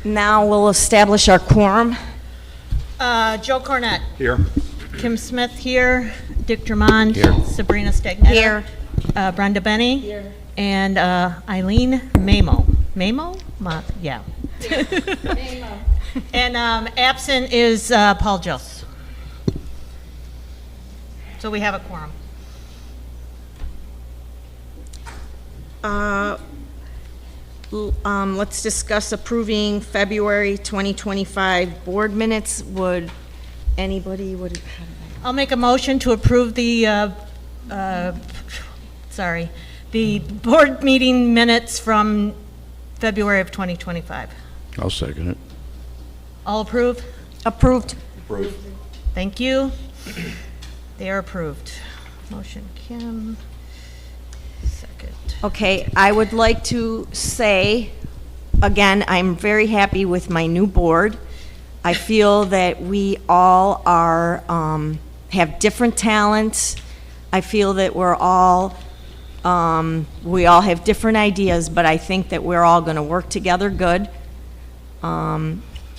Now we'll establish our quorum. Joe Cornett. Here. Kim Smith here. Dick Drummond. Here. Sabrina Stagnetta. Here. Brenda Benny. Here. And Eileen Mamo. Mamo? Yeah. Mamo. And absent is Paul Jost. So we have a quorum. Let's discuss approving February 2025 board minutes. Would anybody, I'll make a motion to approve the, the board meeting minutes from February of 2025. I'll second it. All approve? approved? Approved. Thank you. They are approved. Motion Kim. Second. Okay, I would like to say, again, I'm very happy with my new board. I feel that we all are, have different talents. I feel that we all have different ideas, but I think that we're all gonna work together good.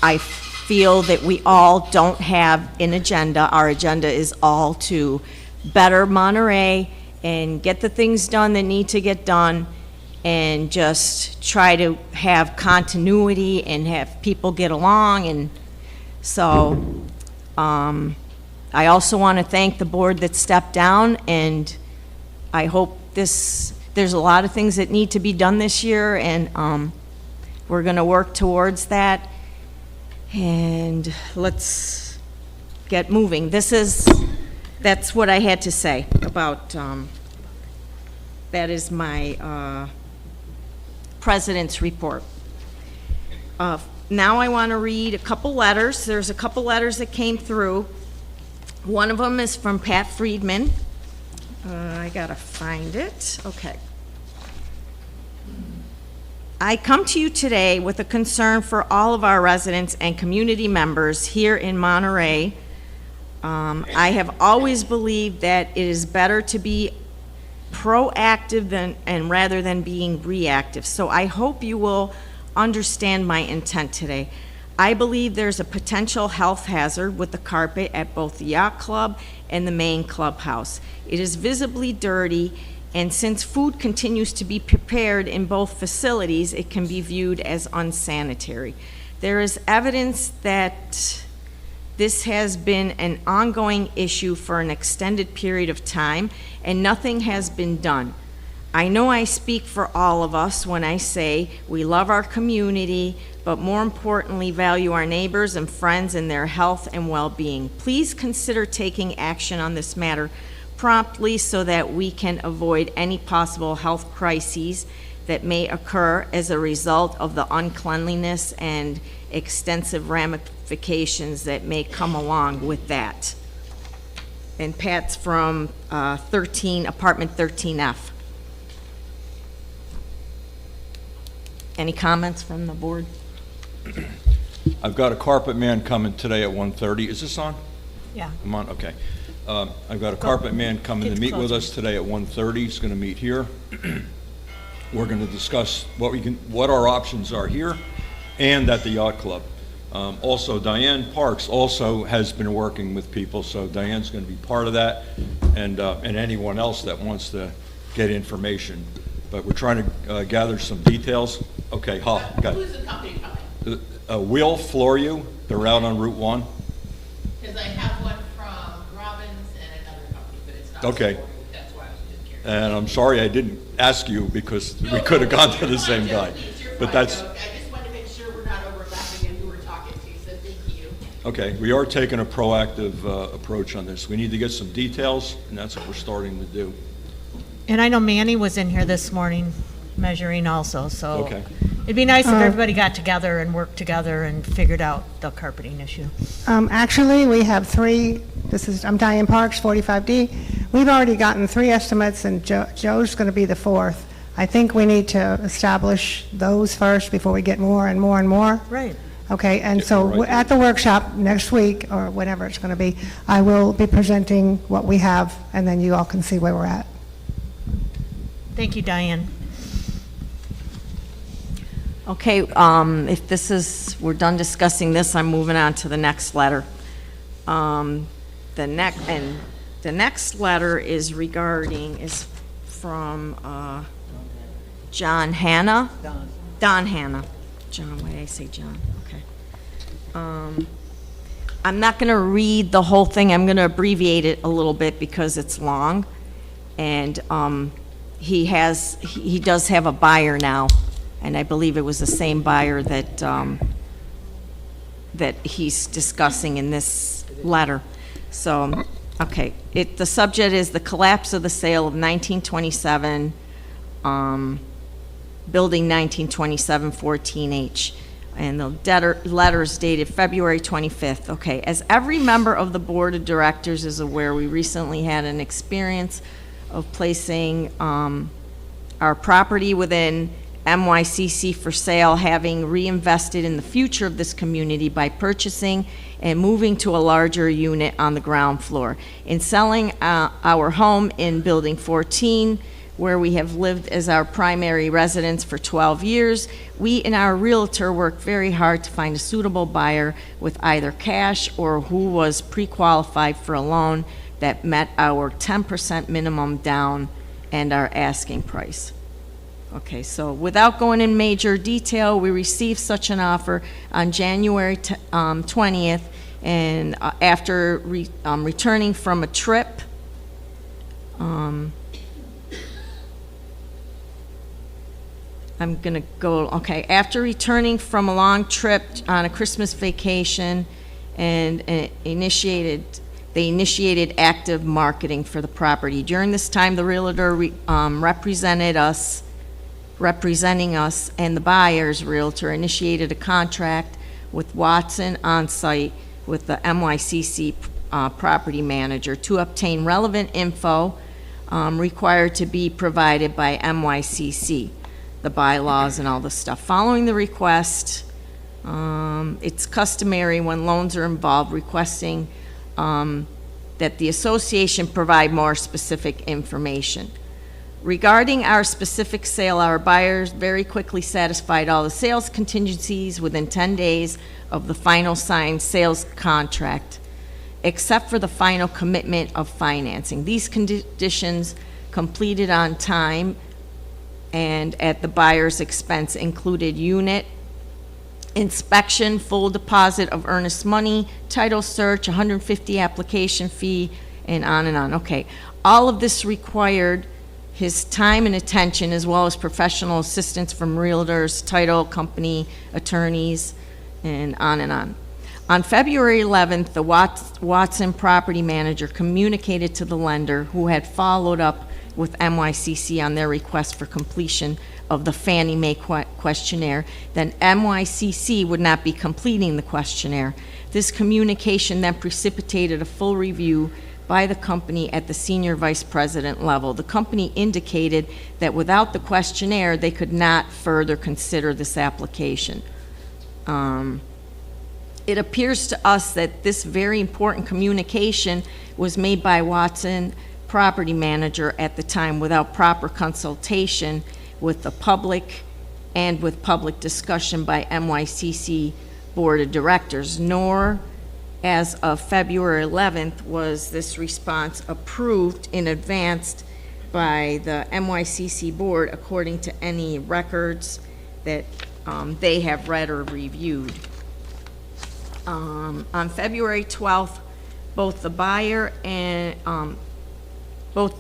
I feel that we all don't have an agenda. Our agenda is all to better Monterey and get the things done that need to get done, and just try to have continuity and have people get along. And so I also want to thank the board that stepped down, and I hope there's a lot of things that need to be done this year, and we're going to work towards that, and let's get moving. That's what I had to say about, that is my president's report. Now I want to read a couple letters. There's a couple letters that came through. One of them is from Pat Friedman. I gotta find it. Okay. I come to you today with a concern for all of our residents and community members here in Monterey. I have always believed that it is better to be proactive rather than being reactive. So I hope you will understand my intent today. I believe there's a potential health hazard with the carpet at both the yacht club and the main clubhouse. It is visibly dirty, and since food continues to be prepared in both facilities, it can be viewed as unsanitary. There is evidence that this has been an ongoing issue for an extended period of time, and nothing has been done. I know I speak for all of us when I say we love our community, but more importantly, value our neighbors and friends and their health and well-being. Please consider taking action on this matter promptly so that we can avoid any possible health crises that may occur as a result of the uncleanliness and extensive ramifications that may come along with that. And Pat's from apartment 13F. Any comments from the board? I've got a carpet man coming today at 1:30. Is this on? Yeah. I'm on, okay. I've got a carpet man coming to meet with us today at 1:30. He's gonna meet here. We're gonna discuss what our options are here and at the yacht club. Also, Diane Parks also has been working with people, so Diane's gonna be part of that, and anyone else that wants to get information. But we're trying to gather some details. Okay, got it. Who's the company coming? Will Florio, they're out on Route 1. Because I have one from Robbins and another company, but it's not. Okay. Safari. That's why I was just curious. And I'm sorry I didn't ask you because we could have gone to the same guy. But that's, I just wanted to make sure we're not overlapping and who we're talking to, so thank you. okay, we are taking a proactive approach on this. We need to get some details, and that's what we're starting to do. And I know Manny was in here this morning measuring also, so. Okay. It'd be nice if everybody got together and worked together and figured out the carpeting issue. Actually, we have three. I'm Diane Parks, 45D. We've already gotten 3 estimates, and Joe's going to be the 4th. I think we need to establish those first before we get more and more and more. Right. Okay, and Yeah, so right. at the workshop next week, or whenever it's going to be, I will be presenting what we have, and then you all can see where we're at. Thank you, Diane. Okay, if this is, we're done discussing this, I'm moving on to the next letter. The next letter is from John Hanna. Don Hanna. John, why did I say John? Okay. I'm not gonna read the whole thing, I'm gonna abbreviate it a little bit because it's long. And, he does have a buyer now, and I believe it was the same buyer that, that he's discussing in this letter. So, okay, the subject is the collapse of the sale of 1927, Building 1927 14H. And the letter is dated February 25th. Okay, as every member of the Board of Directors is aware, we recently had an experience of placing our property within MYCC for sale, having reinvested in the future of this community by purchasing and moving to a larger unit on the ground floor. In selling our home in Building 14, where we have lived as our primary residence for 12 years, we and our realtor worked very hard to find a suitable buyer with either cash or who was pre-qualified for a loan that met our 10% minimum down and our asking price. Okay, so without going in major detail, we received such an offer on January 20th, and after returning from a trip, after returning from a long trip on a Christmas vacation and they initiated active marketing for the property. During this time, the realtor representing us and the buyer's realtor initiated a contract with Watson on-site with the MYCC property manager to obtain relevant info required to be provided by MYCC, the bylaws and all this stuff. Following the request, it's customary when loans are involved requesting that the association provide more specific information. Regarding our specific sale, our buyers very quickly satisfied all the sales contingencies within 10 days of the final signed sales contract, except for the final commitment of financing. These conditions completed on time and at the buyer's expense included unit inspection, full deposit of earnest money, title search, 150 application fee, and on and on. Okay, all of this required his time and attention as well as professional assistance from realtors, title company, attorneys, and on and on. On February 11th, the Watson property manager communicated to the lender, who had followed up with MYCC on their request for completion of the Fannie Mae questionnaire, then MYCC would not be completing the questionnaire. This communication then precipitated a full review by the company at the senior vice president level. The company indicated that without the questionnaire, they could not further consider this application. It appears to us that this very important communication was made by Watson property manager at the time without proper consultation with the public and with public discussion by MYCC Board of Directors, nor as of February 11th was this response approved in advance by the MYCC Board according to any records that they have read or reviewed. On February 12th, both the buyer and both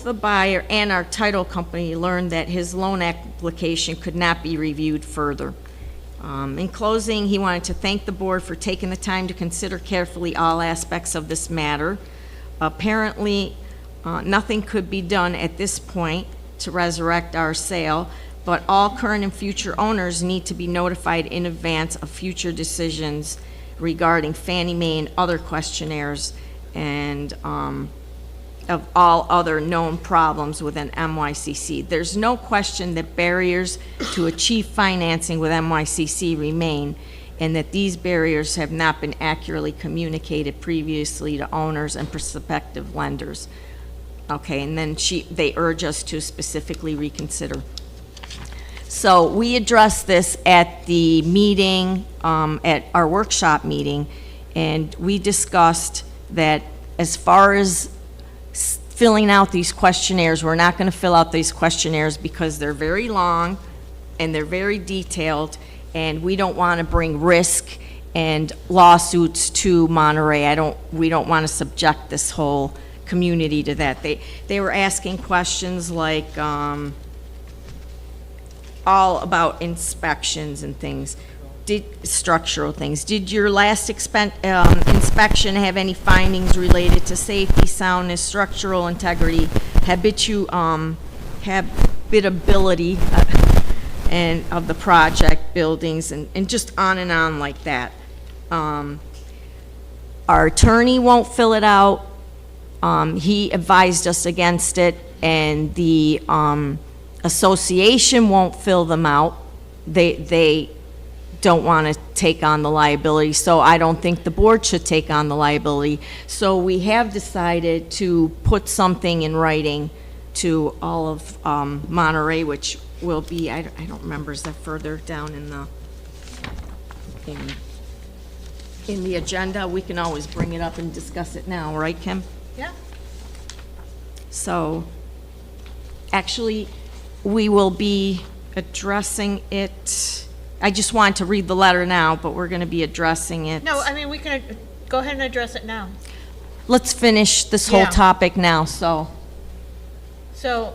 the buyer and our title company learned that his loan application could not be reviewed further. In closing, he wanted to thank the board for taking the time to consider carefully all aspects of this matter. Apparently, nothing could be done at this point to resurrect our sale, but all current and future owners need to be notified in advance of future decisions regarding Fannie Mae and other questionnaires and of all other known problems within MYCC. There's no question that barriers to achieve financing with MYCC remain, and that these barriers have not been accurately communicated previously to owners and prospective lenders. Okay, and then they urge us to specifically reconsider. So we addressed this at the meeting, at our workshop meeting, and we discussed that as far as filling out these questionnaires, we're not going to fill out these questionnaires because they're very long and they're very detailed, and we don't want to bring risk and lawsuits to Monterey. We don't want to subject this whole community to that. They were asking questions like, all about inspections and things, structural things. Did your last inspection have any findings related to safety, soundness, structural integrity, habitability, and of the project, buildings, and just on and on like that. Our attorney won't fill it out. He advised us against it, and the association won't fill them out. They don't want to take on the liability, so I don't think the board should take on the liability. So we have decided to put something in writing to all of Monterey, which will be, I don't remember, is that further down in the agenda? We can always bring it up and discuss it now, right, Kim? Yeah. So, actually, we will be addressing it. I just want to read the letter now, but we're going to be addressing it. No, I mean, we can go ahead and address it now. Let's finish this whole Yeah. topic now, so So,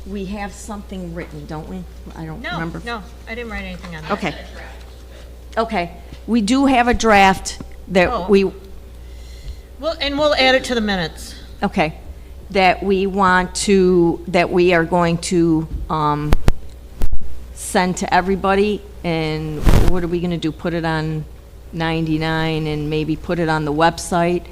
we have something written, don't we? I don't no, remember. no, I didn't write anything on that. Okay. Okay, we do have a draft that Oh. we'll add it to the minutes. okay, that we are going to, send to everybody, and what are we gonna do, put it on 99 and maybe put it on the website?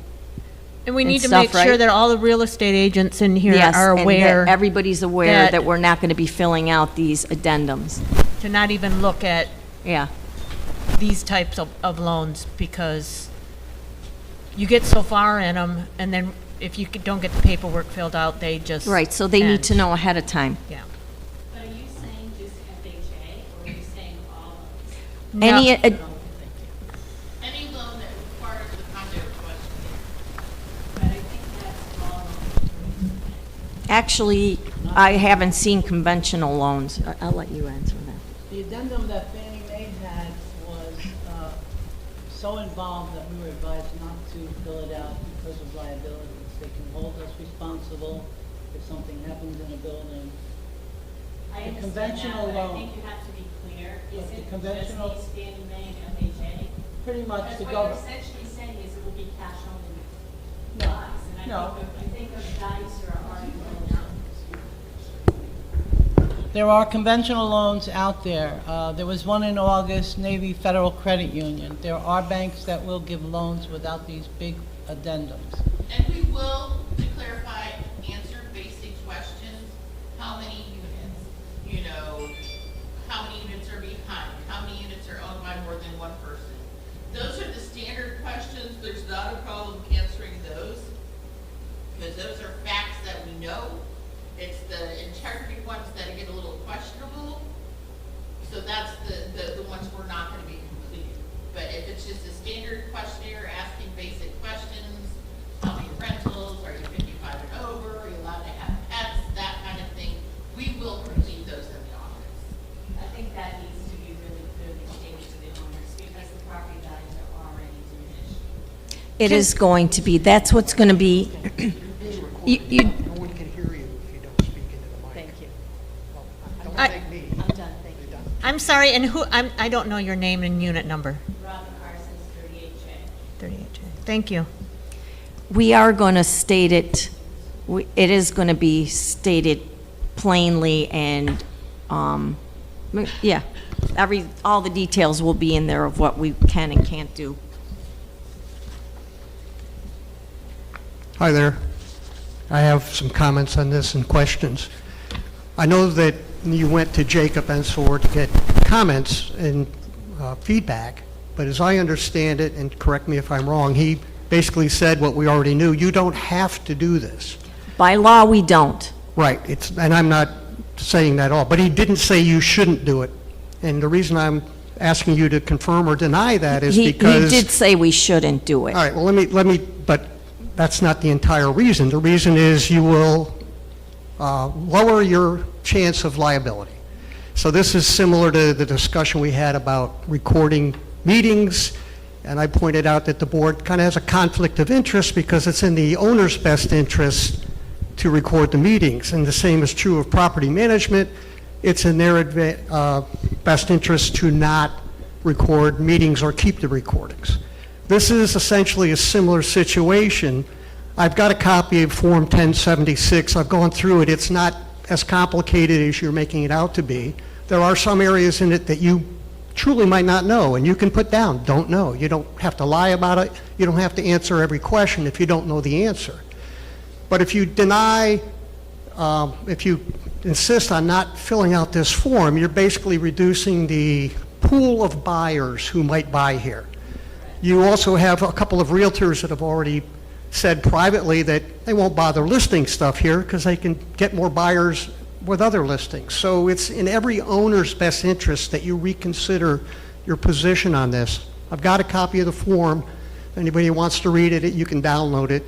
And we And need to stuff, make sure right? that all the real estate agents in here Yes, are and that aware everybody's aware that- that we're not gonna be filling out these addendums, to not even look at yeah. these types of loans, because you get so far in them, and then if you don't get the paperwork filled out, they just Right, so they need end. to know ahead of time. Yeah. But are you saying just FHA, or are you saying all loans? No. Any, Any loan that requires the condo questionnaire. But I think that's all loans. actually, I haven't seen conventional loans. I'll let you answer that. The addendum that Fannie Mae had was so involved that we were advised not to fill it out because of liabilities. They can hold us responsible if something happens in a building. I The understand that, conventional but I loan- think you have to be clear. Is the it just conventional- needs Fannie Mae and FHA? Pretty much Because the what you're government. essentially saying is it will be cash only No, loans. And no. I think of guys who are already going out. There are conventional loans out there. There was one in August, Navy Federal Credit Union. There are banks that will give loans without these big addendums. And we will, to clarify, answer basic questions. How many units? You know, how many units are behind? How many units are owned by more than one person? Those are the standard questions. There's not a problem answering those, because those are facts that we know. It's the integrity ones that get a little questionable. So that's the ones we're not gonna be completing. But if it's just a standard questionnaire asking basic questions, how many rentals, are you 55 and over, are you allowed to have pets, that kind of thing, we will complete those in the office. I think that needs to be really clearly stated to the owners, because the property values are already diminished. It is going to be, that's what's going to be, you, No one can hear you if you don't speak into the mic. Thank you. Don't I- thank me. I'm done, thank you. I'm sorry, and I don't know your name and unit number. Robin Carson's 38J. 38J. Thank you. we are going to state it, it is going to be stated plainly and, yeah, all the details will be in there of what we can and can't do. Hi there. I have some comments on this and questions. I know that you went to Jacob Ensor to get comments and feedback, but as I understand it, and correct me if I'm wrong, he basically said what we already knew, you don't have to do this. By law, we don't. Right, and I'm not saying that at all, but he didn't say you shouldn't do it. And the reason I'm asking you to confirm or deny that is He because... did say we shouldn't do it. All right, well, let me, but that's not the entire reason. The reason is you will lower your chance of liability. So this is similar to the discussion we had about recording meetings, and I pointed out that the board kind of has a conflict of interest because it's in the owner's best interest to record the meetings, and the same is true of property management. It's in their best interest to not record meetings or keep the recordings. This is essentially a similar situation. I've got a copy of Form 1076. I've gone through it. It's not as complicated as you're making it out to be. There are some areas in it that you truly might not know, and you can put down, don't know. You don't have to lie about it. You don't have to answer every question if you don't know the answer. But if you deny, if you insist on not filling out this form, you're basically reducing the pool of buyers who might buy here. You also have a couple of realtors that have already said privately that they won't bother listing stuff here because they can get more buyers with other listings. So it's in every owner's best interest that you reconsider your position on this. I've got a copy of the form. If anybody wants to read it, you can download it.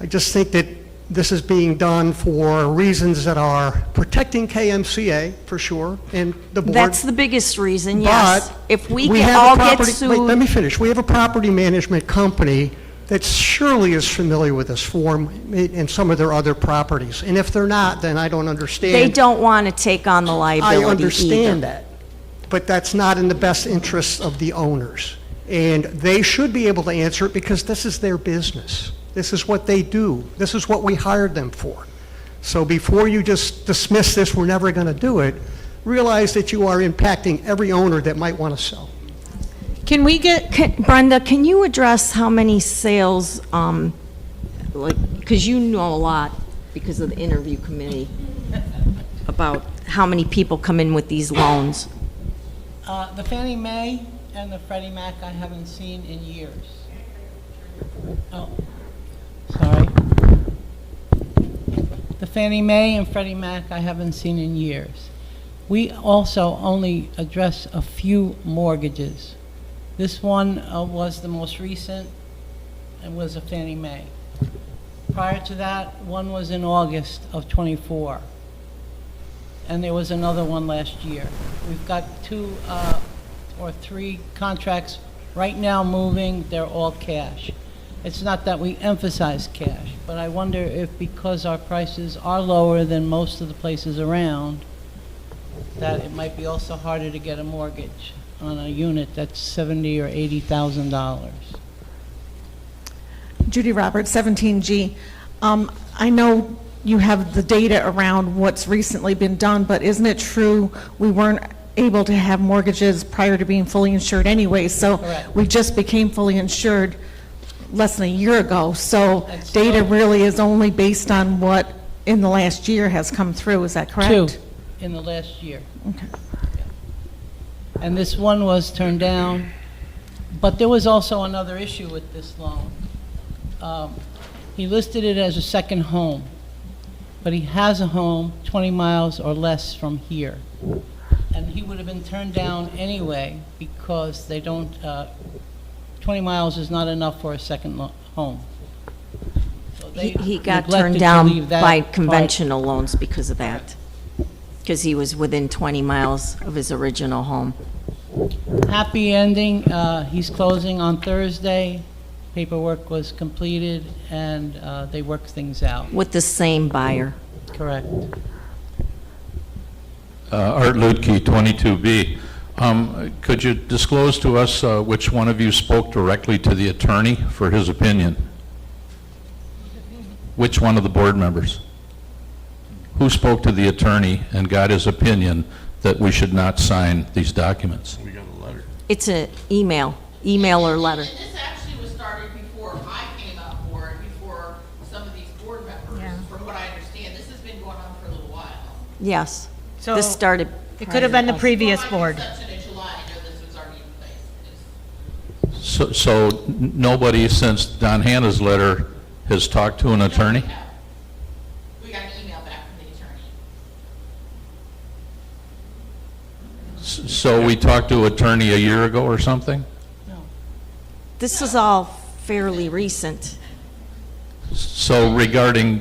I just think that this is being done for reasons that are protecting KMCA, for sure, and the board. That's the biggest reason, yes. But If we have all a get property- sued. Wait, let me finish. We have a property management company that surely is familiar with this form and some of their other properties. And if they're not, then I don't understand. They don't want to take on the liability either. I understand that, but that's not in the best interests of the owners. And they should be able to answer it because this is their business. This is what they do. This is what we hired them for. So before you just dismiss this, we're never going to do it, realize that you are impacting every owner that might want to sell. Can we get, Brenda, can you address how many sales, because you know a lot because of the interview committee about how many people come in with these loans? The Fannie Mae and the Freddie Mac I haven't seen in years. Oh, sorry. The Fannie Mae and Freddie Mac I haven't seen in years. We also only address a few mortgages. This one was the most recent and was a Fannie Mae. Prior to that, one was in August of '24. And there was another one last year. We've got 2 or 3 contracts right now moving. They're all cash. It's not that we emphasize cash, but I wonder if because our prices are lower than most of the places around, that it might be also harder to get a mortgage on a unit that's $70,000 or $80,000. Judy Roberts, 17G. I know you have the data around what's recently been done, but isn't it true we weren't able to have mortgages prior to being fully insured anyway? So Correct. we just became fully insured less than a year ago. So That's data still- really is only based on what in the last year has come through. Is that correct? 2 in the last year. Okay. And this one was turned down, but there was also another issue with this loan. He listed it as a second home, but he has a home 20 miles or less from here. And he would have been turned down anyway because they don't, 20 miles is not enough for a second home. So they He got neglected turned to down leave that by part. conventional loans because of that, because he was within 20 miles of his original home. Happy ending, he's closing on Thursday. Paperwork was completed, and they worked things out. With the same buyer. Correct. Art Lutke, 22B. Could you disclose to us which one of you spoke directly to the attorney for his opinion? Which one of the board members? Who spoke to the attorney and got his opinion that we should not sign these documents? It's an email or letter. And this actually was started before I came on board, before some of these board members, from what I understand. This has been going on for a little while. Yes. So This started. it could have been the previous board. Well, I did such in July, I know this was already in place. So nobody since Don Hannah's letter has talked to an attorney? We got an email back from the attorney. So we talked to attorney a year ago or something? This is all fairly recent. So regarding,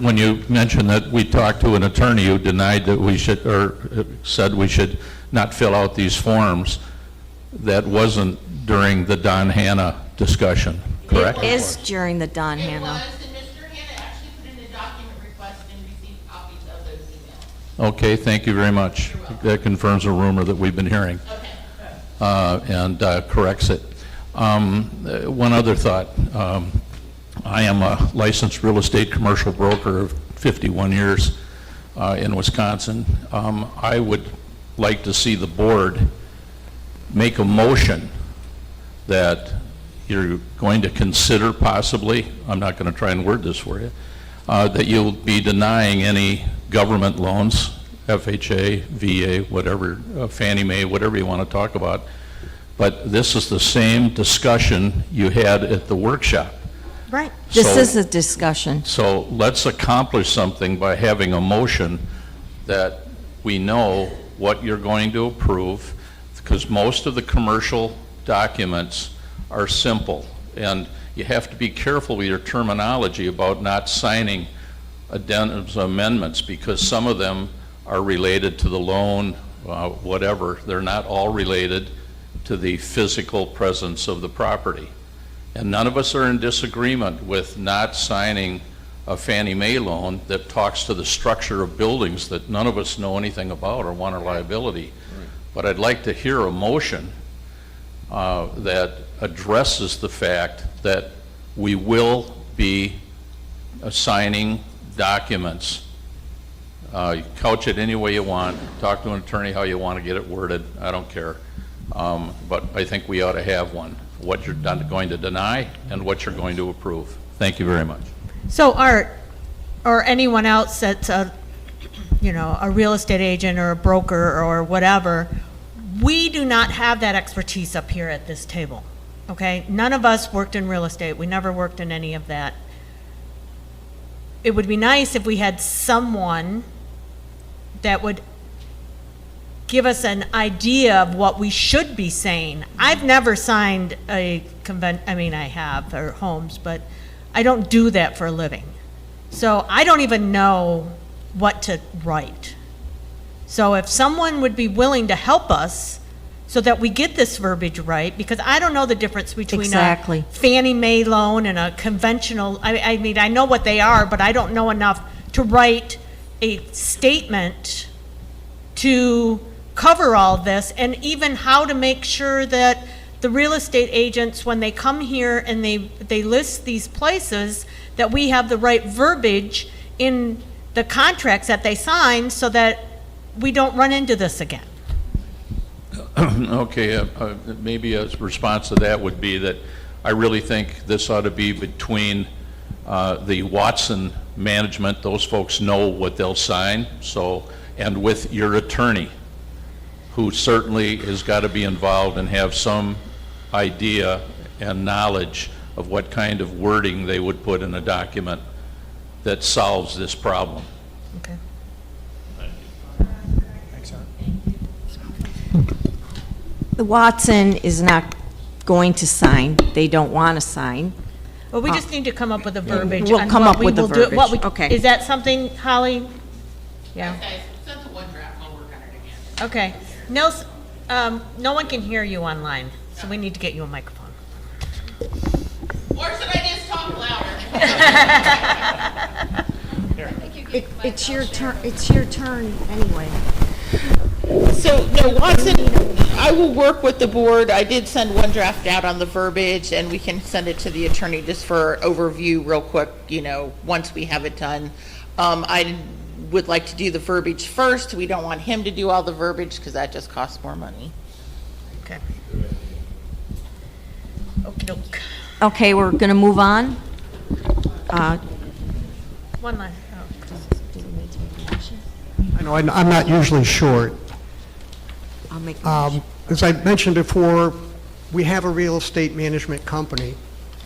when you mentioned that we talked to an attorney who denied that we should, or said we should not fill out these forms, that wasn't during the Don Hanna discussion, correct? It is during the Don It Hanna. was, and Mr. Hanna actually put in a document request and received copies of those emails. Okay, thank you very much. That confirms a rumor that we've been hearing. And corrects it. One other thought. I am a licensed real estate commercial broker of 51 years in Wisconsin. I would like to see the board make a motion that you're going to consider possibly, I'm not going to try and word this for you, that you'll be denying any government loans, FHA, VA, whatever, Fannie Mae, whatever you want to talk about. But this is the same discussion you had at the workshop. Right. This So- is a discussion. So let's accomplish something by having a motion that we know what you're going to approve, because most of the commercial documents are simple, and you have to be careful with your terminology about not signing addendums, amendments, because some of them are related to the loan, whatever. They're not all related to the physical presence of the property. And none of us are in disagreement with not signing a Fannie Mae loan that talks to the structure of buildings that none of us know anything about or want our liability. But I'd like to hear a motion that addresses the fact that we will be assigning documents. You couch it any way you want, talk to an attorney how you want to get it worded, I don't care. But I think we ought to have one, what you're going to deny and what you're going to approve. Thank you very much. So Art, or anyone else that's a, you know, a real estate agent or a broker or whatever, we do not have that expertise up here at this table, okay? None of us worked in real estate. We never worked in any of that. It would be nice if we had someone that would give us an idea of what we should be saying. I've never signed a I have, or homes, but I don't do that for a living. So I don't even know what to write. So if someone would be willing to help us so that we get this verbiage right, because I don't know the difference between Exactly. a Fannie Mae loan and a conventional, I mean, I know what they are, but I don't know enough to write a statement to cover all this, and even how to make sure that the real estate agents, when they come here and they list these places, that we have the right verbiage in the contracts that they sign so that we don't run into this again. Okay, maybe a response to that would be that I really think this ought to be between the Watson management, those folks know what they'll sign, so, and with your attorney, who certainly has got to be involved and have some idea and knowledge of what kind of wording they would put in a document that solves this problem. Okay. The Watson is not going to sign. They don't want to sign. Well, we just need to come up with a verbiage. We'll on come what up we with the will do- what we- verbiage. Okay. Is that something, Holly? Yeah, Okay, send the one draft, I'll work on it again. okay. Nels, no one can hear you online, so we need to get you a microphone. Or should I just talk louder? It's your turn anyway. So, no, Watson, I will work with the board. I did send one draft out on the verbiage, and we can send it to the attorney just for overview real quick, you know, once we have it done. I would like to do the verbiage first. We don't want him to do all the verbiage because that just costs more money. Okay. Okey-doke. Okay, we're going to move on. One line. I know I'm not usually short. I'll make the motion. As I mentioned before, we have a real estate management company.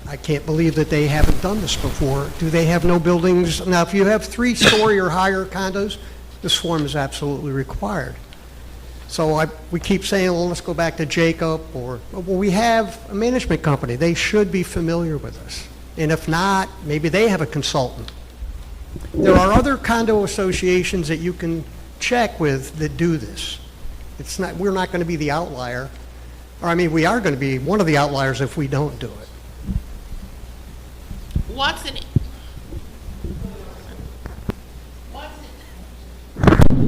I can't believe that they haven't done this before. Do they have no buildings? Now, if you have 3-story or higher condos, this form is absolutely required. So we keep saying, well, let's go back to Jacob, or, well, we have a management company. They should be familiar with us. And if not, maybe they have a consultant. There are other condo associations that you can check with that do this. It's not, we're not going to be the outlier. Or, I mean, we are going to be one of the outliers if we don't do it. Watson,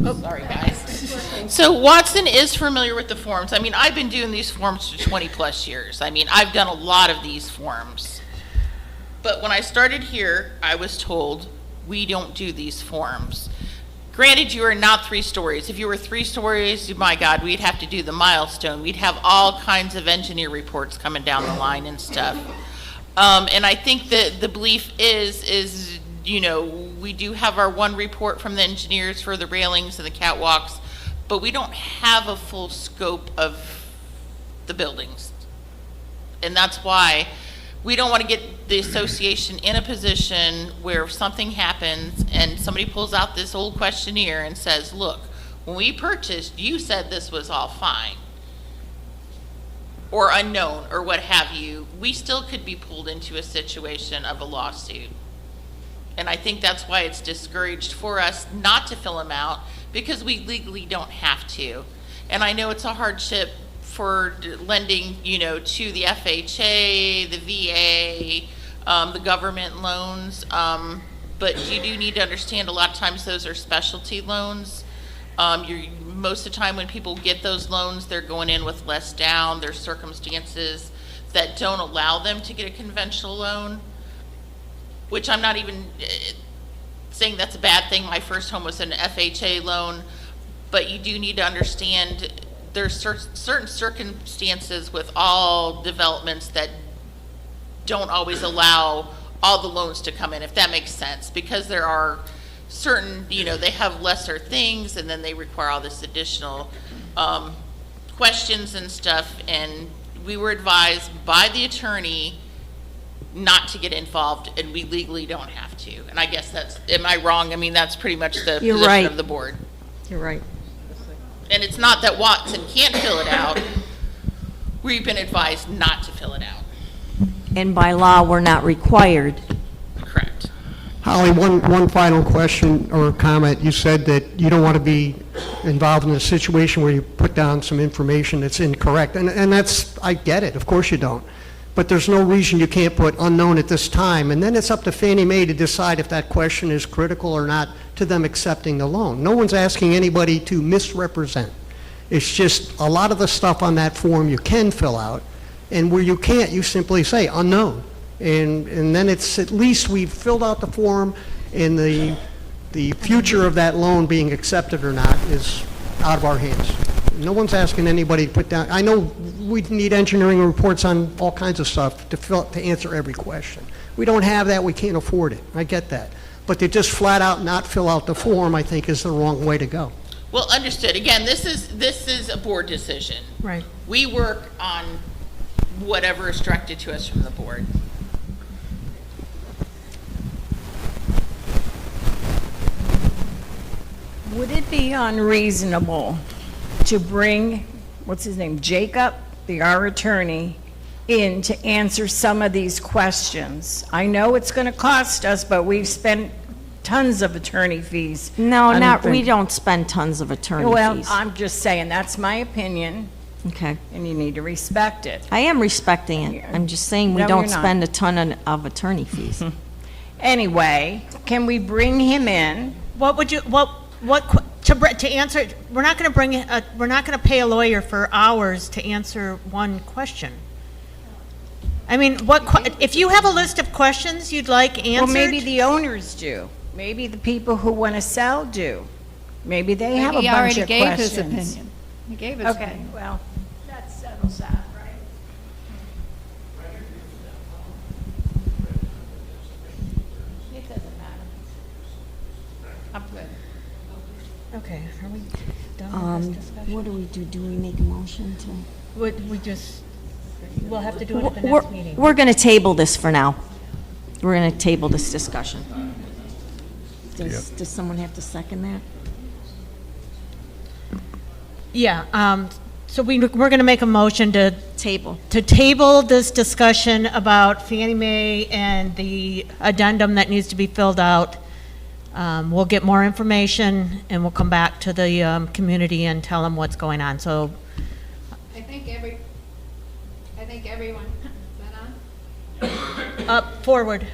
oh, sorry, guys. So Watson is familiar with the forms. I mean, I've been doing these forms for 20-plus years. I mean, I've done a lot of these forms. But when I started here, I was told, we don't do these forms. Granted, you are not 3 stories. If you were 3 stories, my God, we'd have to do the milestone. We'd have all kinds of engineer reports coming down the line and stuff. And I think that the belief is, you know, we do have our one report from the engineers for the railings and the catwalks, but we don't have a full scope of the buildings. And that's why we don't want to get the association in a position where if something happens and somebody pulls out this old questionnaire and says, look, when we purchased, you said this was all fine, or unknown, or what have you, we still could be pulled into a situation of a lawsuit. And I think that's why it's discouraged for us not to fill them out, because we legally don't have to. And I know it's a hardship for lending, you know, to the FHA, the VA, the government loans, but you do need to understand a lot of times those are specialty loans. Most of the time when people get those loans, they're going in with less down. There's circumstances that don't allow them to get a conventional loan, which I'm not even saying that's a bad thing. My first home was an FHA loan, but you do need to understand there's certain circumstances with all developments that don't always allow all the loans to come in, if that makes sense, because there are certain, you know, they have lesser things and then they require all this additional questions and stuff, and we were advised by the attorney not to get involved, and we legally don't have to. And I guess that's, am I wrong? I mean, that's pretty much the You're position right. of the board. You're right. And it's not that Watson can't fill it out. We've been advised not to fill it out. And by law, we're not required. Correct. Holly, one final question or comment. You said that you don't want to be involved in a situation where you put down some information that's incorrect. And that's, I get it, of course you don't. But there's no reason you can't put unknown at this time. And then it's up to Fannie Mae to decide if that question is critical or not to them accepting the loan. No one's asking anybody to misrepresent. It's just a lot of the stuff on that form you can fill out, and where you can't, you simply say unknown. And then it's, at least we've filled out the form, and the future of that loan being accepted or not is out of our hands. No one's asking anybody to put down, I know we need engineering reports on all kinds of stuff to answer every question. We don't have that, we can't afford it, I get that. But to just flat out not fill out the form, I think is the wrong way to go. Well, understood. Again, this is a board decision. Right. We work on whatever is directed to us from the board. Would it be unreasonable to bring, what's his name, Jacob, our attorney, in to answer some of these questions? I know it's going to cost us, but we've spent tons of attorney fees. No, on not, we things. don't spend tons of attorney Well, fees. I'm just saying, that's my opinion, Okay. and you need to respect it. I am respecting it. I'm just saying we No, don't you're not. spend a ton of attorney fees. Anyway, can we bring him in? What would you, to answer, we're not going to pay a lawyer for hours to answer one question. I mean, if you have a list of questions you'd like answered. Well, maybe the owners do. Maybe the people who want to sell do. Maybe they have a He bunch already of gave his questions. opinion. He gave his Okay, opinion. well, that settles that, right? It doesn't matter. I'm good. Okay, are we done with this discussion? What do we do? Do we make a motion to? We'll have to do it at the next meeting. We're going to table this for now. We're going to table this discussion. Does someone have to second that? So we're going to make a motion to Table. table this discussion about Fannie Mae and the addendum that needs to be filled out. We'll get more information, and we'll come back to the community and tell them what's going on. So, I think everyone, is that on? up, forward.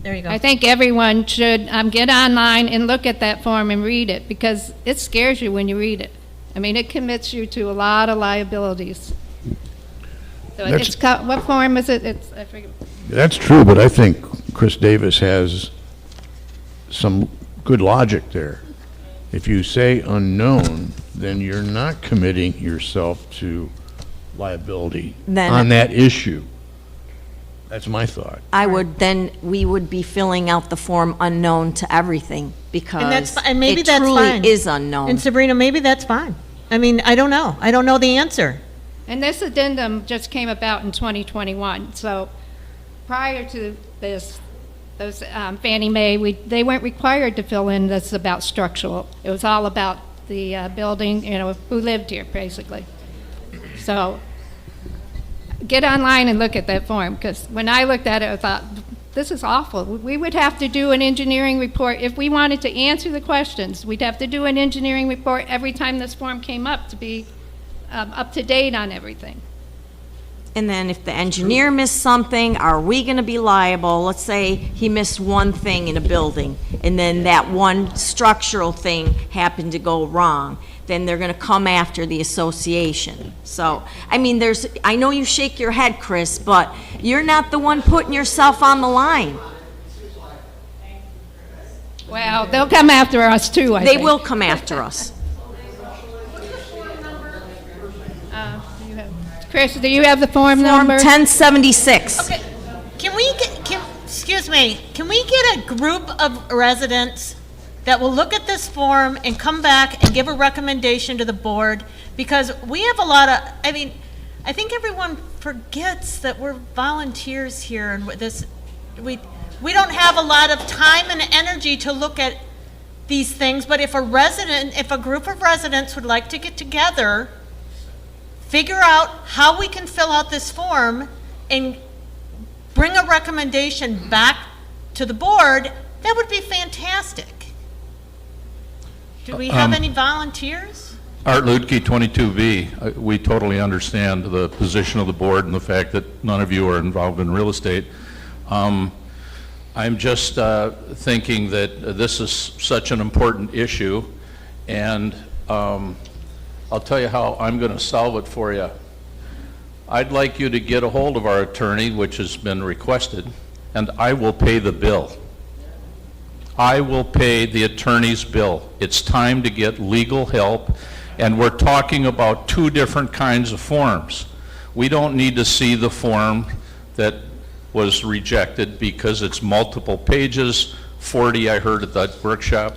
There you go. I think everyone should get online and look at that form and read it, because it scares you when you read it. I mean, it commits you to a lot of liabilities. So That's- what form is it? I forget. That's true, but I think Chris Davis has some good logic there. If you say unknown, then you're not committing yourself to liability Then- on that issue. That's my thought. We would be filling out the form unknown to everything, because and maybe it that's fine. truly is unknown. And Sabrina, maybe that's fine. I mean, I don't know. I don't know the answer. And this addendum just came about in 2021, so prior to this, those Fannie Mae, they weren't required to fill in this about structural. It was all about the building, who lived here, basically. So get online and look at that form, because when I looked at it, I thought, this is awful. We would have to do an engineering report. If we wanted to answer the questions, we'd have to do an engineering report every time this form came up to be up to date on everything. And then if the engineer missed something, are we gonna be liable? Let's say he missed one thing in a building, and then that one structural thing happened to go wrong, then they're gonna come after the association. So, I mean, I know you shake your head, Chris, but you're not the one putting yourself on the line. Well, they'll come after us too, I They think. will come after us. Chris, do you have the form Form number? 1076. Okay, excuse me, can we get a group of residents that will look at this form and come back and give a recommendation to the board? Because we have a lot of, I mean, I think everyone forgets that we're volunteers here, and we don't have a lot of time and energy to look at these things, but if a group of residents would like to get together, figure out how we can fill out this form and bring a recommendation back to the board, that would be fantastic. Do we have any volunteers? Art Lutke, 22B. We totally understand the position of the board and the fact that none of you are involved in real estate. I'm just thinking that this is such an important issue, and I'll tell you how I'm going to solve it for you. I'd like you to get a hold of our attorney, which has been requested, and I will pay the bill. I will pay the attorney's bill. It's time to get legal help, and we're talking about two different kinds of forms. We don't need to see the form that was rejected because it's multiple pages, 40 I heard at that workshop.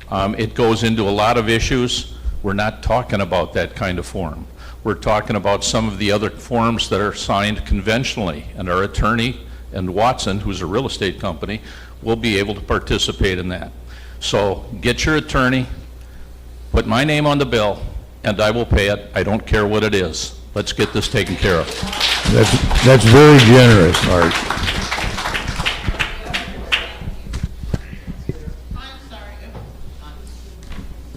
It goes into a lot of issues. We're not talking about that kind of form. We're talking about some of the other forms that are signed conventionally, and our attorney and Watson, who's a real estate company, will be able to participate in that. So get your attorney, put my name on the bill, and I will pay it. I don't care what it is. Let's get this taken care of. That's very generous, Art. I'm sorry.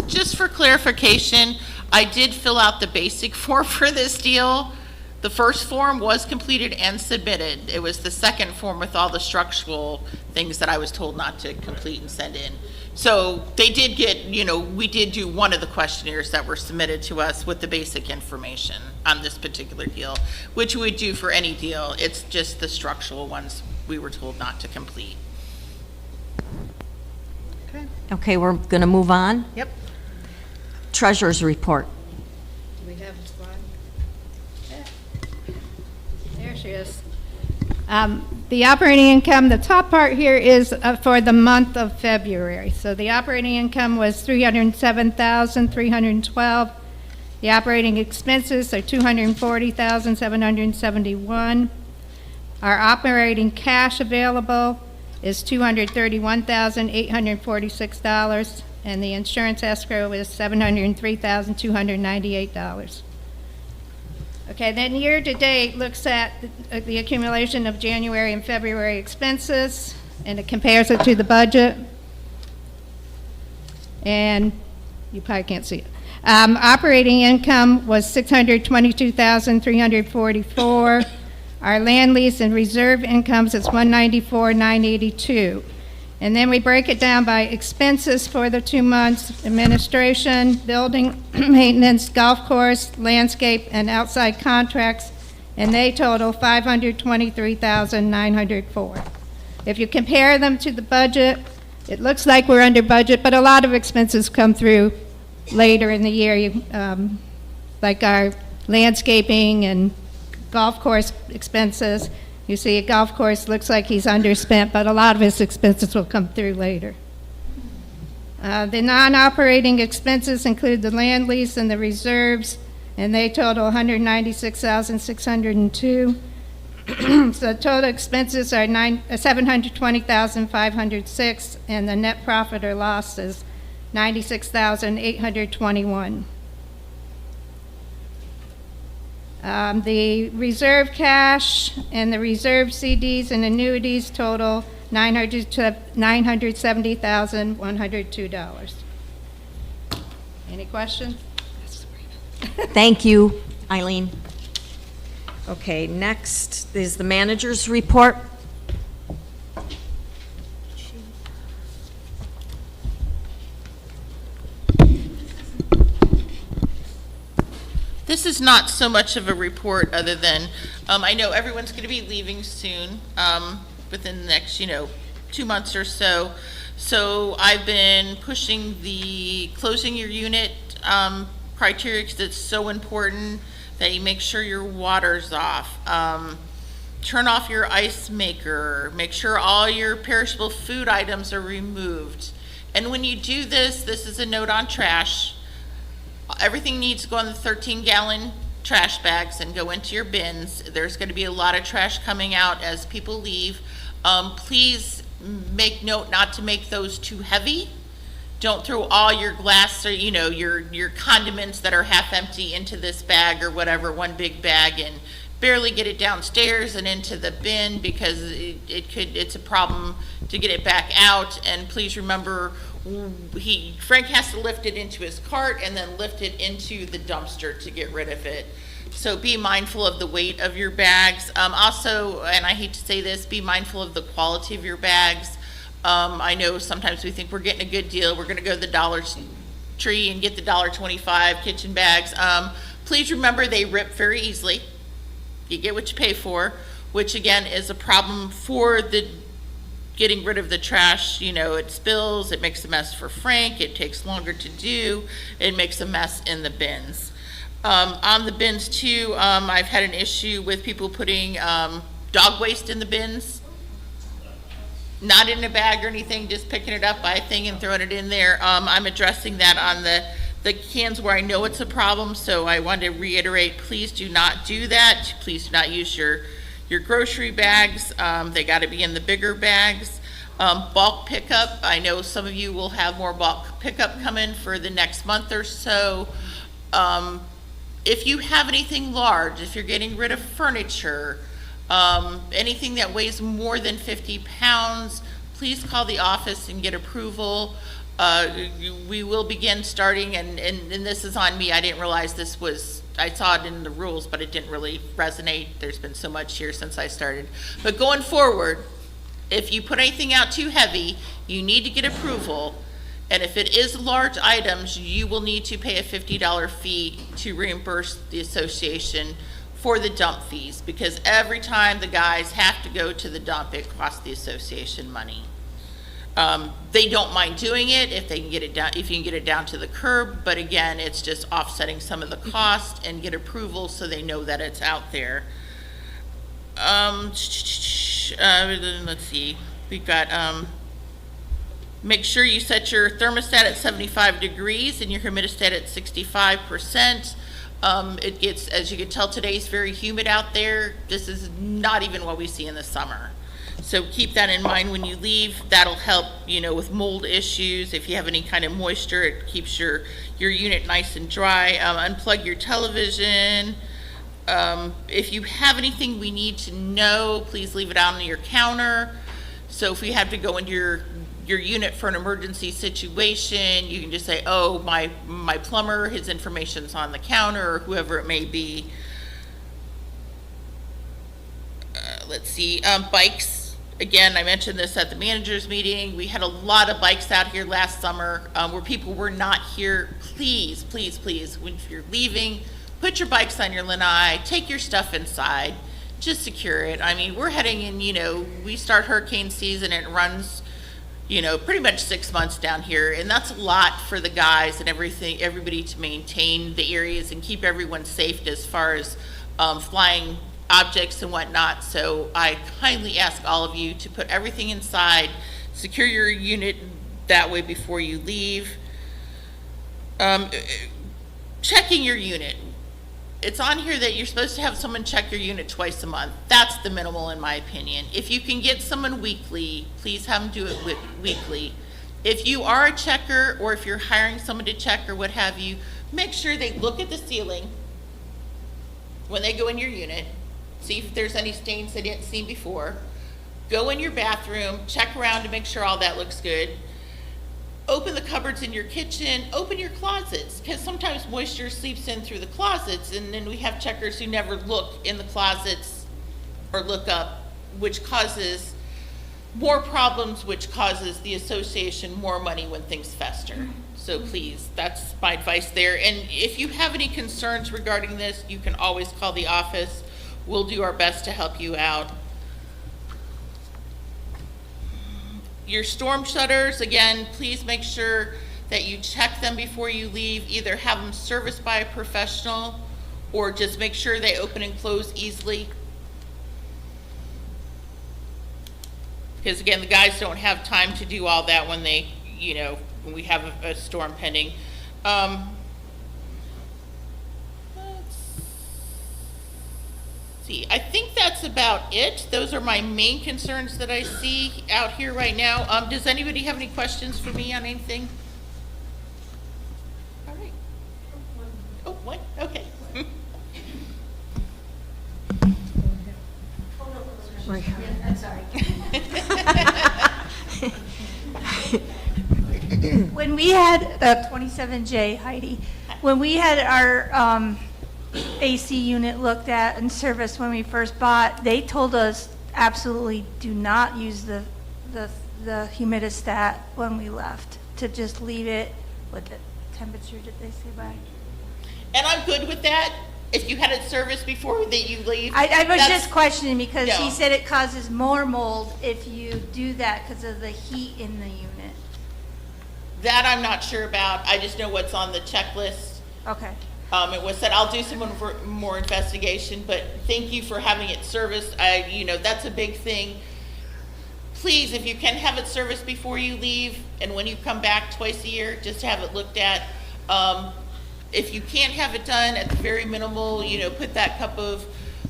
Just for clarification, I did fill out the basic form for this deal. The first form was completed and submitted. It was the second form with all the structural things that I was told not to complete and send in. So they did get, we did do one of the questionnaires that were submitted to us with the basic information on this particular deal, which we would do for any deal. It's just the structural ones we were told not to complete. Okay, we're gonna move on. Yep. Treasurer's report. Do we have a slide? Yeah. There she is. The operating income, the top part here is for the month of February. So the operating income was $307,312. The operating expenses are $240,771. Our operating cash available is $231,846. and the insurance escrow is $703,298. Okay, then year-to-date looks at the accumulation of January and February expenses, and it compares it to the budget. And you probably can't see it. Operating income was $622,344. Our land lease and reserve incomes is $194,982. And then we break it down by expenses for the 2 months: administration, building maintenance, golf course, landscape, and outside contracts, and they total $523,904. If you compare them to the budget, it looks like we're under budget, but a lot of expenses come through later in the year, like our landscaping and golf course expenses. You see, a golf course looks like he's underspent, but a lot of his expenses will come through later. The non-operating expenses include the land lease and the reserves, and they total $196,602. So total expenses are $720,506, and the net profit or loss is $96,821. The reserve cash and the reserve CDs and annuities total $970,102. Any questions? Thank you, Eileen. Okay, next is the manager's report. This is not so much of a report other than, I know everyone's going to be leaving soon, within the next, 2 months or so. So I've been pushing the closing your unit criteria because it's so important that you make sure your water's off. Turn off your ice maker. Make sure all your perishable food items are removed. And when you do this, this is a note on trash. Everything needs to go in the 13-gallon trash bags and go into your bins. There's going to be a lot of trash coming out as people leave. Please make note not to make those too heavy. Don't throw all your glass or, your condiments that are half empty into this bag or whatever, one big bag, and barely get it downstairs and into the bin because it's a problem to get it back out. And please remember, Frank has to lift it into his cart and then lift it into the dumpster to get rid of it. So be mindful of the weight of your bags. Also, and I hate to say this, be mindful of the quality of your bags. I know sometimes we think we're getting a good deal. We're going to go to the Dollar Tree and get the $1.25 kitchen bags. Please remember they rip very easily. You get what you pay for, which again is a problem for the getting rid of the trash. It spills, it makes a mess for Frank, it takes longer to do, it makes a mess in the bins. On the bins too, I've had an issue with people putting dog waste in the bins. Not in a bag or anything, just picking it up by a thing and throwing it in there. I'm addressing that on the cans where I know it's a problem, so I want to reiterate, please do not do that. Please do not use your grocery bags. They got to be in the bigger bags. Bulk pickup, I know some of you will have more bulk pickup come in for the next month or so. If you have anything large, if you're getting rid of furniture, anything that weighs more than 50 pounds, please call the office and get approval. We will begin starting, and this is on me, I didn't realize this was, I saw it in the rules, but it didn't really resonate. There's been so much here since I started. But going forward, if you put anything out too heavy, you need to get approval. And if it is large items, you will need to pay a $50 fee to reimburse the association for the dump fees, because every time the guys have to go to the dump, it costs the association money. They don't mind doing it if they can get it down, if you can get it down to the curb, but again, it's just offsetting some of the cost and get approval so they know that it's out there. Let's see, we've got, make sure you set your thermostat at 75 degrees and your humidistat at 65%. It gets, as you can tell, today's very humid out there. This is not even what we see in the summer. So keep that in mind when you leave. That'll help, with mold issues. If you have any kind of moisture, it keeps your unit nice and dry. Unplug your television. If you have anything we need to know, please leave it out on your counter. So if we have to go into your unit for an emergency situation, you can just say, oh, my plumber, his information's on the counter, or whoever it may be. Let's see, bikes. Again, I mentioned this at the managers meeting. We had a lot of bikes out here last summer where people were not here. Please, please, please, when you're leaving, put your bikes on your lanai, take your stuff inside, just secure it. I mean, we're heading in, we start hurricane season and it runs, pretty much 6 months down here. And that's a lot for the guys and everybody to maintain the areas and keep everyone safe as far as flying objects and whatnot. So I kindly ask all of you to put everything inside, secure your unit that way before you leave. Checking your unit. It's on here that you're supposed to have someone check your unit twice a month. That's the minimal in my opinion. If you can get someone weekly, please have them do it weekly. If you are a checker or if you're hiring someone to check or what have you, make sure they look at the ceiling when they go in your unit. See if there's any stains they didn't see before. Go in your bathroom, check around to make sure all that looks good. Open the cupboards in your kitchen, open your closets, because sometimes moisture seeps in through the closets, and then we have checkers who never look in the closets or look up, which causes more problems, which causes the association more money when things fester. So please, that's my advice there. And if you have any concerns regarding this, you can always call the office. We'll do our best to help you out. Your storm shutters, again, please make sure that you check them before you leave. Either have them serviced by a professional or just make sure they open and close easily. Because again, the guys don't have time to do all that when they, when we have a storm pending. See, I think that's about it. Those are my main concerns that I see out here right now. Does anybody have any questions for me on anything? All right. Oh, what? Okay. I'm sorry. When we had 27J, Heidi, when we had our AC unit looked at and serviced when we first bought, they told us absolutely do not use the humidistat when we left, to just leave it. What the temperature did they say by? And I'm good with that. If you had it serviced before that you leave. I was that's- just questioning because No. he said it causes more mold if you do that because of the heat in the unit. That I'm not sure about. I just know what's on the checklist. Okay. It was said, I'll do some more investigation, but thank you for having it serviced. That's a big thing. Please, if you can have it serviced before you leave and when you come back twice a year, just to have it looked at. If you can't have it done at the very minimal, put that cup of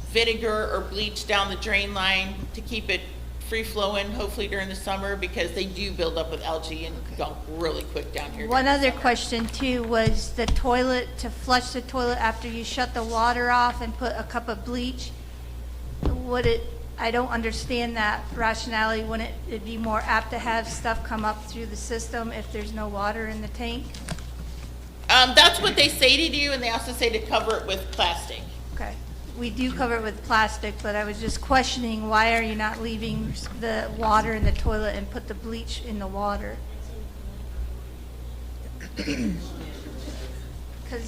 vinegar or bleach down the drain line to keep it free flowing, hopefully during the summer, because they do build up with algae and gunk really quick down here. One during the other summer. question too was the toilet, to flush the toilet after you shut the water off and put a cup of bleach. I don't understand that rationality. Wouldn't it be more apt to have stuff come up through the system if there's no water in the tank? That's what they say to do, and they also say to cover it with plastic. Okay. We do cover it with plastic, but I was just questioning, why are you not leaving the water in the toilet and put the bleach in the water? Because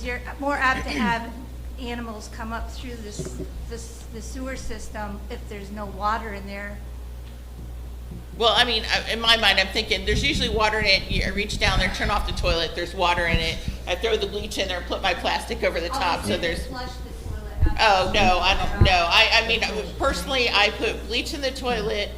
you're more apt to have animals come up through the sewer system if there's no water in there. Well, I mean, in my mind, I'm thinking, there's usually water in it. I reach down there, turn off the toilet, there's water in it. I throw the bleach in there, put my plastic over the top, so there's... Flush the toilet after. Oh, no, I don't know. I mean, personally, I put bleach in the toilet.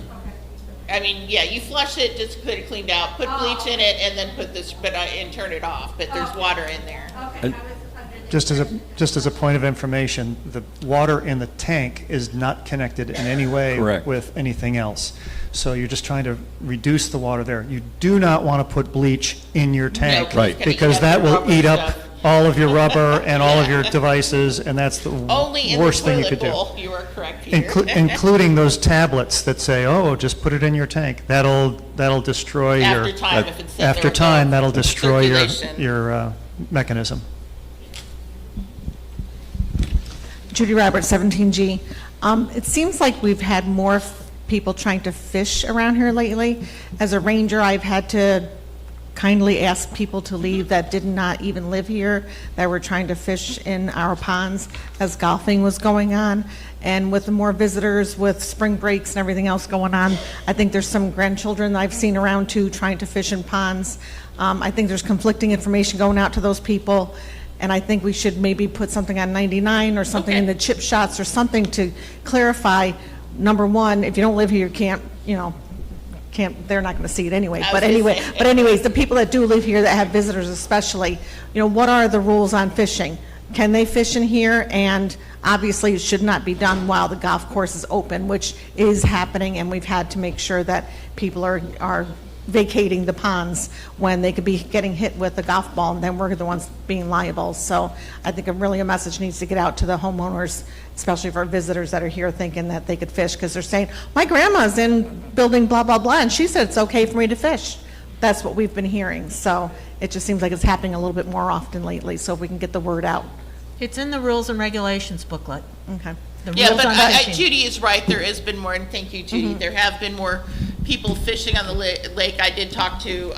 I mean, yeah, you flush it, just put it cleaned out, put bleach in it, and then put this, and turn it off, but there's water in there. Okay, I was under Just as a point of information, the water in the tank is not connected in any way Correct. with anything else. So you're just trying to reduce the water there. You do not want to put bleach in your tank. 'cause Right. it's gonna Because eat that up your will rubber eat up stuff. all of your rubber and all of your devices, and that's the Only in the worst thing you toilet could do. bowl, you are correct, Peter. Including those tablets that say, oh, just put it in your tank. That'll destroy your... After time, if it's sitting there After with time, the that'll destroy circulation. your mechanism. Judy Roberts, 17G. It seems like we've had more people trying to fish around here lately. As a ranger, I've had to kindly ask people to leave that did not even live here, that were trying to fish in our ponds as golfing was going on. And with the more visitors, with spring breaks and everything else going on, I think there's some grandchildren I've seen around too trying to fish in ponds. I think there's conflicting information going out to those people. And I think we should maybe put something on 99 or something in the chip shots or something to clarify, number one, if you don't live here, you can't, they're not going to see it anyway. But anyway, anyways, the people that do live here that have visitors especially, what are the rules on fishing? Can they fish in here? And obviously it should not be done while the golf course is open, which is happening, and we've had to make sure that people are vacating the ponds when they could be getting hit with a golf ball, and then we're the ones being liable. So I think a message needs to get out to the homeowners, especially for visitors that are here thinking that they could fish, because they're saying, my grandma's in building blah, blah, blah, and she said it's okay for me to fish. That's what we've been hearing. So it just seems like it's happening a little bit more often lately, so if we can get the word out. It's in the rules and regulations booklet. Okay. The Yeah, rules but on fishing. Judy is right, there has been more, and thank you, Judy, there have been more people fishing on the lake. I did talk to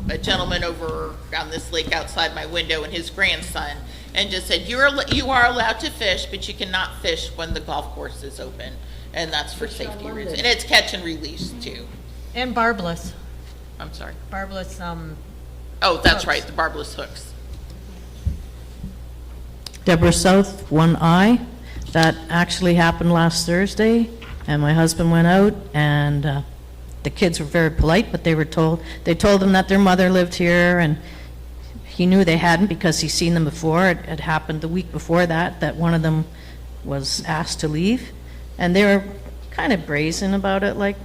a gentleman over on this lake outside my window and his grandson, and just said, you are allowed to fish, but you cannot fish when the golf course is open, and that's for safety reasons. And it's catch and release too. And barbless. I'm sorry. Barbless, Oh, that's hooks. right, the barbless hooks. Deborah South, 1I. That actually happened last Thursday, and my husband went out, and the kids were very polite, but they told him that their mother lived here, and he knew they hadn't because he's seen them before. It had happened the week before that one of them was asked to leave, and they were kind of brazen about it, like,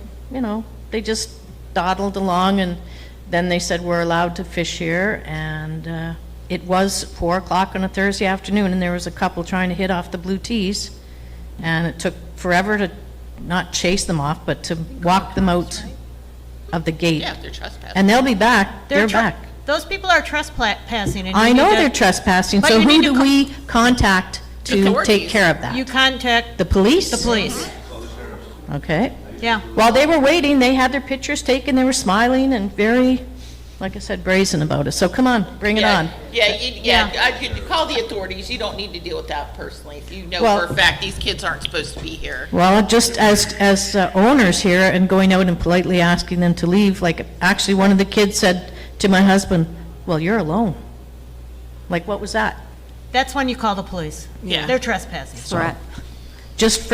they just dawdled along, and then they said, we're allowed to fish here, and it was 4 o'clock on a Thursday afternoon, and there was a couple trying to hit off the blue tees, and it took forever to not chase them off, but to walk them out of the gate. Yeah, if they're trespassing. And they'll be back. They're back. Those people are trespassing. And I you need know to- they're trespassing, But so you who need to do we contact to Authorities. take care of that? You contact The police? the police. Okay. Yeah. While they were waiting, they had their pictures taken, they were smiling and very, like I said, brazen about it. So come on, bring it on. You call the authorities, you don't need to deal with that personally, if you know Well- for a fact these kids aren't supposed to be here. Well, just as owners here and going out and politely asking them to leave, like, actually, one of the kids said to my husband, well, you're alone. Like, what was that? That's when you call the police. Yeah. They're trespassing. Threat. Just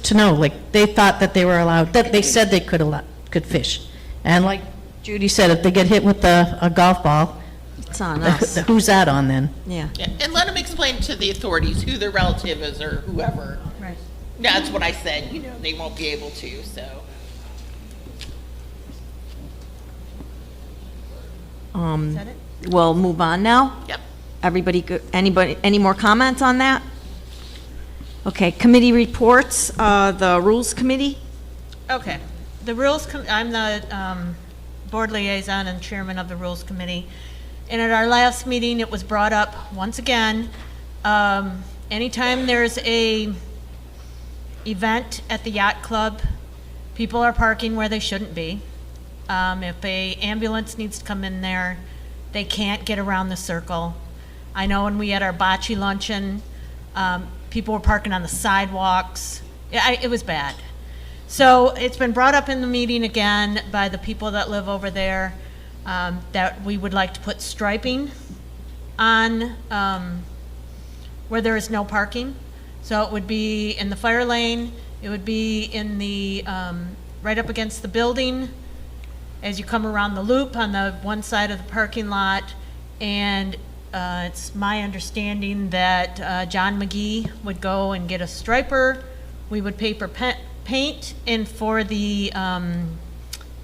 to know, like, they thought that they were allowed, that they said they could fish. And like Judy said, if they get hit with a golf ball, It's on us. who's that on then? Yeah. Yeah, and let them explain to the authorities who their relative is or whoever. Right. That's what I said, they won't be able to, so. Is that it? We'll move on now. Yep. Any more comments on that? Okay, committee reports, the Rules Committee. Okay. The I'm the board liaison and chairman of the Rules Committee. And at our last meeting, it was brought up once again, anytime there's a event at the yacht club, people are parking where they shouldn't be. If a ambulance needs to come in there, they can't get around the circle. I know when we had our bocce luncheon, people were parking on the sidewalks. It was bad. So it's been brought up in the meeting again by the people that live over there, that we would like to put striping on where there is no parking. So it would be in the fire lane, it would be in the, right up against the building, as you come around the loop on the one side of the parking lot, and It's my understanding that John McGee would go and get a striper. We would pay for paint and for the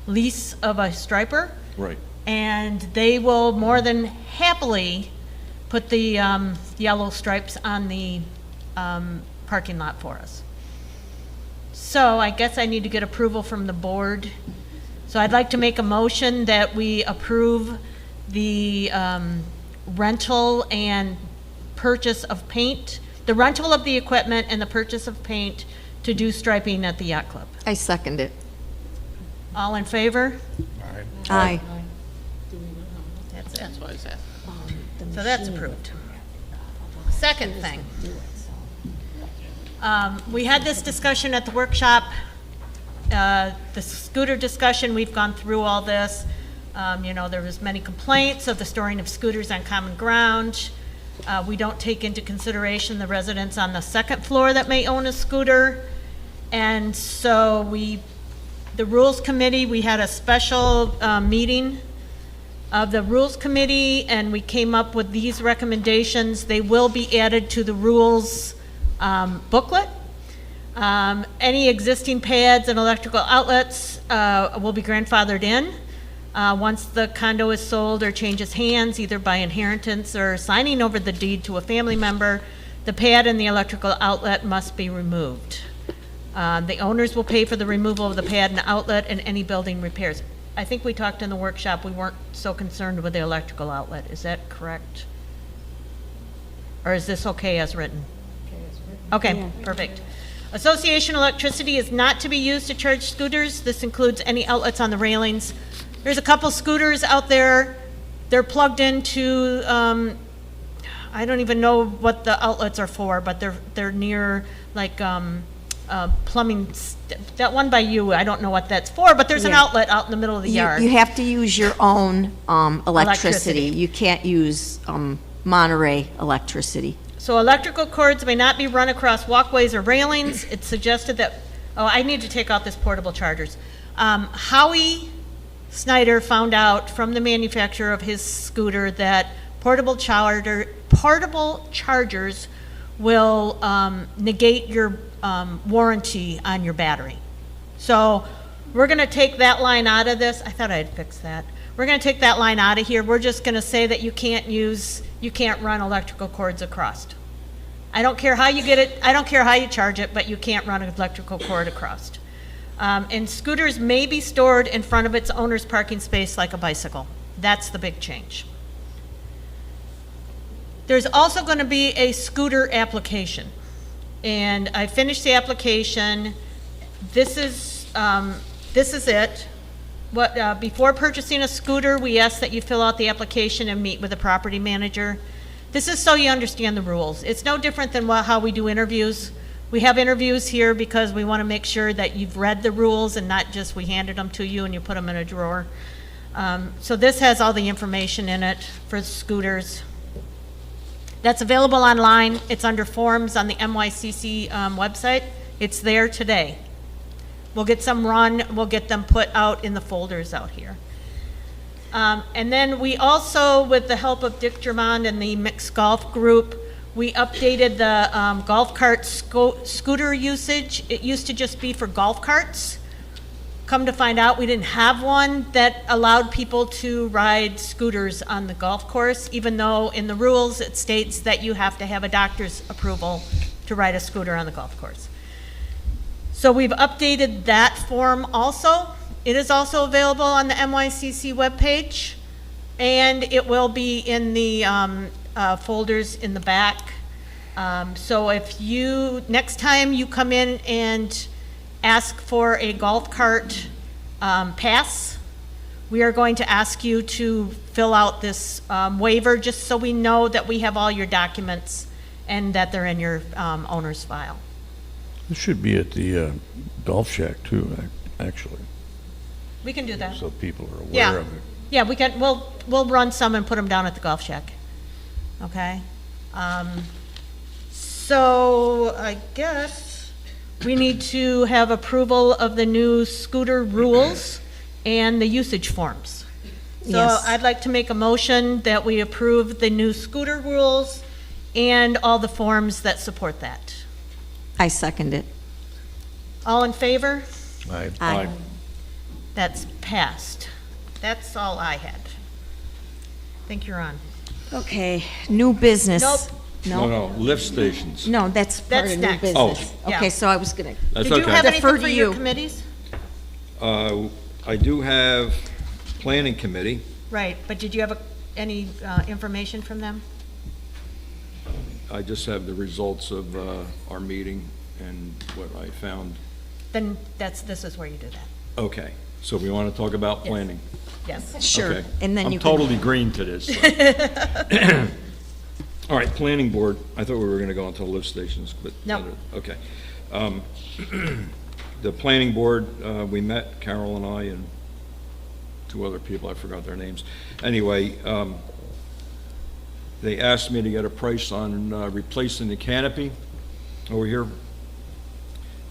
lease of a striper. Right. And they will more than happily put the yellow stripes on the parking lot for us. So I guess I need to get approval from the board. So I'd like to make a motion that we approve the rental and purchase of paint, the rental of the equipment and the purchase of paint to do striping at the yacht club. I second it. All in favor? Aye. That's it. So that's approved. Second thing. We had this discussion at the workshop, the scooter discussion, we've gone through all this. You know, there was many complaints of the storing of scooters on common ground. We don't take into consideration the residents on the second floor that may own a scooter. And so the Rules Committee, we had a special meeting of the Rules Committee, and we came up with these recommendations. They will be added to the rules booklet. Any existing pads and electrical outlets will be grandfathered in. Once the condo is sold or changes hands, either by inheritance or signing over the deed to a family member, the pad and the electrical outlet must be removed. The owners will pay for the removal of the pad and outlet and any building repairs. I think we talked in the workshop, we weren't so concerned with the electrical outlet. Is that correct? Or is this okay as written? Okay, perfect. Association electricity is not to be used to charge scooters. This includes any outlets on the railings. There's a couple scooters out there. They're plugged into, I don't even know what the outlets are for, but they're near like plumbing. That one by you, I don't know what that's for, but there's an Yeah. outlet out in the middle of the yard. You have to use your own electricity. Electricity. You can't use Monterey electricity. So electrical cords may not be run across walkways or railings. It's suggested that, oh, I need to take out this portable chargers. Howie Snyder found out from the manufacturer of his scooter that portable chargers will negate your warranty on your battery. So we're gonna take that line out of this. I thought I'd fix that. We're gonna take that line out of here. We're just gonna say that you can't run electrical cords across. I don't care how you get it, I don't care how you charge it, but you can't run an electrical cord across. And scooters may be stored in front of its owner's parking space like a bicycle. That's the big change. There's also going to be a scooter application. And I finished the application. This is it. Before purchasing a scooter, we ask that you fill out the application and meet with the property manager. This is so you understand the rules. It's no different than how we do interviews. We have interviews here because we want to make sure that you've read the rules and not just we handed them to you and you put them in a drawer. So this has all the information in it for scooters. That's available online. It's under forms on the MYCC website. It's there today. We'll get some run, we'll get them put out in the folders out here. And then we also, with the help of Dick Germond and the Mixed Golf Group, we updated the golf cart scooter usage. It used to just be for golf carts. Come to find out, we didn't have one that allowed people to ride scooters on the golf course, even though in the rules it states that you have to have a doctor's approval to ride a scooter on the golf course. So we've updated that form also. It is also available on the MYCC webpage, and it will be in the folders in the back. So if next time you come in and ask for a golf cart pass, we are going to ask you to fill out this waiver just so we know that we have all your documents and that they're in your owner's file. It should be at the golf shack too, actually, We can do that. so people are Yeah. aware of it. Yeah, we can, we'll run some and put them down at the golf shack. Okay? So I guess we need to have approval of the new scooter rules and the usage forms. So Yes. I'd like to make a motion that we approve the new scooter rules and all the forms that support that. I second it. All in favor? Aye. That's passed. That's all I had. Think you're on. Okay, new business. Nope. No, lift stations. No, that's part That's of new next. business. Oh. Okay, Yeah. so I was gonna, That's Did you have okay. anything Defer for to your you. committees? I do have planning committee. Right, but did you have any information from them? I just have the results of our meeting and what I found. Then this is where you do that. Okay, so we want to talk about planning. Yes. sure, Okay. and then you I'm can. totally green to this. so. All right, planning board, I thought we were going to go into lift stations, but. No. Okay. The planning board, we met, Carol and I, and two other people, I forgot their names. Anyway, they asked me to get a price on replacing the canopy over here.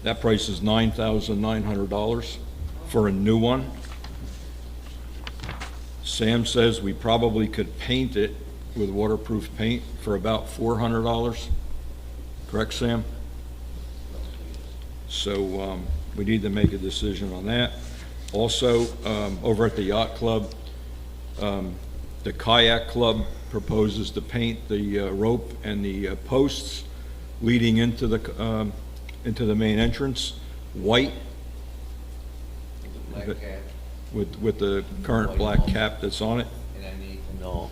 That price is $9,900 for a new one. Sam says we probably could paint it with waterproof paint for about $400. Correct, Sam? So we need to make a decision on that. Also, over at the yacht club, the kayak club proposes to paint the rope and the posts leading into the main entrance white. With the current black cap that's on it. And I need to know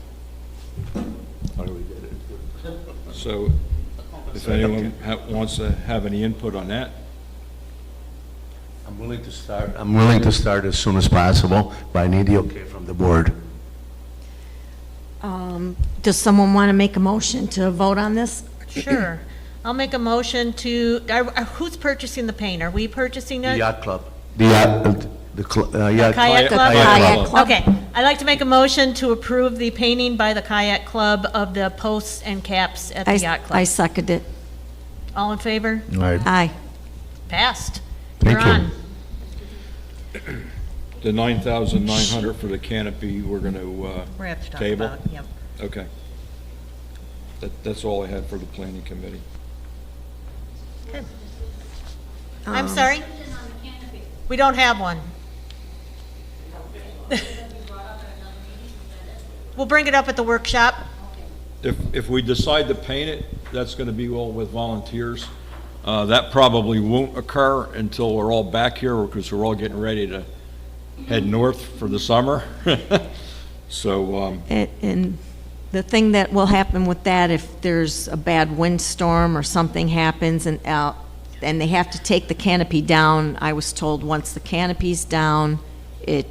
how do we get it? So if anyone wants to have any input on that. I'm willing to start as soon as possible, but I need the okay from the board. Does someone want to make a motion to vote on this? Sure. I'll make a motion to, who's purchasing the paint? Are we purchasing The it? yacht club. The yacht, yacht. Kayak club? Kayak club. Okay, I'd like to make a motion to approve the painting by the kayak club of the posts and caps at the yacht I club. second it. All in favor? Aye. Passed. Thank You're you. on. The $9,900 for the canopy, we're going to We're gonna have to talk table. about, yep. Okay. That's all I had for the planning committee. I'm sorry? We don't have one. We'll bring it up at the workshop. If we decide to paint it, that's going to be all with volunteers. That probably won't occur until we're all back here because we're all getting ready to head north for the summer. So, And the thing that will happen with that, if there's a bad windstorm or something happens and they have to take the canopy down, I was told once the canopy's down, it's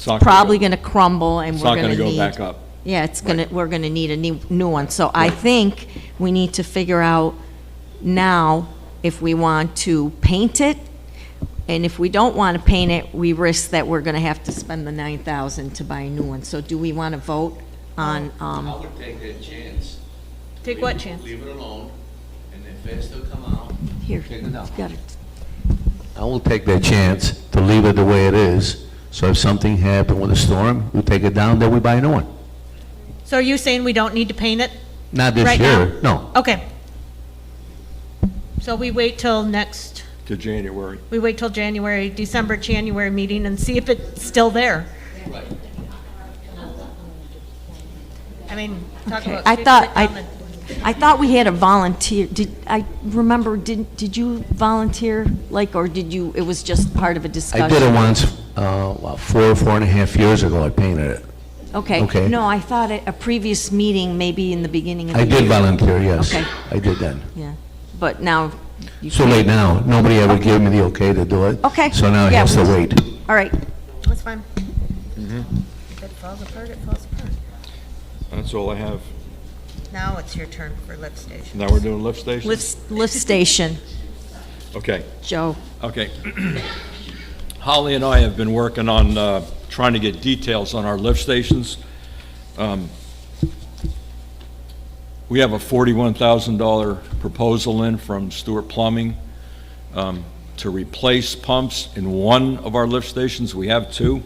not gonna probably go- going to crumble and it's we're not going going to to go need. back up. Yeah, we're going to need a new one. So I think we need to figure out now if we want to paint it. And if we don't want to paint it, we risk that we're going to have to spend the $9,000 to buy a new one. So do we want to vote on, I would take that chance. Take what chance? Leave it alone, and if it still come out, here, take it down. got it. I will take that chance to leave it the way it is, so if something happened with a storm, we take it down, then we buy a new one. So are you saying we don't need to paint it? Not this Right year, no. Okay. So we wait till To January. we wait till January meeting and see if it's still there. I mean, talk Okay, about. I thought we had a volunteer, did you volunteer, or did you, it was just part of a discussion? I did it once, 4.5 years ago, I painted it. Okay. Okay. No, I thought at a previous meeting, maybe in the beginning of the I year. did volunteer, yes. Okay. I did then. Yeah, but now you So can't. late now, nobody ever gave me the okay to do it. Okay. So now it Yeah, has to we- wait. All right, That's fine. If it falls apart, it falls apart. That's all I have. Now it's your turn for lift station. Now we're doing lift stations? lift station, Okay. Joe. Okay. Holly and I have been working on trying to get details on our lift stations. We have a $41,000 proposal in from Stewart Plumbing to replace pumps in one of our lift stations. We have two.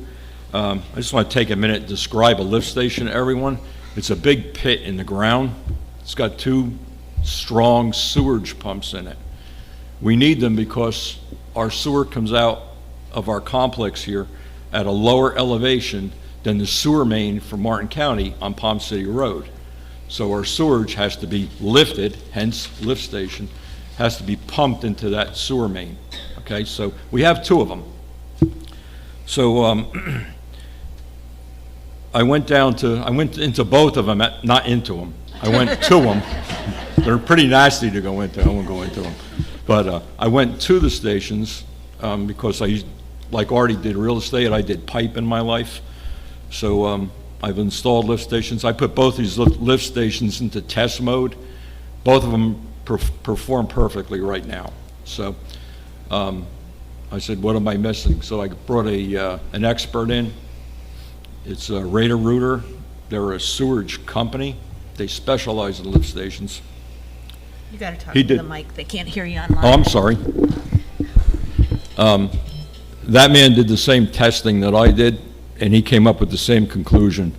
I just want to take a minute and describe a lift station to everyone. It's a big pit in the ground. It's got 2 strong sewage pumps in it. We need them because our sewer comes out of our complex here at a lower elevation than the sewer main for Martin County on Palm City Road. So our sewage has to be lifted, hence lift station, has to be pumped into that sewer main. Okay, so we have 2 of them. So I went into both of them, not into them. I went to them. They're pretty nasty to go into. I won't go into them. But I went to the stations because like Artie did real estate, I did pipe in my life. So I've installed lift stations. I put both these lift stations into test mode. Both of them perform perfectly right now. So I said, what am I missing? So I brought an expert in. It's Raider-Rooter. They're a sewage company. They specialize in lift stations. You got to talk He to the did. mic. They can't hear you online. Oh, I'm sorry. That man did the same testing that I did, and he came up with the same conclusion.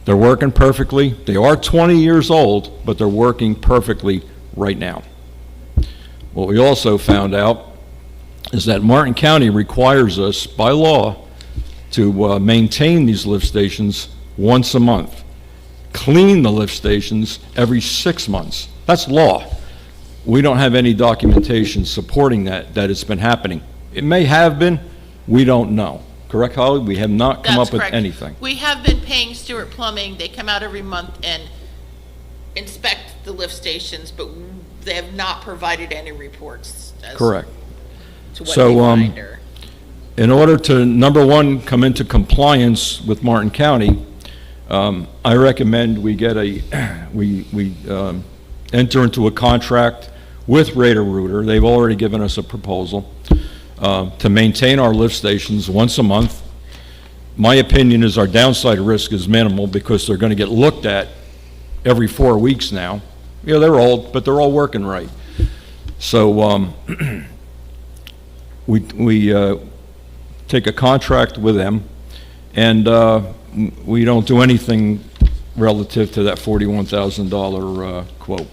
They're working perfectly. They are 20 years old, but they're working perfectly right now. What we also found out is that Martin County requires us by law to maintain these lift stations once a month, clean the lift stations every 6 months. That's law. We don't have any documentation supporting that it's been happening. It may have been, we don't know. Correct, Holly? We have not come That's up with correct. anything. We have been paying Stewart Plumbing. They come out every month and inspect the lift stations, but they have not provided any reports as Correct. to what So, they find or. in order to, number one, come into compliance with Martin County, I recommend we get we enter into a contract with Raider-Rooter. They've already given us a proposal to maintain our lift stations once a month. My opinion is our downside risk is minimal because they're going to get looked at every 4 weeks now. Yeah, they're old, but they're all working right. So we take a contract with them, and we don't do anything relative to that $41,000 quote.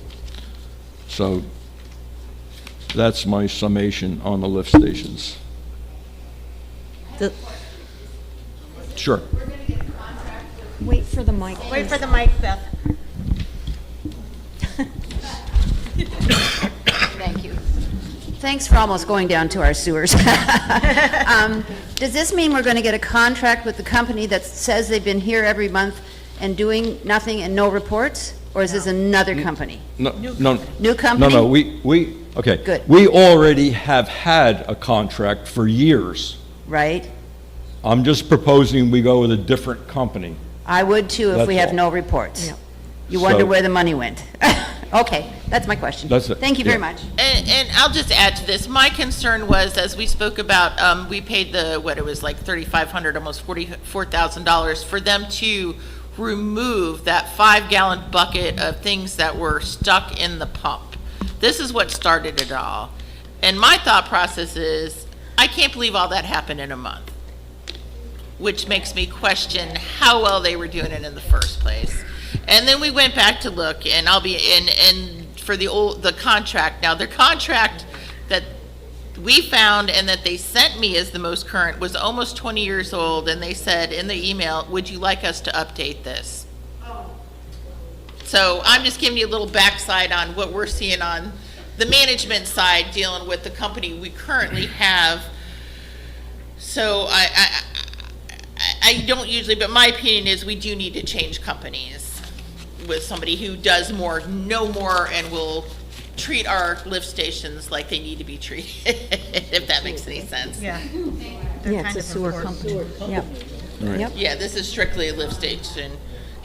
So that's my summation on the lift stations. Sure. Wait for the mic. Wait for the mic, Beth. Thank you. Thanks for almost going down to our sewers. Does this mean we're going to get a contract with the company that says they've been here every month and doing nothing and no reports? Or is this another company? No. New company? No, okay. Good. We already have had a contract for years. Right? I'm just proposing we go with a different company. I would too if we That's have all. no reports. You wonder So- where the money went. Okay, that's my question. That's it, Thank you very yeah. much. And I'll just add to this, my concern was, as we spoke about, we paid what it was like $3,500, almost $44,000 for them to remove that 5-gallon bucket of things that were stuck in the pump. This is what started it all. And my thought process is, I can't believe all that happened in a month, which makes me question how well they were doing it in the first place. And then we went back to look, and for the contract. Now, the contract that we found and that they sent me as the most current was almost 20 years old, and they said in the email, would you like us to update this? So I'm just giving you a little backside on what we're seeing on the management side, dealing with the company we currently have. So I don't usually, but my opinion is we do need to change companies with somebody who does more, know more, and will treat our lift stations like they need to be treated, if that makes any sense. Yeah. Yeah, it's a sewer company. Yep. Yep. Yeah, this is strictly a lift station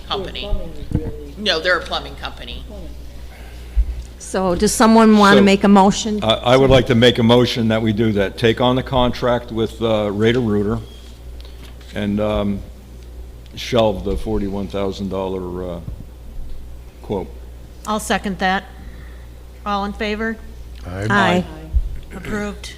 company. Plumbing is really, No, they're a plumbing company. So does someone want to So, make a motion? I would like to make a motion that we do that. Take on the contract with Raider-Rooter and shelve the $41,000 quote. I'll second that. All in favor? Aye. Approved.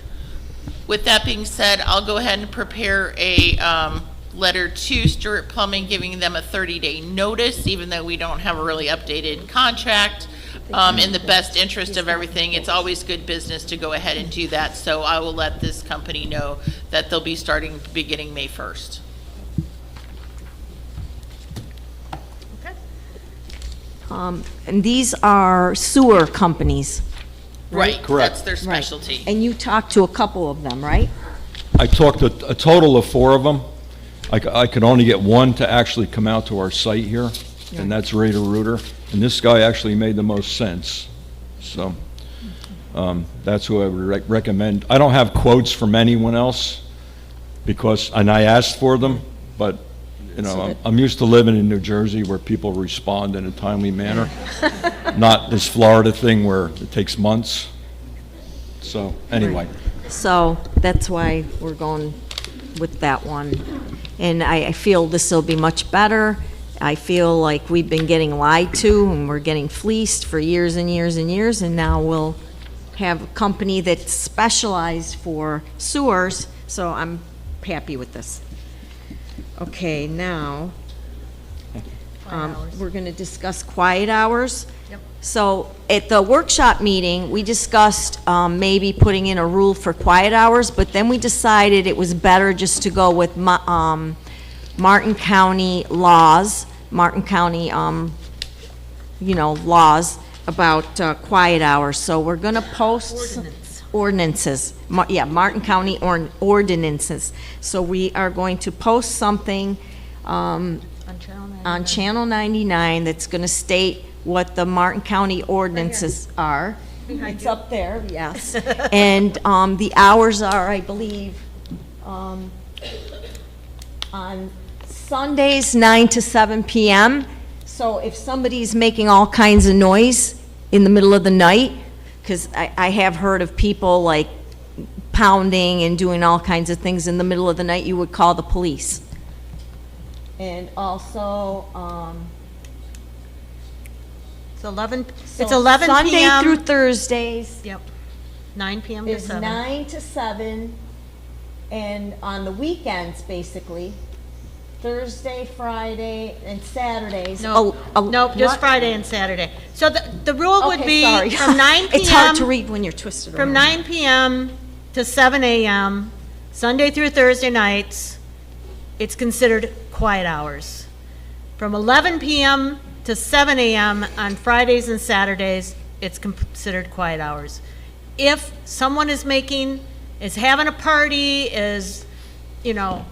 With that being said, I'll go ahead and prepare a letter to Stewart Plumbing, giving them a 30-day notice, even though we don't have a really updated contract. In the best interest of everything, it's always good business to go ahead and do that. So I will let this company know that they'll be starting beginning May 1st. And these are sewer companies. Right, Correct. that's their specialty. And you talked to a couple of them, right? I talked to a total of 4 of them. I could only get one to actually come out to our site here, and that's Raider Rooter. And this guy actually made the most sense. So that's who I would recommend. I don't have quotes from anyone else and I asked for them, but you know, I'm used to living in New Jersey where people respond in a timely manner, not this Florida thing where it takes months. So anyway. So that's why we're going with that one. And I feel this will be much better. I feel like we've been getting lied to and we're getting fleeced for years and years and years, and now we'll have a company that's specialized for sewers, so I'm happy with this. Okay, now, we're gonna discuss quiet hours. Yep. So, at the workshop meeting, we discussed, maybe putting in a rule for quiet hours, but then we decided it was better just to go with, Martin County laws, Martin County, laws about, quiet hours. So we're gonna post ordinances. Martin County ordinances. So we are going to post something on Channel 99 that's going to state what the Martin County ordinances are. It's up there, yes. And the hours are, I believe, on Sundays, 9 to 7 p.m. So if somebody's making all kinds of noise in the middle of the night, because I have heard of people like pounding and doing all kinds of things in the middle of the night, you would call the police. And also, It's 11 so it's 11 Sunday p.m. through Thursdays Yep. 9 p.m. to is 7. 9 to 7, and on the weekends, basically, Thursday, Friday, and Saturdays. No, nope, just what? Friday and Saturday. So the rule would Okay, be sorry. from 9 p.m. It's hard to read when you're twisted From around. 9 p.m. to 7 a.m., Sunday through Thursday nights, it's considered quiet hours. From 11 p.m. to 7 a.m. on Fridays and Saturdays, it's considered quiet hours. If someone is having a party, is,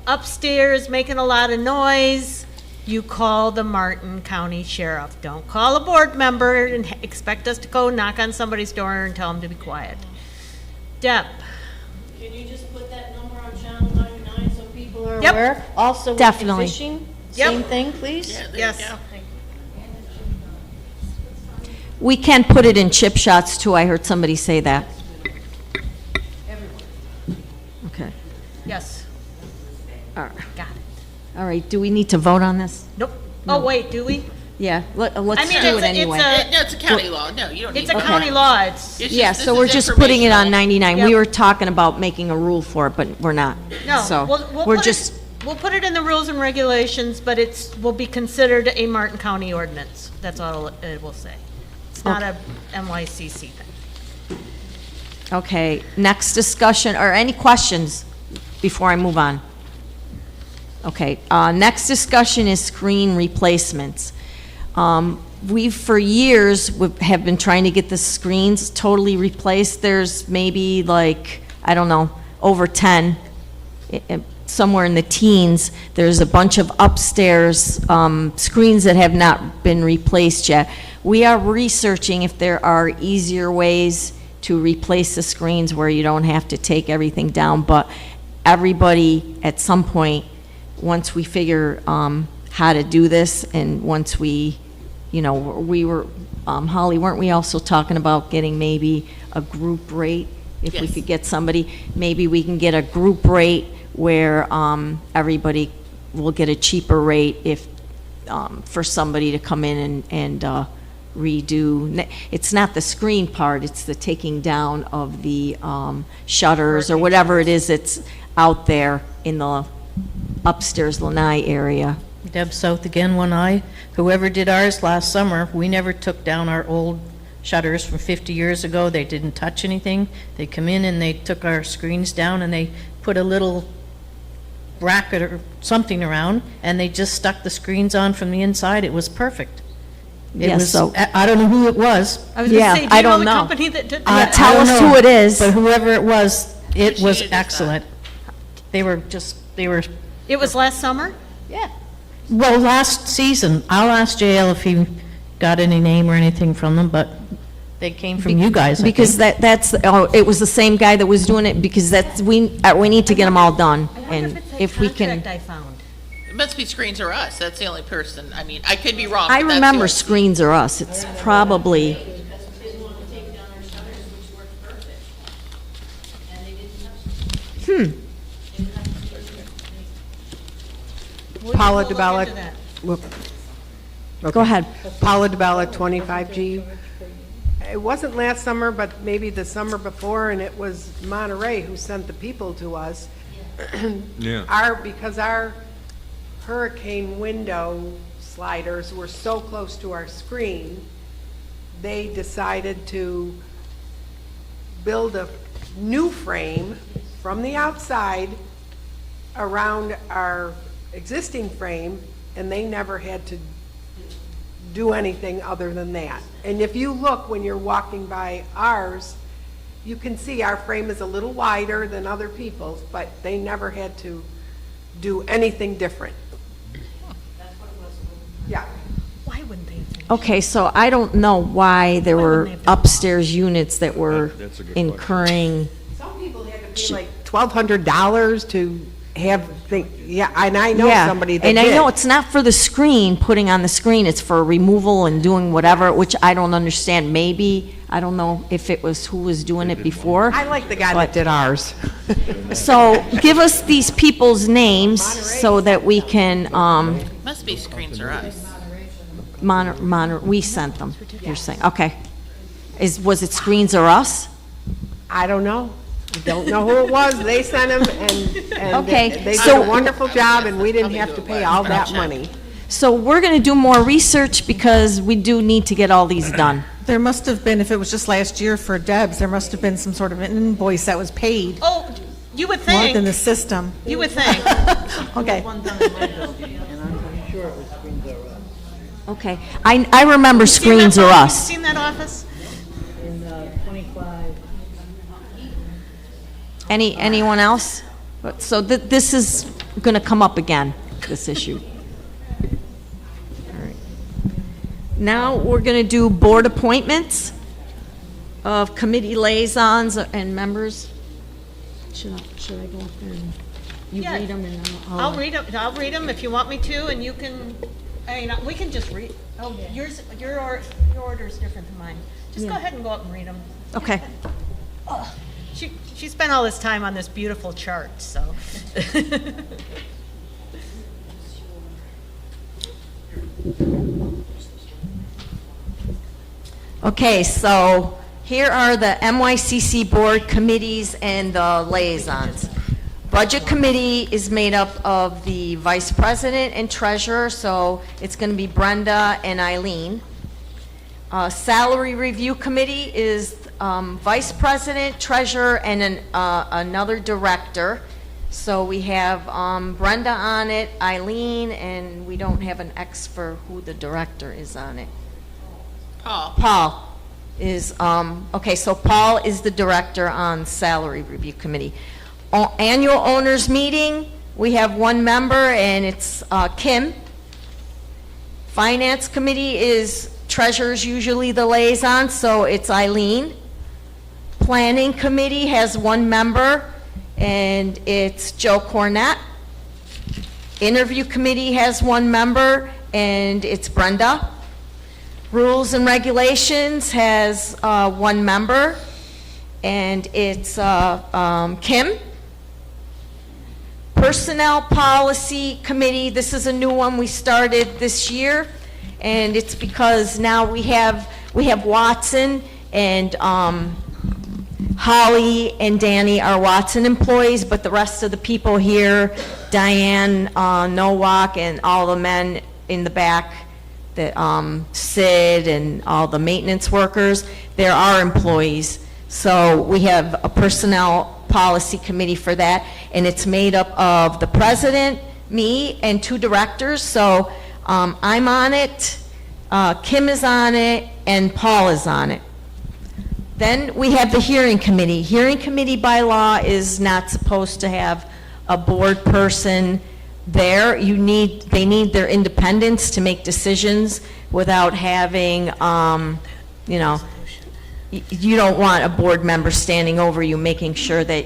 upstairs making a lot of noise, you call the Martin County Sheriff. Don't call a board member and expect us to go knock on somebody's door and tell them to be quiet. Deb? Can you just put that number on Channel 99 so people are Yep. aware? Also with the Definitely. fishing, Yep. same thing, please? Yes. We can put it in chip shots, too. I heard somebody say that. Okay. Yes. All right. Got it. All right, do we need to vote on this? Nope. Oh, wait, do we? Yeah, let's I do mean, it anyway. No, it's a county law. No, you don't need It's a to. county law. It's, Yeah, this so we're is just putting it on informational. 99. Yep. We were talking about making a rule for it, but we're not. no, So, we'll we're put just, we'll put it in the rules and regulations, but will be considered a Martin County ordinance. That's all it will say. It's not a NYCC thing. okay, next discussion, or any questions before I move on? Okay, next discussion is screen replacements. We, for years, have been trying to get the screens totally replaced. There's maybe like, I don't know, over 10, somewhere in the teens. There's a bunch of upstairs screens that have not been replaced yet. We are researching if there are easier ways to replace the screens where you don't have to take everything down, but everybody, at some point, once we figure how to do this, and once we were, Holly, weren't we also talking about getting maybe a group rate? If we Yes. could get somebody, maybe we can get a group rate where everybody will get a cheaper rate if, for somebody to come in and redo. It's not the screen part, it's the taking down of the shutters or whatever it is that's out there in the upstairs lanai area. Deb South again, one eye. Whoever did ours last summer, we never took down our old shutters from 50 years ago. They didn't touch anything. They come in and they took our screens down and they put a little bracket or something around, and they just stuck the screens on from the inside. It was perfect. It Yes, was, so- I don't know who it was. I was Yeah, gonna say, do I you know don't the know. company that did I that? Tell don't us know, who it is. But whoever it was Appreciate it, excellent. They were, It was last summer? yeah. Well, last season, I'll ask JL if he got any name or anything from them, but they came from you guys, I Because think. it was the same guy that was doing it, because we need to get them all done. And if we can, Contract I found. It must be Screens or Us, that's the only person, I mean, I could be wrong. I but that's remember who- Screens Are Us. It's probably, We'll Paula look DeBella. into that. Whoop. go Okay. ahead. Paula DeBella, 25G. It wasn't last summer, but maybe the summer before, and it was Monterey who sent the people to us. Yeah. Because our hurricane window sliders were so close to our screen, they decided to build a new frame from the outside around our existing frame, and they never had to do anything other than that. And if you look when you're walking by ours, you can see our frame is a little wider than other people's, but they never had to do anything different. Yeah. Why wouldn't they? Okay, so I don't know why there were wouldn't they have done upstairs units that were That's a good question. incurring. Some people had to pay like $1,200 to have, yeah, and I know Yeah, somebody that and did. I know it's not for the screen, putting on the screen, it's for removal and doing whatever, which I don't understand. Maybe, I don't know if it was who was doing it before. I like the guy But- that did ours. So give us these people's names so that we can, Must be Screens or Us. we sent them, you're saying, okay. Was it Screens or Us? I don't know. Don't know who it was. They sent him, and Okay, they did so- a wonderful job, and we didn't have to pay all that money. So we're gonna do more research because we do need to get all these done. There must have been, if it was just last year for Deb's, there must have been some sort of an invoice that was paid, Oh, you would more than the think, system. you would think. Okay. One done in my building, and I'm pretty sure it was Screens or Us. Okay, I remember Screens or Us. Seen that office? In 25, Anyone else? So this is gonna come up again, this issue. All right. Now, we're gonna do board appointments of committee liaisons and members. Should I go up there and you Yeah. read them and then I'll read them if you want me to, and you can, I mean, we can just read, oh, your order is different than mine. Just go Yeah. ahead and go up and read them. Okay. She spent all this time on this beautiful chart, so. Okay, so here are the MYCC board committees and the liaisons. Budget committee is made up of the vice president and treasurer, so it's going to be Brenda and Eileen. Salary review committee is vice president, treasurer, and another director. So we have Brenda on it, Eileen, and we don't have an X for who the director is on it. Paul is, okay, so Paul is the director on Salary Review Committee. Annual Owners Meeting, we have one member, and it's Kim. Finance Committee is Treasurer's usually the liaison, so it's Eileen. Planning Committee has one member, and it's Joe Cornett. Interview Committee has one member, and it's Brenda. Rules and Regulations has one member, and it's Kim. Personnel Policy Committee, this is a new one we started this year, and it's because now we have Watson, and Holly and Danny are Watson employees, but the rest of the people here, Diane Nowak, and all the men in the back, Sid and all the maintenance workers, they're our employees. So we have a personnel policy committee for that, and it's made up of the president, me, and 2 directors. So I'm on it, Kim is on it, and Paul is on it. Then we have the hearing committee. Hearing committee by law is not supposed to have a board person there. They need their independence to make decisions without having, you know, you don't want a board member standing over you making sure that,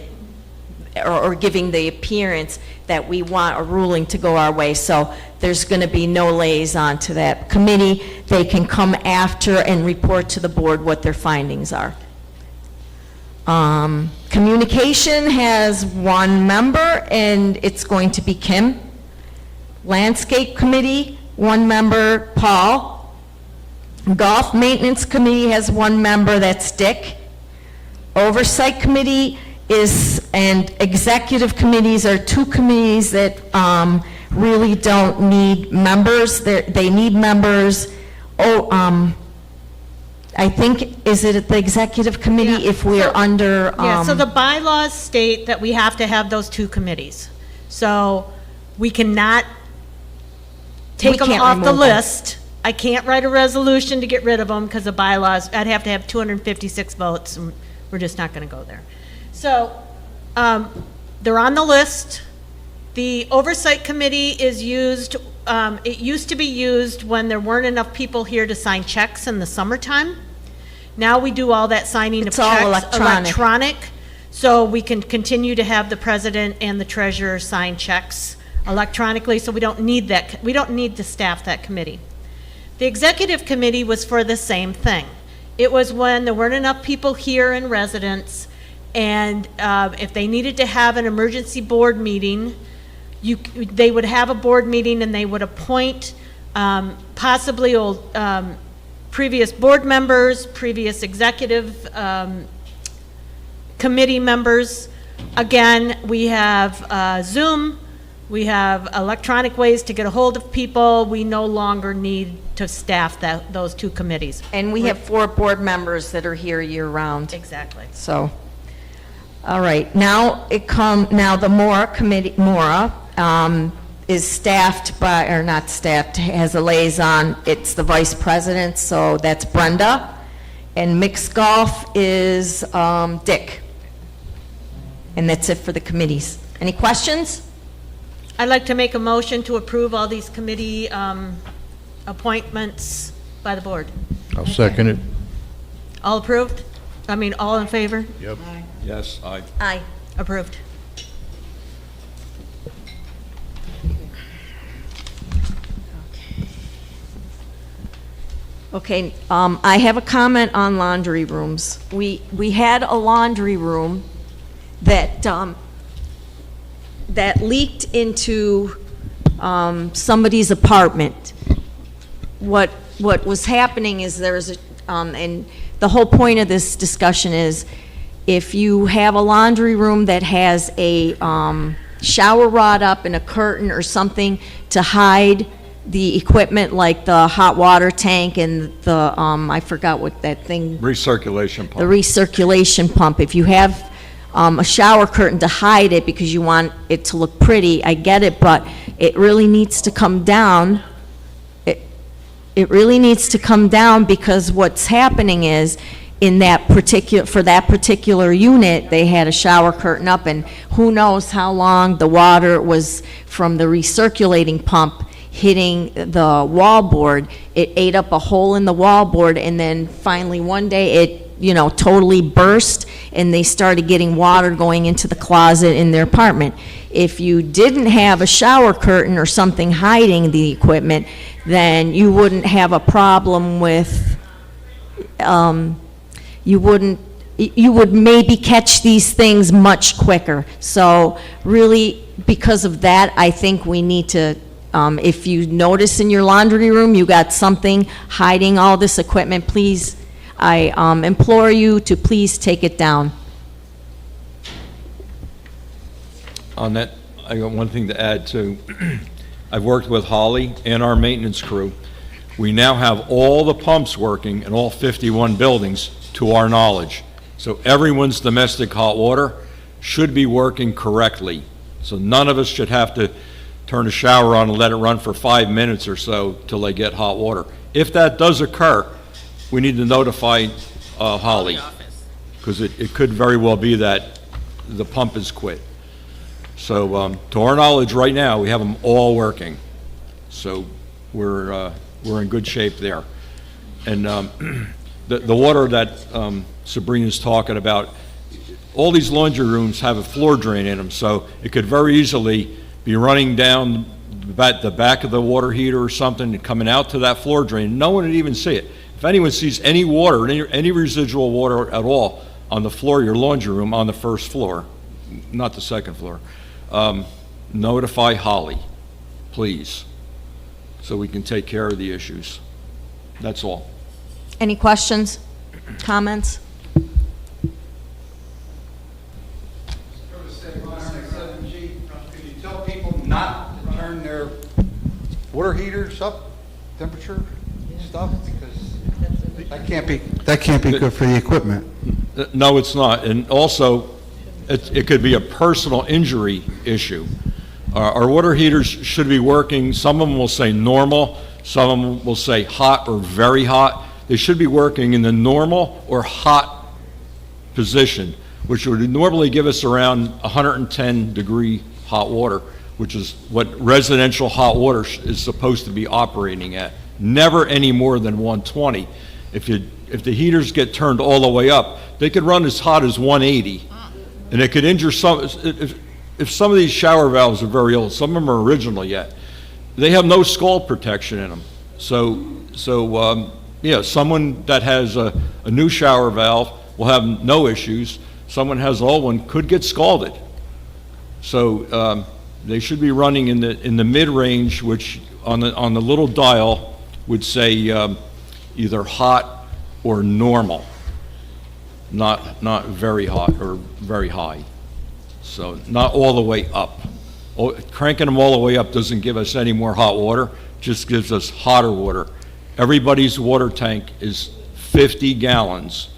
or giving the appearance that we want a ruling to go our way. So there's going to be no liaison to that committee. They can come after and report to the board what their findings are. Communication has 1 member, and it's going to be Kim. Landscape committee, 1 member, Paul. Golf maintenance committee has 1 member, that's Dick. Oversight committee and executive committees are 2 committees that really don't need members. They need members. I think, is it at the executive committee if we are under? Yeah, so the bylaws state that we have to have those 2 committees. So we cannot take them can't off the remove them. list. I can't write a resolution to get rid of them because the bylaws, I'd have to have 256 votes, and we're just not going to go there. So they're on the list. The oversight committee is used, it used to be used when there weren't enough people here to sign checks in the summertime. Now we do all that signing of It's all checks electronic. so we can continue to have the president and the treasurer sign checks electronically, so we don't need that, we don't need to staff that committee. The executive committee was for the same thing. It was when there weren't enough people here in residence, and if they needed to have an emergency board meeting, they would have a board meeting and they would appoint possibly previous board members, previous executive committee members. Again, we have Zoom, we have electronic ways to get a hold of people. We no longer need to staff those 2 committees. And we have 4 board members that are here year-round. Exactly. So, all right, now the Mora committee, is staffed by, or not staffed, has a liaison. It's the vice president, so that's Brenda. And mixed golf is Dick. And that's it for the committees. Any questions? I'd like to make a motion to approve all these committee appointments by the board. I'll second it. All approved? I mean, all in favor? Yep. Yes, aye. Aye. Approved. Okay, I have a comment on laundry rooms. We had a laundry room that, that leaked into somebody's apartment. What was happening is there's and the whole point of this discussion is if you have a laundry room that has a shower rod up and a curtain or something to hide the equipment, like the hot water tank and the, I forgot what that thing, Recirculation the pump. recirculation pump. If you have a shower curtain to hide it because you want it to look pretty, I get it, but it really needs to come down. It really needs to come down because what's happening is in that for that particular unit, they had a shower curtain up, and who knows how long the water was from the recirculating pump hitting the wallboard. It ate up a hole in the wallboard, and then finally one day it, totally burst, and they started getting water going into the closet in their apartment. If you didn't have a shower curtain or something hiding the equipment, then you wouldn't have a problem with, you would maybe catch these things much quicker. So really, because of that, I think we need to, if you notice in your laundry room, you got something hiding all this equipment, please, I implore you to please take it down. on that, I got one thing to add too. I've worked with Holly and our maintenance crew. We now have all the pumps working in all 51 buildings to our knowledge. So everyone's domestic hot water should be working correctly. So none of us should have to turn a shower on and let it run for 5 minutes or so till they get hot water. If that does occur, we need to notify Holly, because it could very well be that the pump is quit. So to our knowledge, right now, we have them all working. So we're in good shape there. And the water that Sabrina's talking about, all these laundry rooms have a floor drain in them, so it could very easily be running down the back of the water heater or something and coming out to that floor drain. No one would even see it. If anyone sees any water, any residual water at all on the floor of your laundry room on the first floor, not the second floor, notify Holly, please, so we can take care of the issues. That's all. Any questions, comments? Could you tell people not to turn their water heaters up, temperature stuff? Because that can't be good for the equipment. No, it's not. And also, it could be a personal injury issue. Our water heaters should be working, some of them will say normal, some of them will say hot or very hot. They should be working in the normal or hot position, which would normally give us around 110-degree hot water, which is what residential hot water is supposed to be operating at. Never any more than 120. If the heaters get turned all the way up, they could run as hot as 180. And it could injure some, if some of these shower valves are very old, some of them are original yet, they have no scald protection in them. So yeah, someone that has a new shower valve will have no issues. Someone has an old one could get scalded. So they should be running in the mid-range, which on the little dial would say either hot or normal, not very hot or very high. So not all the way up. Cranking them all the way up doesn't give us any more hot water, just gives us hotter water. Everybody's water tank is 50 gallons.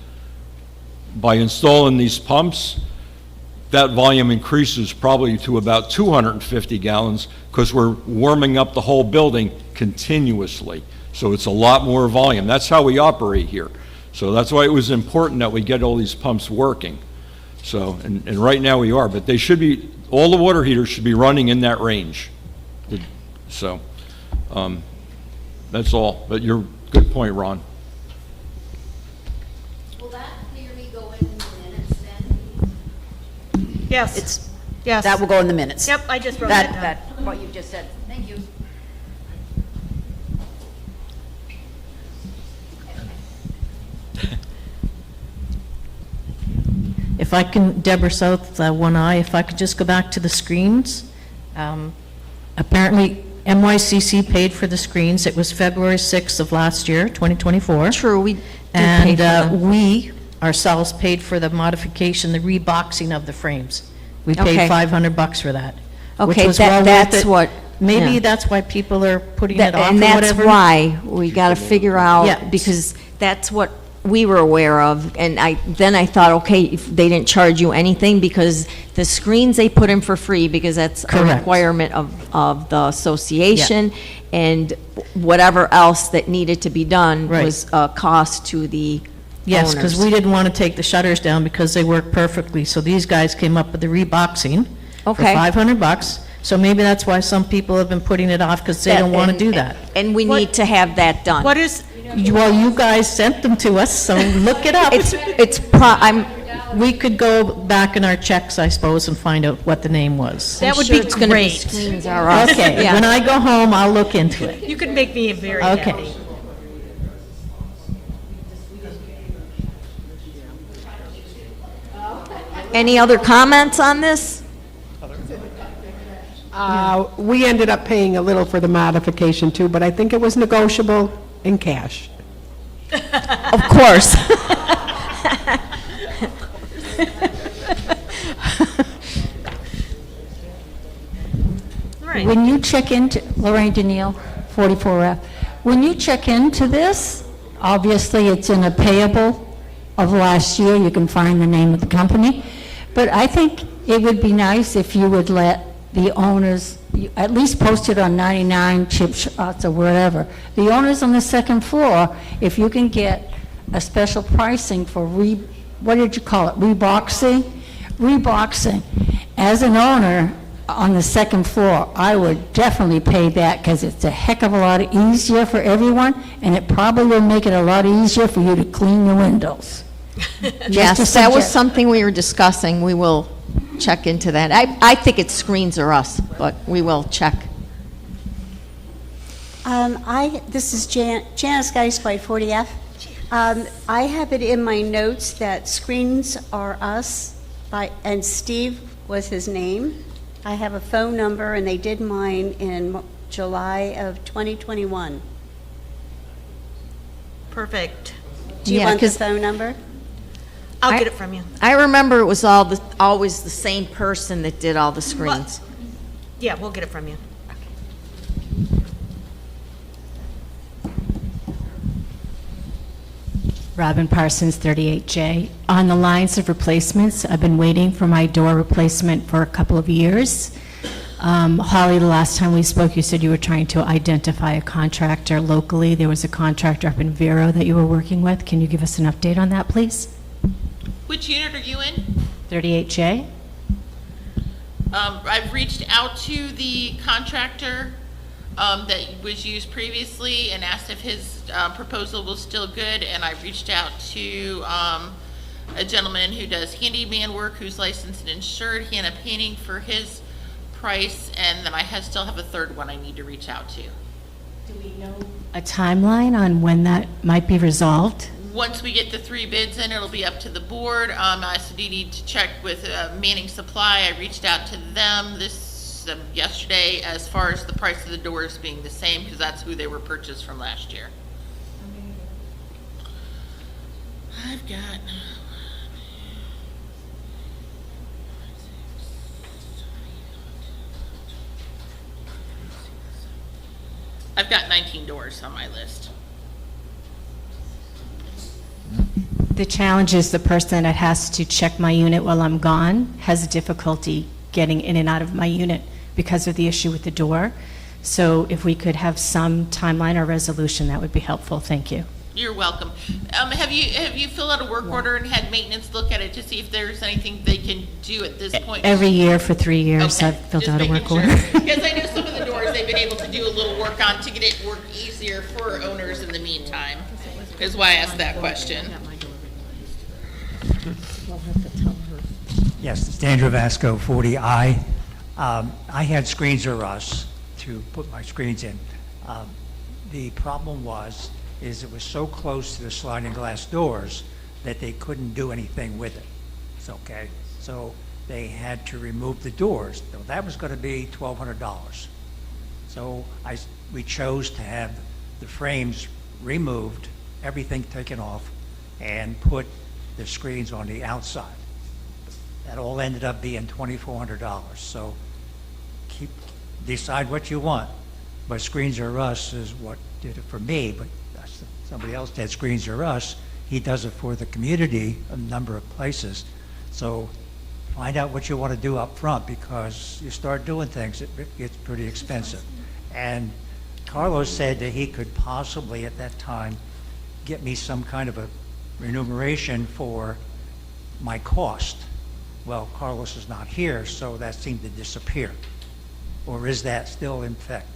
By installing these pumps, that volume increases probably to about 250 gallons because we're warming up the whole building continuously. So it's a lot more volume. That's how we operate here. So that's why it was important that we get all these pumps working. So, and right now we are, but they should be, all the water heaters should be running in that range. So, that's all. But you're, good point, Ron. Will that clearly go in the minutes then? Yes. Yes. That will go in the minutes? Yep, I just wrote that down. That, what you just said. Thank you. If I can, Deborah South, One Eye, if I could just go back to the screens. Apparently, NYCC paid for the screens. It was February 6th of last year, 2024. True, we did pay And for them. we ourselves paid for the modification, the reboxing of the frames. We Okay. paid $500 for that. which Okay, was well worth that's it. yeah. Maybe that's why people are putting it off or And that's whatever. why we got to figure Yeah. out, because that's what we were aware of. And then I thought, okay, if they didn't charge you anything, because the screens they put in for free, because that's a Correct. requirement of the association. And whatever else that needed to be done Right. was a cost to the Yes, because owners. we didn't want to take the shutters down because they work perfectly. So these guys came up with the reboxing for Okay. $500. So maybe that's why some people have been putting it off because they don't want to do that. And we need to have that done. What is, Well, you guys sent them to us, so look it up. We could go back in our checks, I suppose, and find out what the name was. that would sure be it's gonna be great. Screens R Us. Okay, Yeah. when I go home, I'll look into it. You could make me very Okay. happy. Any other comments on this? We ended up paying a little for the modification too, but I think it was negotiable in cash. Of course. when you check into, Lorraine Danielle, 44F, when you check into this, obviously it's in a payable of last year, you can find the name of the company, but I think it would be nice if you would let the owners, at least post it on 99 chip shots or whatever, the owners on the second floor, if you can get a special pricing for what did you call it, reboxing? Reboxing. As an owner on the second floor, I would definitely pay that because it's a heck of a lot easier for everyone, and it probably will make it a lot easier for you to clean your windows. Yes, Just a that was sugge- something we were discussing. We will check into that. I think it's Screens or Us, but we will check. This is Janice Geiswhite, 40F. I have it in my notes that Screens Are Us, and Steve was his name. I have a phone number, and they did mine in July of 2021. Perfect. Do you Yeah, want the 'cause phone number? I'll get it from you. I remember it was always the same person that did all the screens. Yeah, we'll get it from you. Robin Parsons, 38J. On the lines of replacements, I've been waiting for my door replacement for a couple of years. Holly, the last time we spoke, you said you were trying to identify a contractor locally. There was a contractor up in Vero that you were working with. Can you give us an update on that, please? Which unit are you in? 38J? I've reached out to the contractor that was used previously and asked if his proposal was still good, and I reached out to a gentleman who does handyman work, who's licensed and insured. He ended up painting for his price, and then I still have a third one I need to reach out to. Do we know a timeline on when that might be resolved? Once we get the 3 bids in, it'll be up to the board. I also do need to check with Manning Supply. I reached out to them yesterday as far as the price of the doors being the same, because that's who they were purchased from last year. I've got 19 doors on my list. The challenge is the person that has to check my unit while I'm gone has difficulty getting in and out of my unit because of the issue with the door. So if we could have some timeline or resolution, that would be helpful. Thank you. You're welcome. Have you filled out a work order and had maintenance look at it to see if there's anything they can do at this point? Every year for 3 years, Okay, I've filled just out a making work sure. order. Because I know some of the doors they've been able to do a little work on to get it work easier for owners in the meantime, is why I asked that question. Yes, it's Andrew Vasco, 40I. I had Screens R Us to put my screens in. The problem is it was so close to the sliding glass doors that they couldn't do anything with it. It's okay. So they had to remove the doors. So that was going to be $1,200. So we chose to have the frames removed, everything taken off, and put the screens on the outside. That all ended up being $2,400. So decide what you want. But Screens R Us is what did it for me, but somebody else did Screens R Us. He does it for the community, a number of places. So find out what you want to do up front, because you start doing things, it gets pretty expensive. And Carlos said that he could possibly at that time get me some kind of a remuneration for my cost. Well, Carlos is not here, so that seemed to disappear. Or is that still in effect?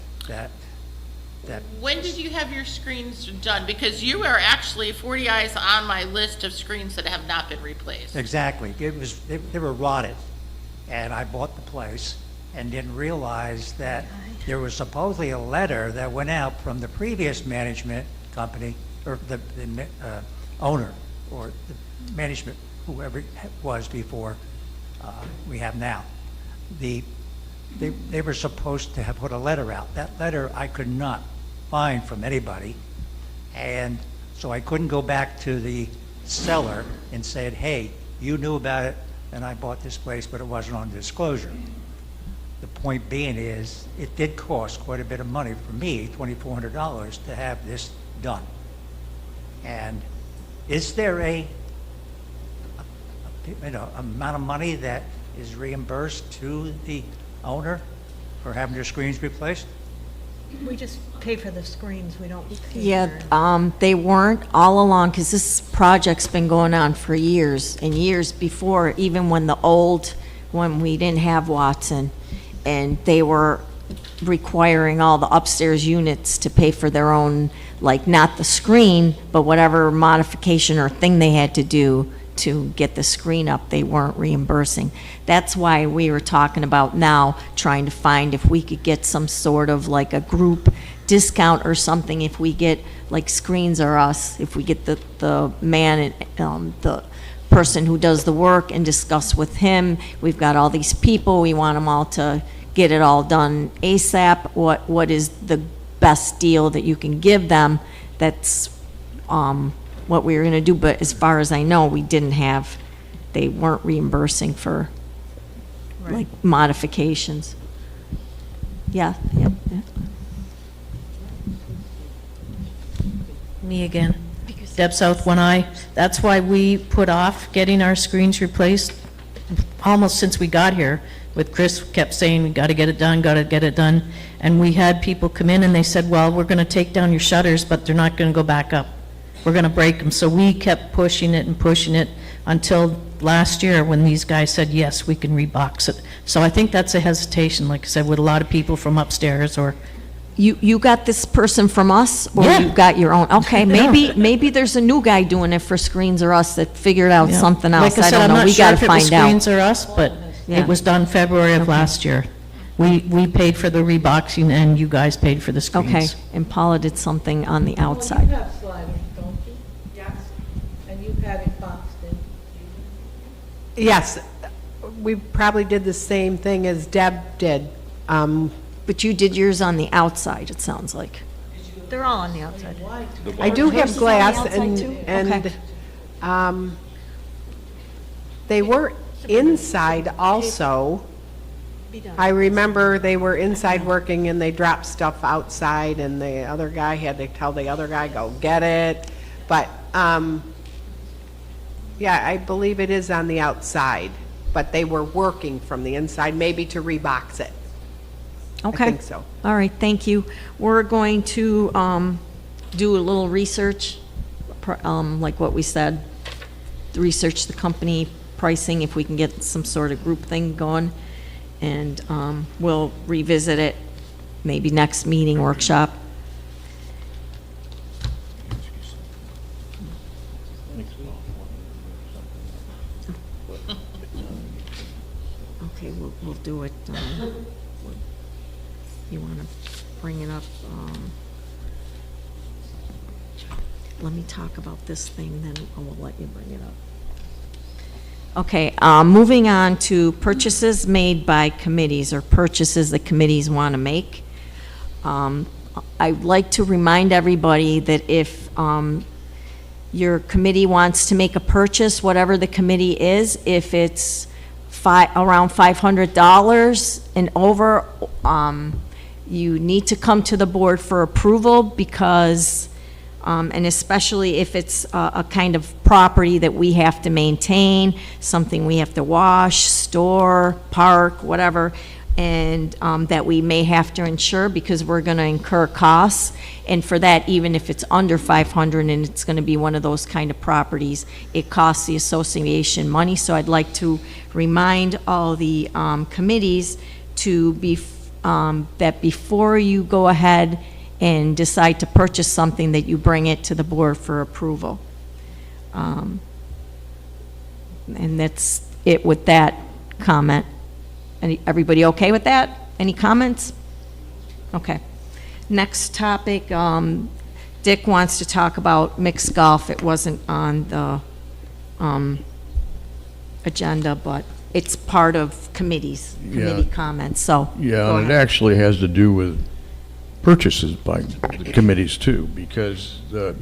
When did you have your screens done? Because you are actually 40 eyes on my list of screens that have not been replaced. Exactly. They were rotted, and I bought the place and didn't realize that there was supposedly a letter that went out from the previous management company, or the owner, or the management, whoever it was before we have now. They were supposed to have put a letter out. That letter I could not find from anybody, and so I couldn't go back to the seller and said, hey, you knew about it and I bought this place, but it wasn't on disclosure. the point being is, it did cost quite a bit of money for me, $2,400, to have this done. And is there a amount of money that is reimbursed to the owner for having their screens replaced? We just pay for the screens, we don't pay for... Yeah, they weren't all along, because this project's been going on for years and years before, even when we didn't have Watson, and they were requiring all the upstairs units to pay for their own, like, not the screen, but whatever modification or thing they had to do to get the screen up, they weren't reimbursing. That's why we were talking about now trying to find if we could get some sort of like a group discount or something, if we get like Screens or Us, if we get the man, the person who does the work and discuss with him, we've got all these people, we want them all to get it all done ASAP, what is the best deal that you can give them, that's what we were gonna do, but as far as I know, they weren't reimbursing for like modifications. Yeah. Me again. Deb South, 1I. That's why we put off getting our screens replaced almost since we got here. With Chris kept saying, we gotta get it done, gotta get it done. And we had people come in and they said, well, we're gonna take down your shutters, but they're not gonna go back up. We're gonna break them. So we kept pushing it until last year when these guys said, yes, we can rebox it. So I think that's a hesitation, like I said, with a lot of people from upstairs or... You got this person from us, or Yeah. you got your own? Okay, No. maybe there's a new guy doing it for Screens or Us that figured out Yeah. something else. Like I said, don't I'm know. not We sure gotta if it was find out. Screens or Us, but Yeah. it was done February of last year. We paid for the reboxing and you guys paid for the screens. Okay, and Paula did something on the outside. You have sliders, don't you? Yes. And you've had it boxed in? Yes. We probably did the same thing as Deb did. But you did yours on the outside, it sounds like. They're all on the outside. I do have Yours is on the glass outside and, too? and, Okay. they were inside also. I remember they were inside working and they dropped stuff outside and the other guy had to tell the other guy, go get it. But, yeah, I believe it is on the outside, but they were working from the inside, maybe to rebox it. Okay. I think so. All right, thank you. We're going to do a little research, like what we said, research the company pricing, if we can get some sort of group thing going, and we'll revisit it maybe next meeting, workshop. Okay, we'll do it. You want to bring it up? Let me talk about this thing, then I will let you bring it up. Okay, moving on to purchases made by committees, or purchases that committees want to make. I'd like to remind everybody that if your committee wants to make a purchase, whatever the committee is, if it's around $500 and over, you need to come to the board for approval because, and especially if it's a kind of property that we have to maintain, something we have to wash, store, park, whatever, and that we may have to insure because we're going to incur costs. And for that, even if it's under 500 and it's going to be one of those kind of properties, it costs the association money. So I'd like to remind all the committees to be that before you go ahead and decide to purchase something, that you bring it to the board for approval. And that's it with that comment. Everybody okay with that? Any comments? Okay. Next topic, Dick wants to talk about mixed golf. It wasn't on the agenda, but it's part of committee comments, so. Yeah, go and it ahead. actually has to do with purchases by the committees too, because the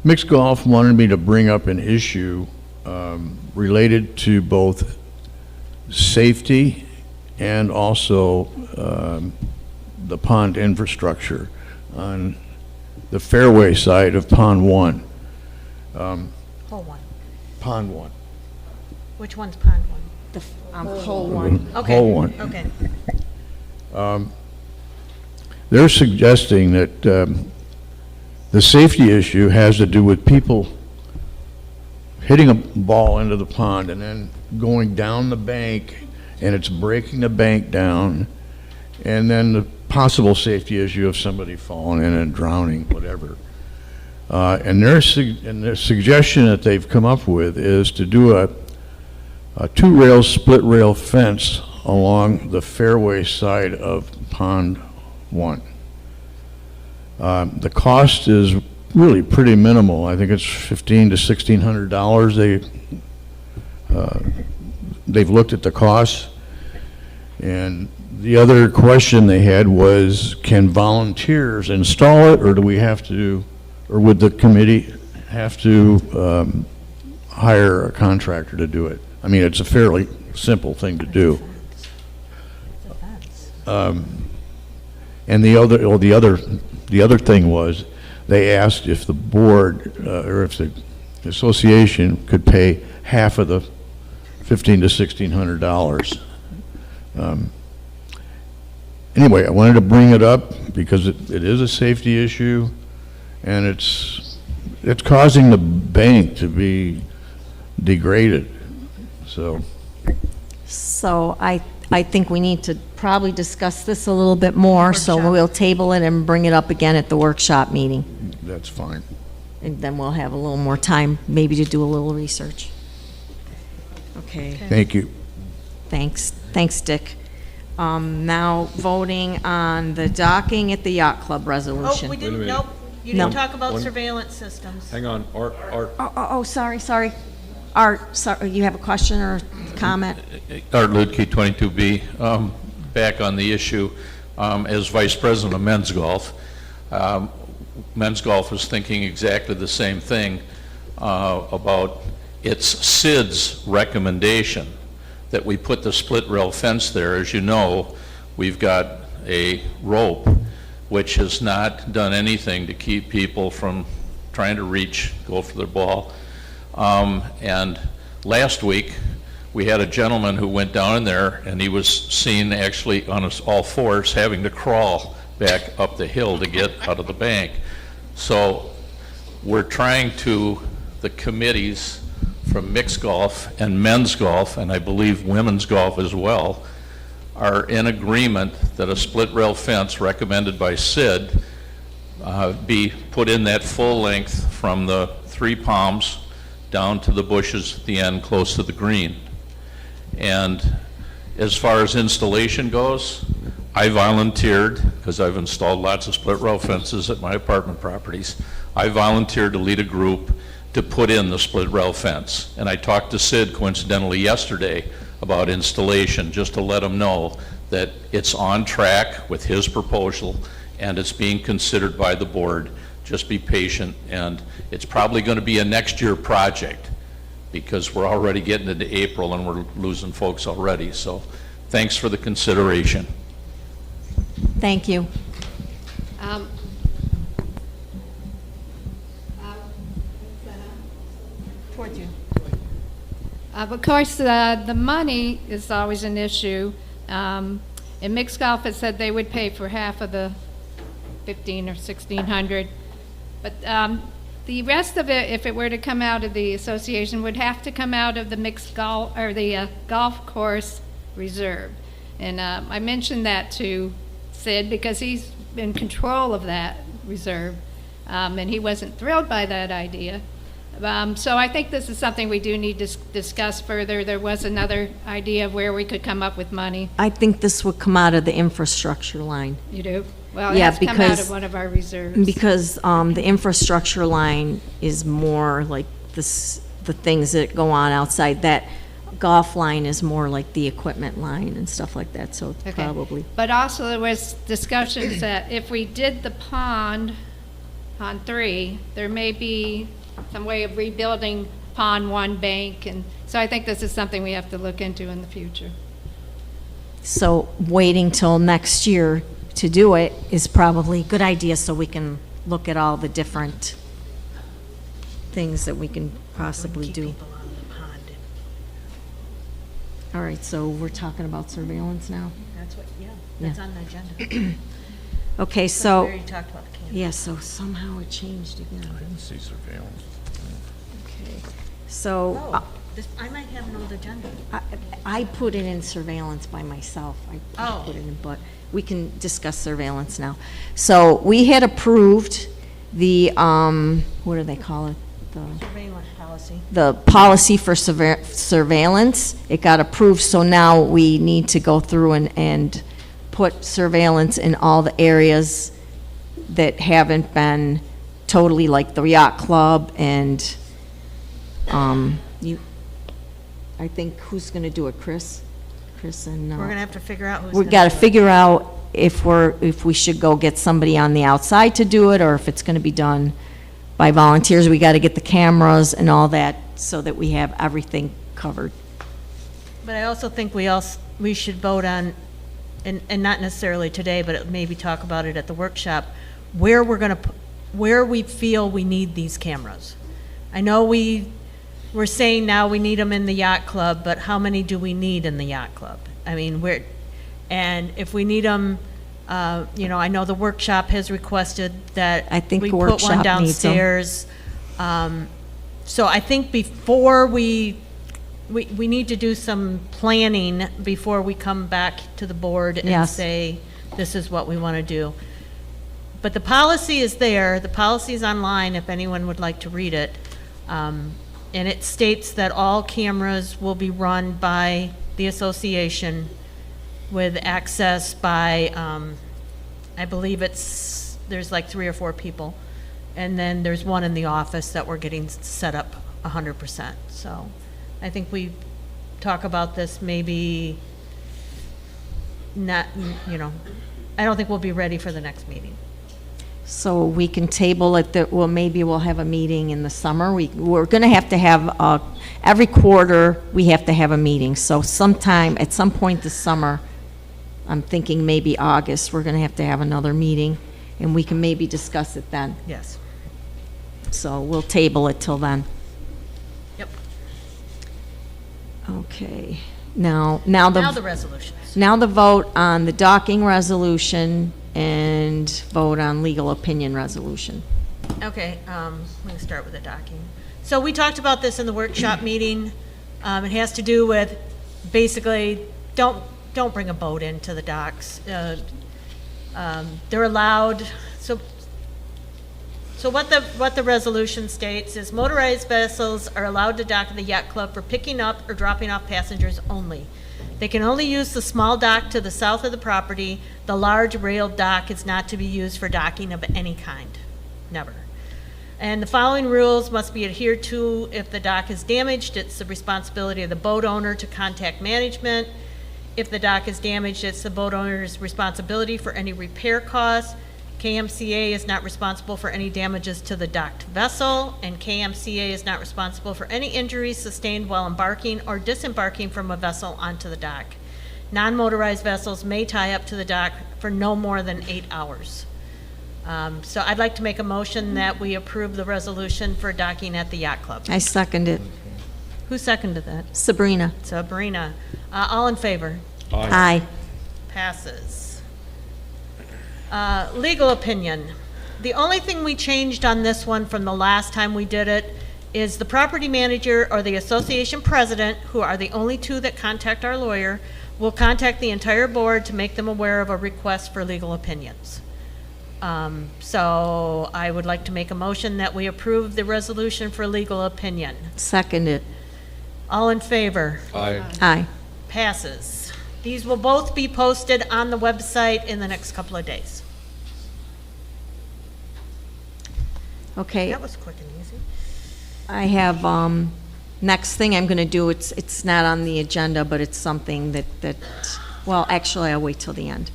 mixed golf wanted me to bring up an issue related to both safety and also the pond infrastructure on the fairway side of Pond 1. Hole one. Pond 1. Which one's pond one? Hole one. Okay. Hole 1. Okay. They're suggesting that the safety issue has to do with people hitting a ball into the pond and then going down the bank, and it's breaking the bank down, and then the possible safety issue of somebody falling in and drowning, whatever. And their suggestion that they've come up with is to do a two-rail, split-rail fence along the fairway side of Pond 1. The cost is really pretty minimal. I think it's $1,500 to $1,600. They've looked at the costs. And the other question they had was, can volunteers install it, or do we have to, or would the committee have to hire a contractor to do it? I mean, it's a fairly simple thing to do. And the other thing was, they asked if the board or if the association could pay half of the $1,500 to $1,600. Anyway, I wanted to bring it up because it is a safety issue, and it's causing the bank to be degraded. So I think we need to probably discuss this a little bit more, so we'll table it and bring it up again at the workshop meeting. that's fine. And then we'll have a little more time, maybe to do a little research. Okay. Thank you. Thanks, Dick. Now voting on the docking at the yacht club resolution. Oh, we didn't, Wait a minute. nope. You No. didn't talk about One- surveillance systems. Hang on, Art, Sorry. Art, sorry, you have a question or comment? Art Ludke, 22B. Back on the issue, as Vice President of Men's Golf, Men's Golf is thinking exactly the same thing about it's Sid's recommendation that we put the split rail fence there. As you know, we've got a rope which has not done anything to keep people from trying to go for their ball. And last week, we had a gentleman who went down in there, and he was seen actually on his all fours having to crawl back up the hill to get out of the bank. So we're trying to, the committees from mixed golf and men's golf, and I believe women's golf as well, are in agreement that a split rail fence recommended by Sid be put in that full length from the 3 palms down to the bushes at the end close to the green. And as far as installation goes, I volunteered, because I've installed lots of split rail fences at my apartment properties, I volunteered to lead a group to put in the split rail fence. And I talked to Sid coincidentally yesterday about installation, just to let him know that it's on track with his proposal and it's being considered by the board. Just be patient, and it's probably going to be a next year project because we're already getting into April and we're losing folks already. So thanks for the consideration. Thank you. Towards you. Of course, the money is always an issue. In mixed golf, it said they would pay for half of the 1,500 or 1,600. But the rest of it, if it were to come out of the association, would have to come out of the mixed golf, or the golf course reserve. And I mentioned that to Sid because he's in control of that reserve, and he wasn't thrilled by that idea. So I think this is something we do need to discuss further. There was another idea of where we could come up with money. I think this would come out of the infrastructure line. You do? Well, it Yeah, has to come out because- of one of our reserves. Because the infrastructure line is more like the things that go on outside. That golf line is more like the equipment line and stuff like that, so Okay. probably. But also there was discussions that if we did the pond 3, there may be some way of rebuilding pond 1 bank, and so I think this is something we have to look into in the future. So waiting till next year to do it is probably a good idea, so we can look at all the different things that we can possibly do. All right, so we're talking about surveillance now? That's what, yeah, that's on the agenda. Okay, so, We already talked about the cameras. yeah, so somehow it changed again. I didn't see surveillance. Okay, so I might have an old agenda. I put it in surveillance by myself. I put it in, but we can discuss surveillance now. So we had approved the, what do they call it? Surveillance policy. The policy for surveillance. It got approved, so now we need to go through and put surveillance in all the areas that haven't been totally, like the yacht club and, I think, who's gonna do it, Chris? Chris and, We're gonna have to figure out who's we gonna gotta do it. figure out if we should go get somebody on the outside to do it, or if it's gonna be done by volunteers. We gotta get the cameras and all that, so that we have everything covered. But I also think we should vote on, and not necessarily today, but maybe talk about it at the workshop, where where we feel we need these cameras. I know we're saying now we need them in the yacht club, but how many do we need in the yacht club? I mean, and if we need them, I know the workshop has requested that I think we the put workshop one needs 'em. downstairs. So I think before we need to do some planning before we come back to the board and Yes. say, this is what we want to do. But the policy is there, the policy is online if anyone would like to read it. And it states that all cameras will be run by the association with access by, I believe there's like 3 or 4 people. And then there's one in the office that we're getting set up 100%. So I think we talk about this maybe not, I don't think we'll be ready for the next meeting. So we can table it, maybe we'll have a meeting in the summer. We're gonna have to have, every quarter, we have to have a meeting. So at some point this summer, I'm thinking maybe August, we're gonna have to have another meeting, and we can maybe discuss it then. Yes. So we'll table it till then. Yep. Okay, now Now the resolutions. Now the vote on the docking resolution and vote on legal opinion resolution. Okay, let me start with the docking. So we talked about this in the workshop meeting. It has to do with, basically, don't bring a boat into the docks. They're allowed, so what the resolution states is motorized vessels are allowed to dock at the yacht club for picking up or dropping off passengers only. They can only use the small dock to the south of the property. The large railed dock is not to be used for docking of any kind, never. And the following rules must be adhered to. If the dock is damaged, it's the responsibility of the boat owner to contact management. If the dock is damaged, it's the boat owner's responsibility for any repair costs. KMCA is not responsible for any damages to the docked vessel, and KMCA is not responsible for any injuries sustained while embarking or disembarking from a vessel onto the dock. Non-motorized vessels may tie up to the dock for no more than 8 hours. So I'd like to make a motion that we approve the resolution for docking at the yacht club. I second it. Who seconded that? Sabrina. Sabrina. All in favor? Aye. Passes. Legal opinion. The only thing we changed on this one from the last time we did it is the property manager or the association president, who are the only two that contact our lawyer, will contact the entire board to make them aware of a request for legal opinions. So I would like to make a motion that we approve the resolution for legal opinion. Second it. All in favor? Aye. Aye. Passes. These will both be posted on the website in the next couple of days. Okay. That was quick and easy. I have, next thing I'm gonna do, it's not on the agenda, but it's something that, well, actually, I'll wait till the end.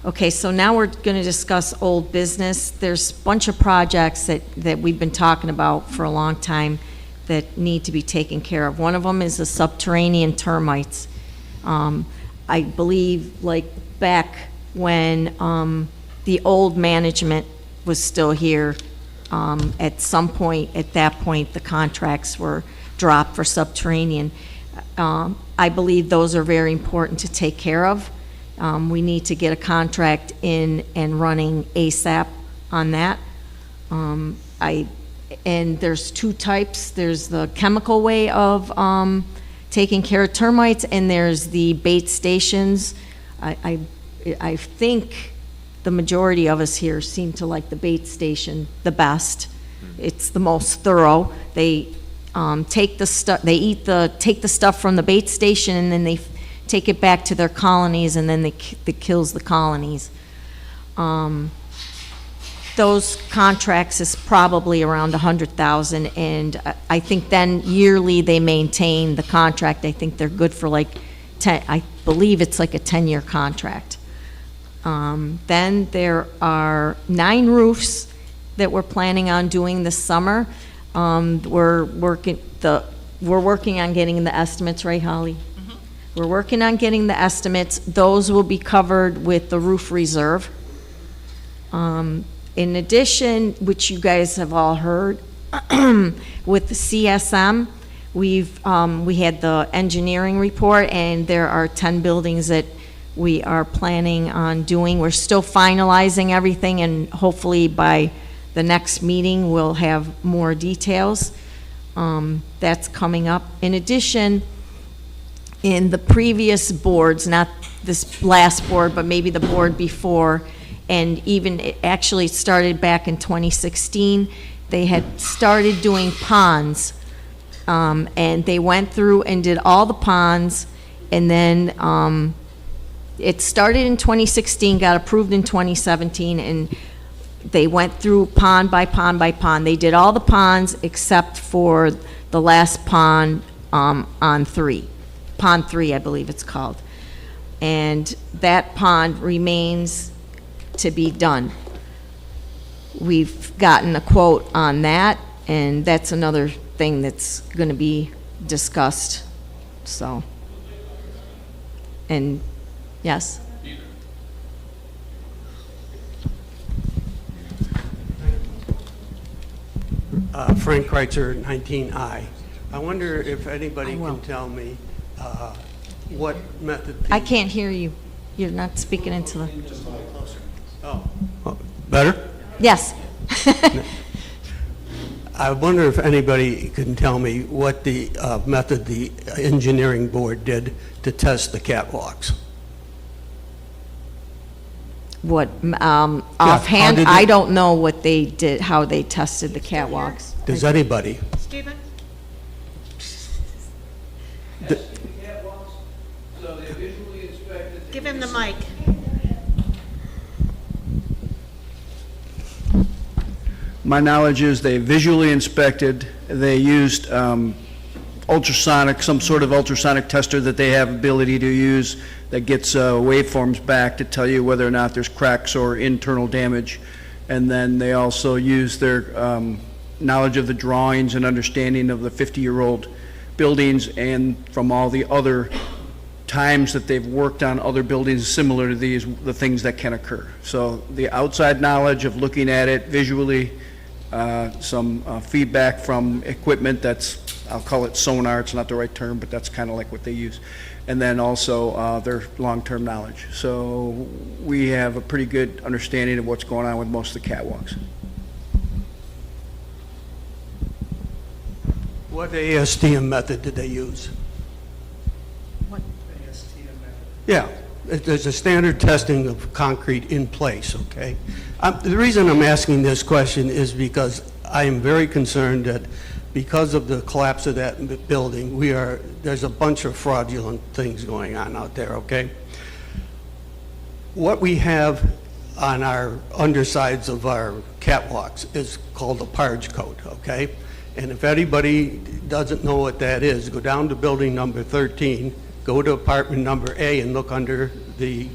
Okay, so now we're gonna discuss old business. There's a bunch of projects that we've been talking about for a long time that need to be taken care of. One of them is the subterranean termites. I believe, like, back when the old management was still here, at some point, at that point, the contracts were dropped for subterranean. I believe those are very important to take care of. We need to get a contract in and running ASAP on that. And there's two types. There's the chemical way of taking care of termites, and there's the bait stations. I think the majority of us here seem to like the bait station the best. It's the most thorough. They take the stuff, take the stuff from the bait station, and then they take it back to their colonies, and then it kills the colonies. Those contracts is probably around $100,000, and I think then yearly they maintain the contract. I think they're good for like 10, I believe it's like a 10-year contract. Then there are 9 roofs that we're planning on doing this summer. We're working on getting the estimates, right, Holly? We're working on getting the estimates. Those will be covered with the roof reserve. In addition, which you guys have all heard, with the CSM, we had the engineering report, and there are 10 buildings that we are planning on doing. We're still finalizing everything, and hopefully by the next meeting, we'll have more details. That's coming up. In addition, in the previous boards, not this last board, but maybe the board before, and even it actually started back in 2016, they had started doing ponds, and they went through and did all the ponds, and then it started in 2016, got approved in 2017, and they went through pond by pond by pond. They did all the ponds except for the last pond on 3. Pond 3, I believe it's called. And that pond remains to be done. We've gotten a quote on that, and that's another thing that's going to be discussed. So, and yes? Frank Kreitzer, 19I. I wonder if anybody can tell me what method... I can't hear you. You're not speaking into the... Oh, better? Yes. I wonder if anybody can tell me what the method the engineering board did to test the catwalks. What, offhand, I don't know what they did, how they tested the catwalks. Does anybody? Stephen? Give him the mic. My knowledge is they visually inspected, they used ultrasonic, some sort of ultrasonic tester that they have ability to use that gets waveforms back to tell you whether or not there's cracks or internal damage. And then they also use their knowledge of the drawings and understanding of the 50-year-old buildings and from all the other times that they've worked on other buildings similar to these, the things that can occur. So the outside knowledge of looking at it visually, some feedback from equipment that's, I'll call it sonar, it's not the right term, but that's kind of like what they use. And then also their long-term knowledge. So we have a pretty good understanding of what's going on with most of the catwalks. What ASTM method did they use? What? Yeah, there's a standard testing of concrete in place, okay? The reason I'm asking this question is because I am very concerned that because of the collapse of that building, there's a bunch of fraudulent things going on out there, okay? What we have on our undersides of our catwalks is called a PARG code, okay? And if anybody doesn't know what that is, go down to building number 13, go to apartment number A and look under the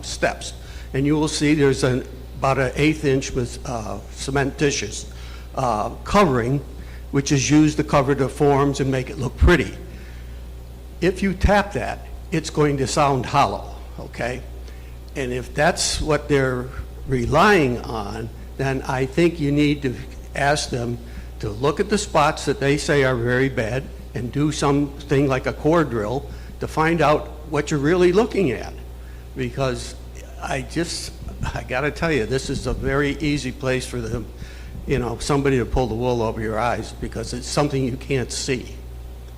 steps. And you will see there's about an 1/8 inch with cementitious covering, which is used to cover the forms and make it look pretty. If you tap that, it's going to sound hollow, okay? And if that's what they're relying on, then I think you need to ask them to look at the spots that they say are very bad and do something like a core drill to find out what you're really looking at. Because I gotta tell you, this is a very easy place for them, somebody to pull the wool over your eyes because it's something you can't see.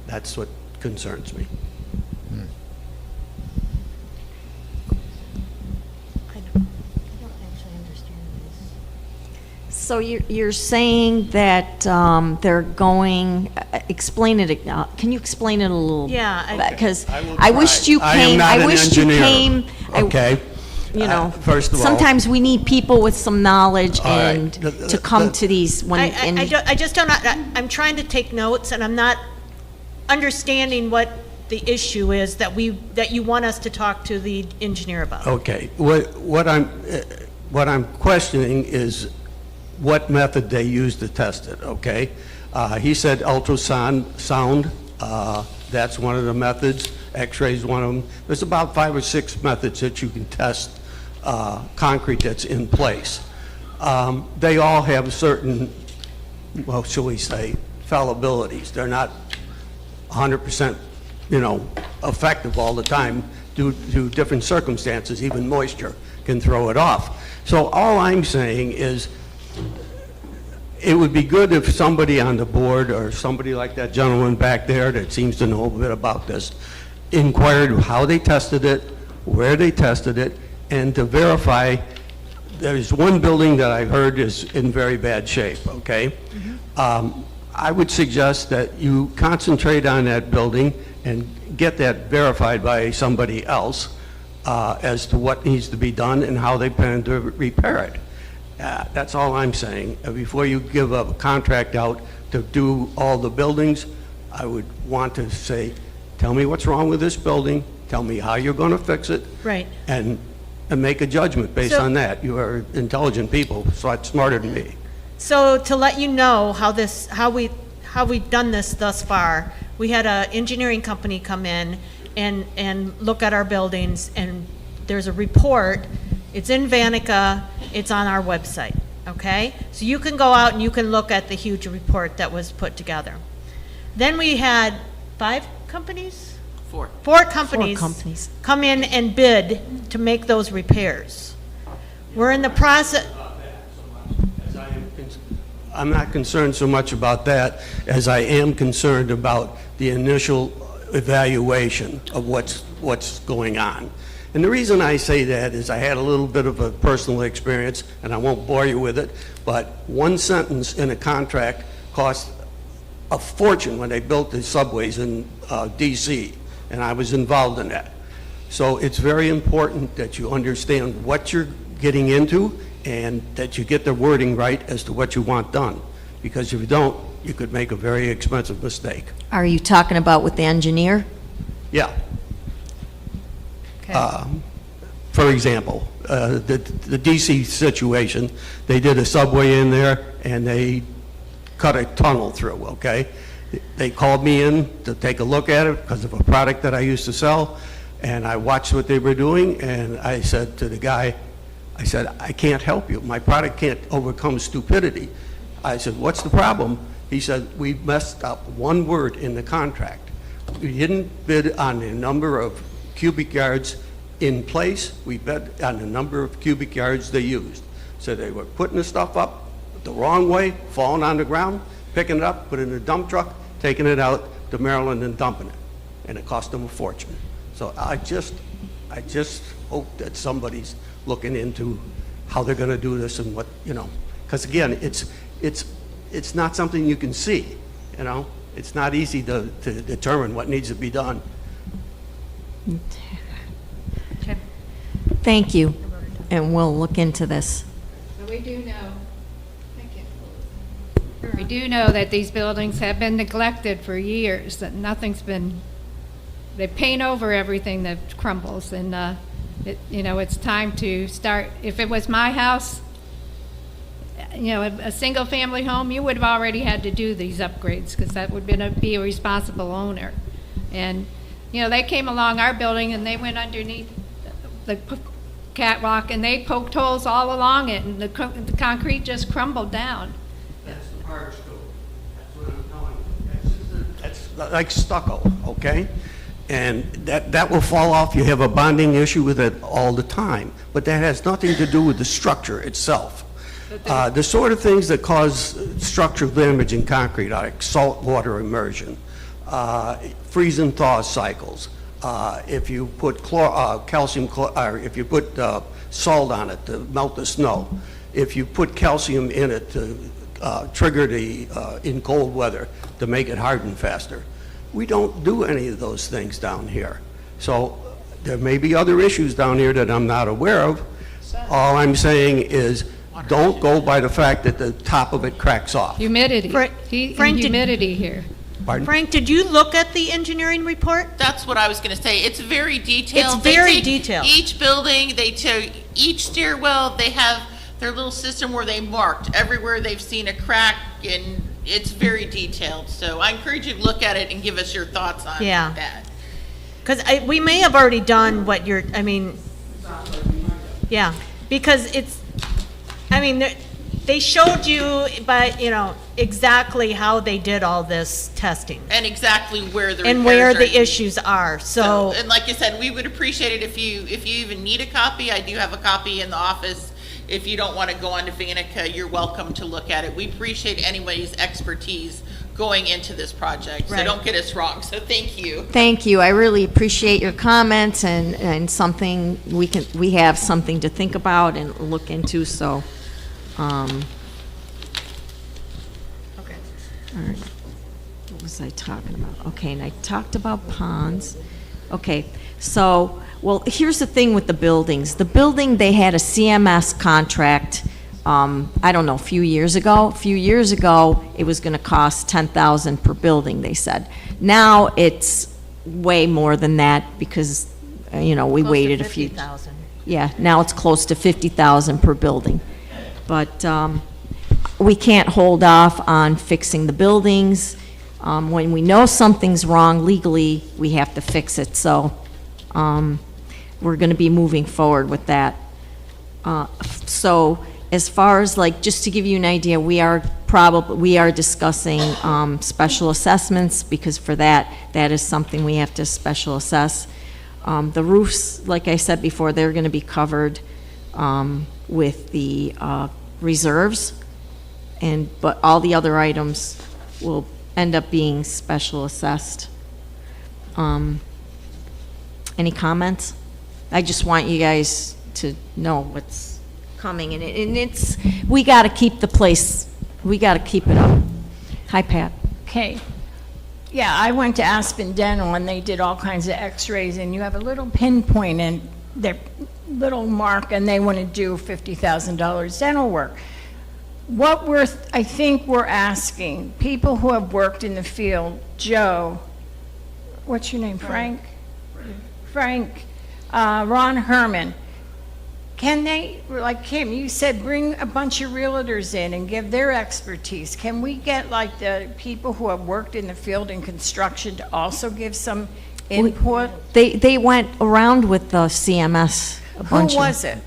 That's what concerns me. So you're saying that they're going, explain it, can you explain it a little? Yeah, Because I will I wished you try. I am came, not I an wished you engineer, came. okay? First of all- sometimes we need people with some knowledge All right. and to come to these when. I just don't, I'm trying to take notes, and I'm not understanding what the issue is that you want us to talk to the engineer about. Okay, what I'm questioning is what method they used to test it, okay? He said ultrasound, that's one of the methods, X-rays one of them. There's about 5 or 6 methods that you can test concrete that's in place. They all have certain, well, shall we say, fallibilities. They're not 100%, effective all the time due to different circumstances. Even moisture can throw it off. So all I'm saying is it would be good if somebody on the board or somebody like that gentleman back there that seems to know a bit about this inquired how they tested it, where they tested it, and to verify. There's one building that I heard is in very bad shape, okay? I would suggest that you concentrate on that building and get that verified by somebody else as to what needs to be done and how they plan to repair it. That's all I'm saying. Before you give a contract out to do all the buildings, I would want to say, tell me what's wrong with this building, tell me how you're going to fix it. Right. And make a judgment based So- on that. You are intelligent people, so it's smarter than me. So to let you know how we've done this thus far, we had an engineering company come in and look at our buildings, and there's a report. It's in Vanica, it's on our website, okay? So you can go out and you can look at the huge report that was put together. Then we had 5 companies? 4. 4 companies. 4 companies. Come in and bid to make those repairs. We're in the process. I'm not concerned so much about that as I am concerned about the initial evaluation of what's going on. And the reason I say that is I had a little bit of a personal experience, and I won't bore you with it, but one sentence in a contract cost a fortune when they built the subways in D.C., and I was involved in that. So it's very important that you understand what you're getting into and that you get the wording right as to what you want done. Because if you don't, you could make a very expensive mistake. Are you talking about with the engineer? Yeah. For example, the DC situation, they did a subway in there and they cut a tunnel through, okay? They called me in to take a look at it because of a product that I used to sell, and I watched what they were doing, and I said to the guy, I said, I can't help you. My product can't overcome stupidity. I said, what's the problem? He said, we messed up one word in the contract. We didn't bid on the number of cubic yards in place. We bid on the number of cubic yards they used. So they were putting the stuff up the wrong way, falling on the ground, picking it up, putting it in a dump truck, taking it out to Maryland and dumping it. And it cost them a fortune. So I just hope that somebody's looking into how they're going to do this and what, because again, it's not something you can see, It's not easy to determine what needs to be done. Thank you, and we'll look into this. So we do know, we do know that these buildings have been neglected for years, that nothing's been, they paint over everything that crumbles, and, it's time to start. If it was my house, a single-family home, you would have already had to do these upgrades, because that would be a responsible owner. And You know, they came along our building and they went underneath the catwalk and they poked holes all along it and the concrete just crumbled down. That's the purge code. That's what I'm telling you. That's like stucco, okay? And that will fall off. You have a bonding issue with it all the time. But that has nothing to do with the structure itself. The sort of things that cause structural damage in concrete, like saltwater immersion, freeze and thaw cycles. If you put if you put salt on it to melt the snow, if you put calcium in it to trigger in cold weather to make it harden faster. We don't do any of those things down here. So there may be other issues down here that I'm not aware of. All I'm saying is, don't go by the fact that the top of it cracks off. Humidity. Frank, Humidity here. Pardon? Frank, did you look at the engineering report? That's what I was gonna say. It's very detailed. It's very They take detailed. Each building, they take each stairwell, they have their little system where they marked everywhere they've seen a crack, and it's very detailed. So I encourage you to look at it and give us your thoughts on Yeah. that. Because we may have already done what you're, yeah, because they showed you, exactly how they did all this testing And exactly where the and where repairs the are. issues are, so. And like I said, we would appreciate it if you even need a copy. I do have a copy in the office. If you don't want to go on to Vanica, you're welcome to look at it. We appreciate anybody's expertise going into this project, so Right. don't get us wrong. So thank you. Thank you. I really appreciate your comments and something, we have something to think about and look into, so, Okay. all right. What was I talking about? Okay, and I talked about ponds. Okay, so, well, here's the thing with the buildings. The building, they had a CMS contract, I don't know, a few years ago. A few years ago, it was gonna cost $10,000 per building, they said. Now, it's way more than that because, we Close to waited a few. 50,000. Yeah, now it's close to 50,000 per building. But we can't hold off on fixing the buildings. When we know something's wrong legally, we have to fix it. So we're going to be moving forward with that. So as far as just to give you an idea, we are discussing special assessments because for that is something we have to special assess. The roofs, like I said before, they're going to be covered with the reserves, but all the other items will end up being special assessed. Any comments? I just want you guys to know what's coming, and it's, we got to keep the place, we got to keep it up. Hi, Pat. Okay. Yeah, I went to Aspen Dental and they did all kinds of x-rays and you have a little pinpoint in their little mark and they want to do $50,000 dental work. What I think we're asking, people who have worked in the field, Joe, what's your name, Frank? Frank, Ron Herman, can they, like Kim, you said bring a bunch of realtors in and give their expertise. Can we get the people who have worked in the field in construction to also give some input? They went around with the CMS a bunch. Who was it?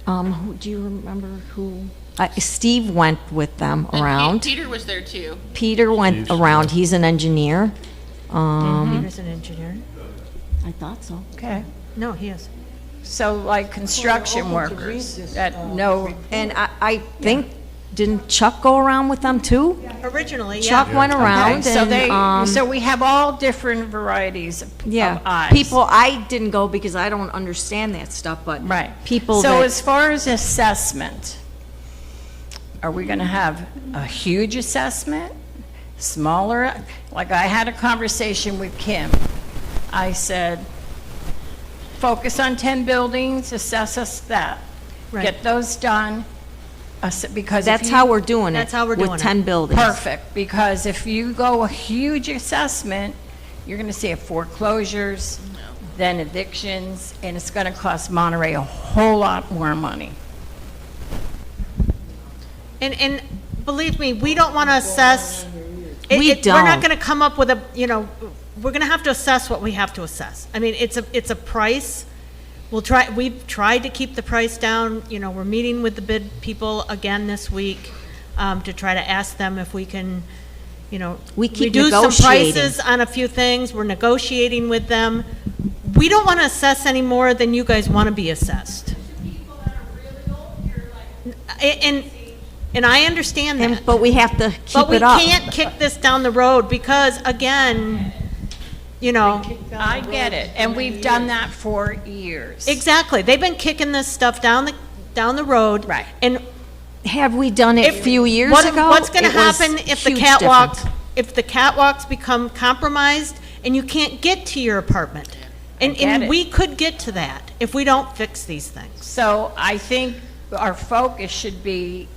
Do you remember who? Steve went with them around. Peter was there too. Peter went around. He's an engineer. Peter's an engineer. I thought so. Okay. No, he is. So like construction workers that know. And I think, didn't Chuck go around with them too? Originally, yeah. Chuck went around Okay, and, so we have all different varieties of yeah, eyes. people, I didn't go because I don't understand that stuff, but Right. people So that, as far as assessment, are we going to have a huge assessment? Smaller? Like I had a conversation with Kim. I said, focus on 10 buildings, assess us that. Right. Get those done. Because that's how we're doing it. That's how we're doing with it. 10 buildings. Perfect, because if you go a huge assessment, you're going to see foreclosures, then evictions, and it's going to cost Monterey a whole lot more money. And believe me, we don't want to assess. We We're not don't. going to come up with we're gonna have to assess what we have to assess. I mean, it's a price. We've tried to keep the price down, you know, we're meeting with the bid people again this week, to try to ask them if we can, you know, We keep reduce some negotiating. prices on a few things, we're negotiating with them. We don't wanna assess any more than you guys wanna be assessed. And I understand that. But we have to keep But we it up. can't kick this down the road because, again, you know. I get it, and we've done that for years. Exactly. They've been kicking this stuff down the road. Right. And Have we done it a few years ago? what's going to It was happen if the huge catwalks become compromised and you can't get to your apartment? get And it. we could get to that if we don't fix these things. So I think our focus should be,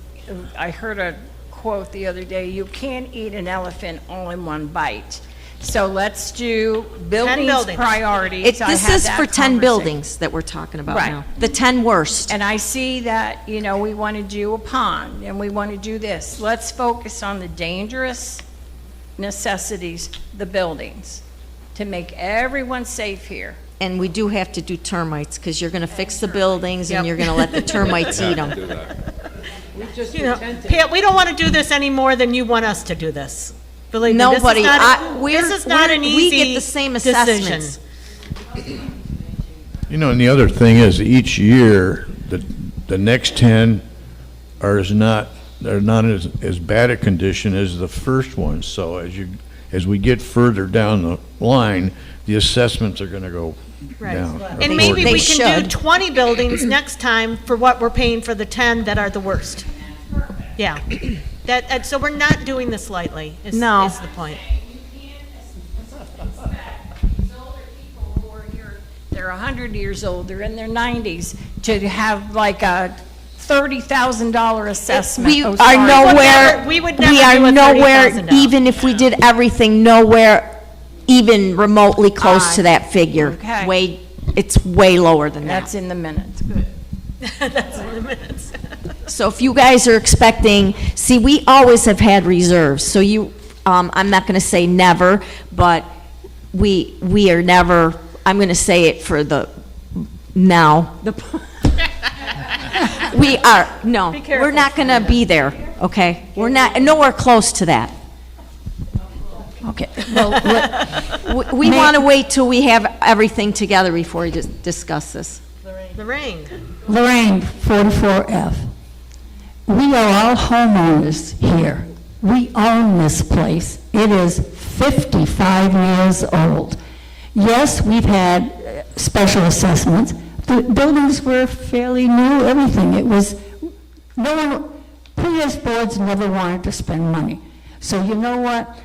I heard a quote the other day, you can't eat an elephant all in one bite. So let's do buildings buildings. priorities. I This had is that for 10 conversation. buildings that we're talking about Right. now. The 10 worst. And I see that, you know, we want to do a pond, and we want to do this. Let's focus on the dangerous necessities, the buildings, to make everyone safe here. And we do have to do termites, because you're going to fix the buildings and you're going to let the termites eat them. You know, Pat, we don't want to do this any more than you want us to do this. Believe me, this is Nobody, not, we're, this is not an we easy get the same decision. assessments. You know, and the other thing is, each year, the next 10 are not as bad a condition as the first one. So as we get further down the line, the assessments are gonna go Right. down. And maybe They we can do should. 20 buildings next time for what we're paying for the 10 that are the worst. Yeah. So we're not doing this lightly, is No. is the point. They're 100 years old, they're in their 90s, to have like a $30,000 assessment. We Oh, are sorry. nowhere, we would we never are do a nowhere, $30,000. even if we did everything, nowhere even remotely close to that figure. Okay. It's way lower than that. That's in the minutes. That's in the minutes. So if you guys are expecting, see, we always have had reserves, so you, I'm not gonna say never, but we are never, I'm gonna say it for the, now. We are, no, we're not gonna be there, okay? We're not, nowhere close to that. Okay. We wanna wait till we have everything together before we discuss this. Lorraine. Lorraine, 44F. We are all homeowners here. We own this place. It is 55 years old. Yes, we've had special assessments. The buildings were fairly new, everything. It was, no one, previous boards never wanted to spend money. So you know what?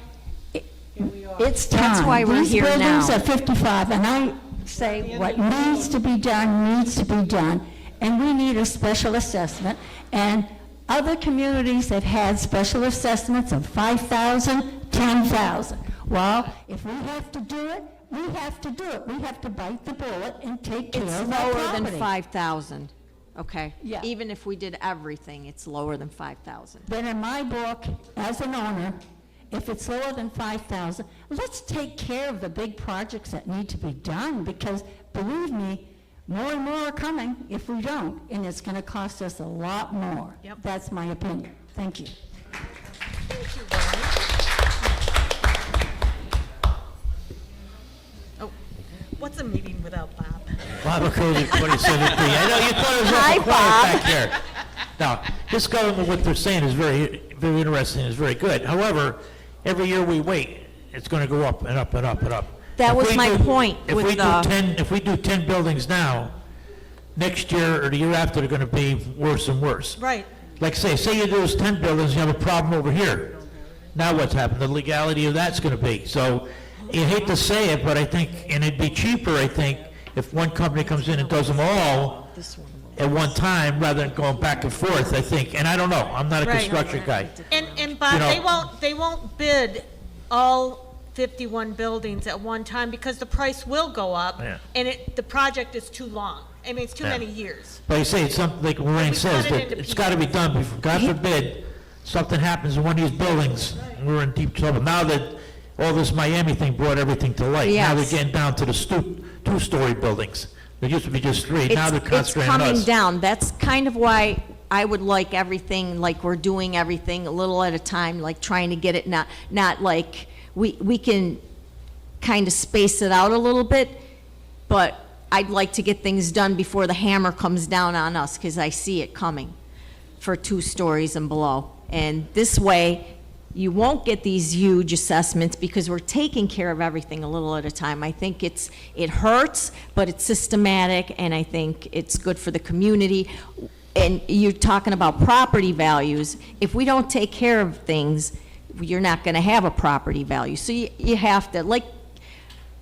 It's time. That's why we're here These buildings now. are 55, and I say what needs to be done, needs to be done, and we need a special assessment. And other communities have had special assessments of 5,000, 10,000. Well, if we have to do it, we have to do it. We have to bite the bullet and take care It's of our lower than property. 5,000, okay? Yeah. Even if we did everything, it's lower than 5,000. Then in my book, as an owner, if it's lower than 5,000, let's take care of the big projects that need to be done, because believe me, more and more are coming if we don't, and it's going to cost us a lot more. Yep. That's my opinion. Thank you. Oh, what's a meeting without Bob? Bob McCosy, 27th. I know you thought it was Hi, awful quiet Bob. back here. Now, this government, what they're saying is very, very interesting, is very good. However, every year we wait, it's going to go up and up and up and up. That If was we my do- point If with we do the- 10, if we do 10 buildings now, next year or the year after, they're going to be worse and worse. Right. Like say you do those 10 buildings, you have a problem over here. Now what's happened? The legality of that's going to be. So you hate to say it, but I think, and it'd be cheaper, I think, if one company comes in and does them all at one time rather than going back and forth, I think. And I don't know, I'm not a Right. construction guy. And Bob, You know- they won't bid all 51 buildings at one time because the price will go up Yeah. and the project is too long. I mean, it's too Yeah. many years. But I say, it's something like Lorraine says, cut it that into it's got to be done before, God forbid, something happens in one of these buildings, we're in deep trouble. Now that all this Miami thing brought everything to light. Now they're Yes. getting down to the two-story buildings. There used to be just three, now they're It's concentrating on coming us. down. That's kind of why I would like everything, like we're doing everything a little at a time, like trying to get it not like, we can kind of space it out a little bit, but I'd like to get things done before the hammer comes down on us, because I see it coming for 2 stories and below. And this way, you won't get these huge assessments because we're taking care of everything a little at a time. I think it hurts, but it's systematic, and I think it's good for the community. And you're talking about property values. If we don't take care of things, you're not gonna have a property value. So you have to, like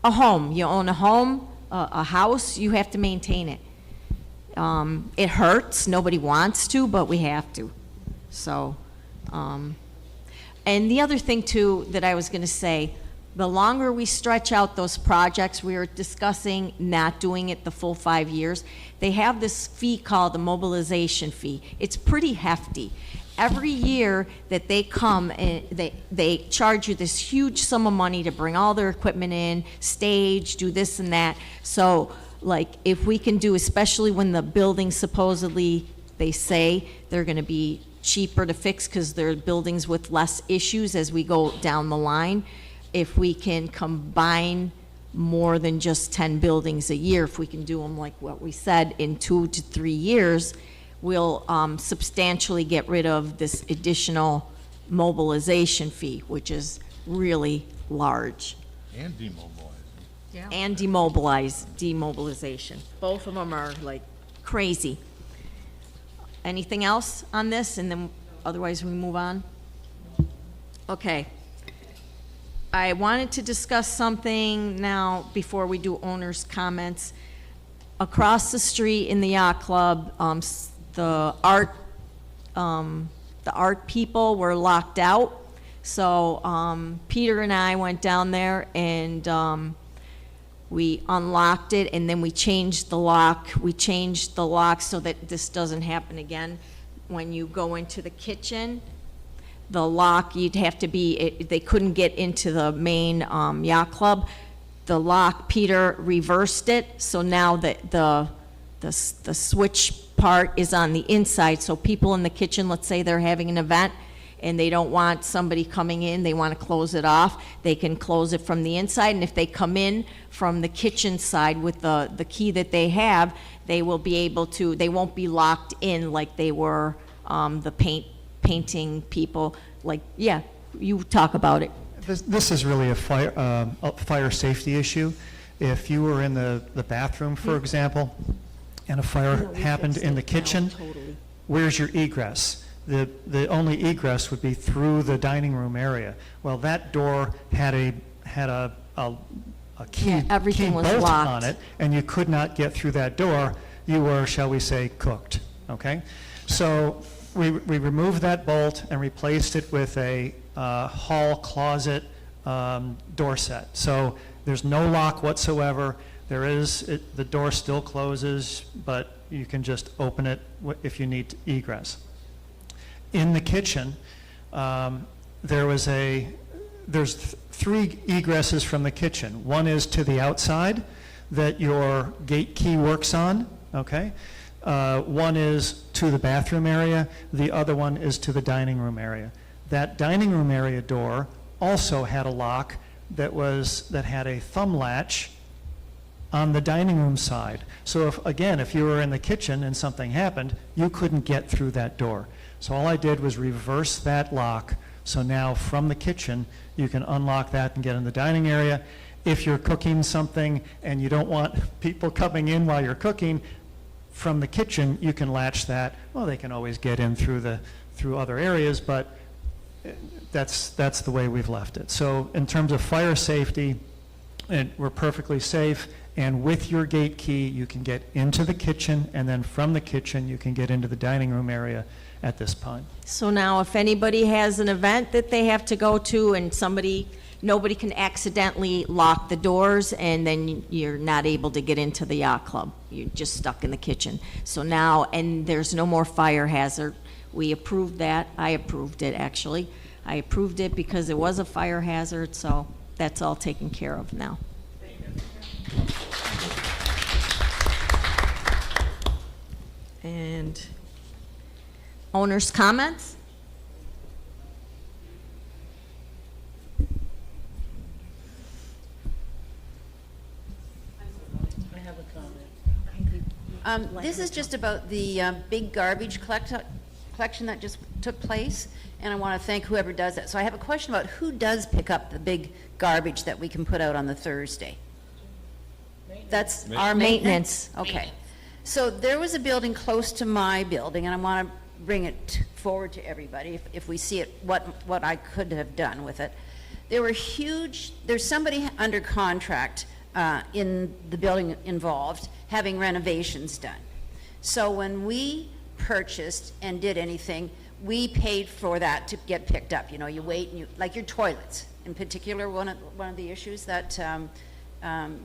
a home, you own a home, a house, you have to maintain it. It hurts, nobody wants to, but we have to. So, and the other thing too that I was gonna say, the longer we stretch out those projects, we were discussing not doing it the full 5 years. They have this fee called the mobilization fee. It's pretty hefty. Every year that they come, and they charge you this huge sum of money to bring all their equipment in, stage, do this and that. So, like, if we can do, especially when the buildings supposedly, they say they're gonna be cheaper to fix because they're buildings with less issues as we go down the line. If we can combine more than just 10 buildings a year, if we can do them like what we said in 2 to 3 years, we'll substantially get rid of this additional mobilization fee, which is really large. And demobilizing. And demobilization. Both of them are like crazy. Anything else on this? And then otherwise we move on? Okay. I wanted to discuss something now before we do owners' comments. Across the street in the yacht club, the art people were locked out. So Peter and I went down there and we unlocked it, and then we changed the lock. We changed the lock so that this doesn't happen again. When you go into the kitchen, the lock, you'd have to be, they couldn't get into the main yacht club. The lock, Peter reversed it, so now the switch part is on the inside, so people in the kitchen, let's say they're having an event, and they don't want somebody coming in, they want to close it off, they can close it from the inside, and if they come in from the kitchen side with the key that they have, they will be able to, they won't be locked in like they were the painting people. Like, yeah, you talk about it. This is really a fire safety issue. If you were in the bathroom, for example, and a fire happened in the kitchen, where's your egress? The only egress would be through the dining room area. Well, that door had a key, everything key was bolt locked on it, and you could not get through that door. You were, shall we say, cooked, okay? So we removed that bolt and replaced it with a hall closet door set. So there's no lock whatsoever. The door still closes, but you can just open it if you need egress. In the kitchen, there's 3 egresses from the kitchen. One is to the outside that your gate key works on, okay? One is to the bathroom area. The other one is to the dining room area. That dining room area door also had a lock that had a thumb latch on the dining room side. So if you were in the kitchen and something happened, you couldn't get through that door. So all I did was reverse that lock. So now from the kitchen, you can unlock that and get in the dining area. If you're cooking something and you don't want people coming in while you're cooking, from the kitchen, you can latch that. Well, they can always get in through other areas, but that's the way we've left it. So in terms of fire safety, we're perfectly safe. And with your gate key, you can get into the kitchen, and then from the kitchen, you can get into the dining room area at this point. So now if anybody has an event that they have to go to and nobody can accidentally lock the doors, and then you're not able to get into the yacht club. You're just stuck in the kitchen. So now, and there's no more fire hazard. We approved that. I approved it, actually. I approved it because it was a fire hazard, so that's all taken care of now. And owner's comments? This is just about the big garbage collection that just took place, and I want to thank whoever does that. So I have a question about who does pick up the big garbage that we can put out on the Thursday? That's our maintenance? Okay. So there was a building close to my building, and I want to bring it forward to everybody, if we see it, what I could have done with it. There were there's somebody under contract in the building involved having renovations done. So when we purchased and did anything, we paid for that to get picked up. You know, you wait and like your toilets in particular, one of the issues that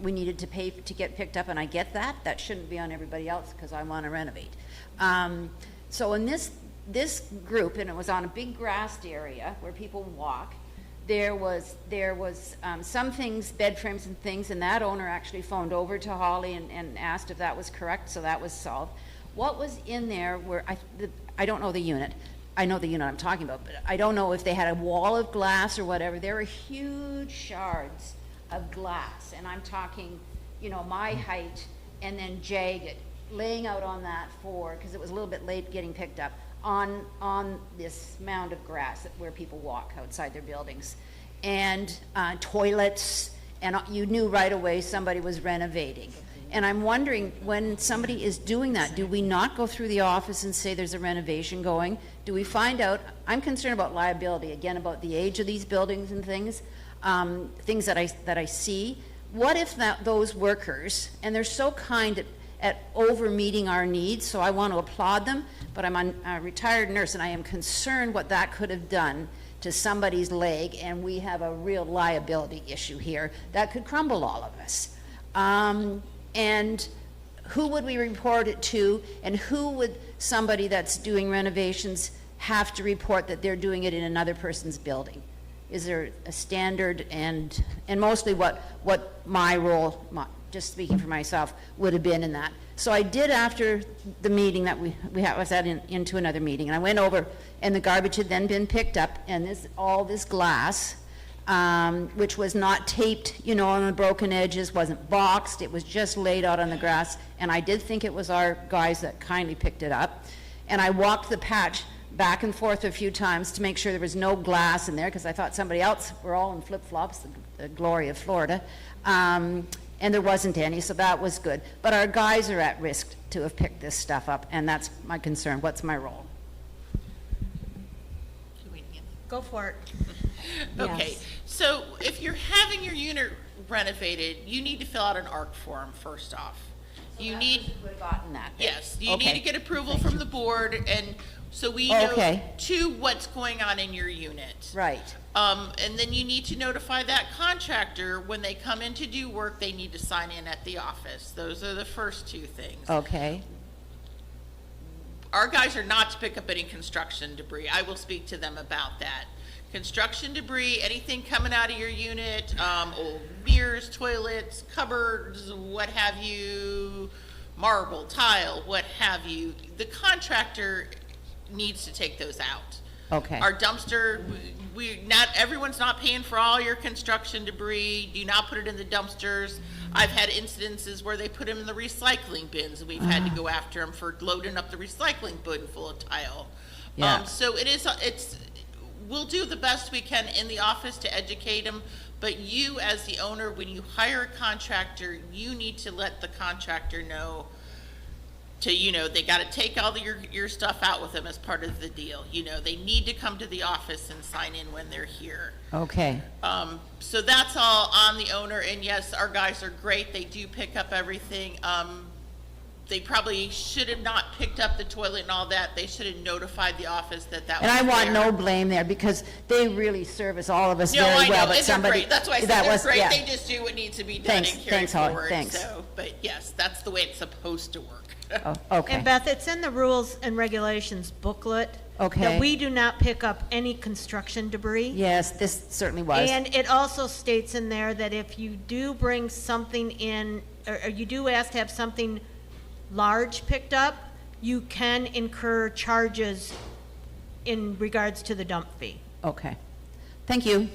we needed to pay to get picked up, and I get that. That shouldn't be on everybody else because I want to renovate. So in this group, and it was on a big grassed area where people walk, there was some things, bed frames and things, and that owner actually phoned over to Holly and asked if that was correct, so that was solved. What was in there where, I don't know the unit. I know the unit I'm talking about, but I don't know if they had a wall of glass or whatever. There were huge shards of glass, and I'm talking, you know, my height and then jagged, laying out on that floor, because it was a little bit late getting picked up, on this mound of grass where people walk outside their buildings. And toilets, and you knew right away somebody was renovating. And I'm wondering, when somebody is doing that, do we not go through the office and say there's a renovation going? Do we find out? I'm concerned about liability, again, about the age of these buildings and things, things that I see. What if those workers, and they're so kind at over meeting our needs, so I want to applaud them, but I'm a retired nurse, and I am concerned what that could have done to somebody's leg, and we have a real liability issue here that could crumble all of us. And who would we report it to, and who would somebody that's doing renovations have to report that they're doing it in another person's building? Is there a standard, and mostly what my role, just speaking for myself, would have been in that? So I did, after the meeting that we was at into another meeting, and I went over, and the garbage had then been picked up, and all this glass, which was not taped, you know, on the broken edges, wasn't boxed, it was just laid out on the grass, and I did think it was our guys that kindly picked it up. And I walked the patch back and forth a few times to make sure there was no glass in there, because I thought somebody else, we're all in flip-flops, the glory of Florida, and there wasn't any, so that was good. But our guys are at risk to have picked this stuff up, and that's my concern. What's my role? Go for it. Okay, so if you're having your unit renovated, you need to fill out an ARC form first off. You need, gotten that. yes, you Okay. need to get approval from the board, and so we know, too, what's going on in your unit. Right. And then you need to notify that contractor when they come in to do work, they need to sign in at the office. Those are the first two things. Okay. Our guys are not to pick up any construction debris. I will speak to them about that. Construction debris, anything coming out of your unit, old mirrors, toilets, cupboards, what have you, marble, tile, what have you, the contractor needs to take those out. Okay. Our dumpster, not everyone's not paying for all your construction debris. Do not put it in the dumpsters. I've had incidences where they put them in the recycling bins. We've had to go after them for loading up the recycling bin full of tile. Yeah. So we'll do the best we can in the office to educate them, but you as the owner, when you hire a contractor, you need to let the contractor know they got to take all your stuff out with them as part of the deal. They need to come to the office and sign in when they're here. Okay. So that's all on the owner, and yes, our guys are great. They do pick up everything. They probably should have not picked up the toilet and all that. They should have notified the office that was And I want there. no blame there, because they really service all of us No, very I well. know, But and they're somebody great. That's why I said that they're was- great. yeah. They just do what needs to be done Thanks, and carry thanks, Holly, forward. thanks. So, but yes, that's the way it's supposed to work. Oh, okay. And Beth, it's in the rules and regulations booklet. Okay. That we do not pick up any construction debris. Yes, this certainly was. And it also states in there that if you do bring something in, or you do ask to have something large picked up, you can incur charges in regards to the dump fee. Okay. Thank you.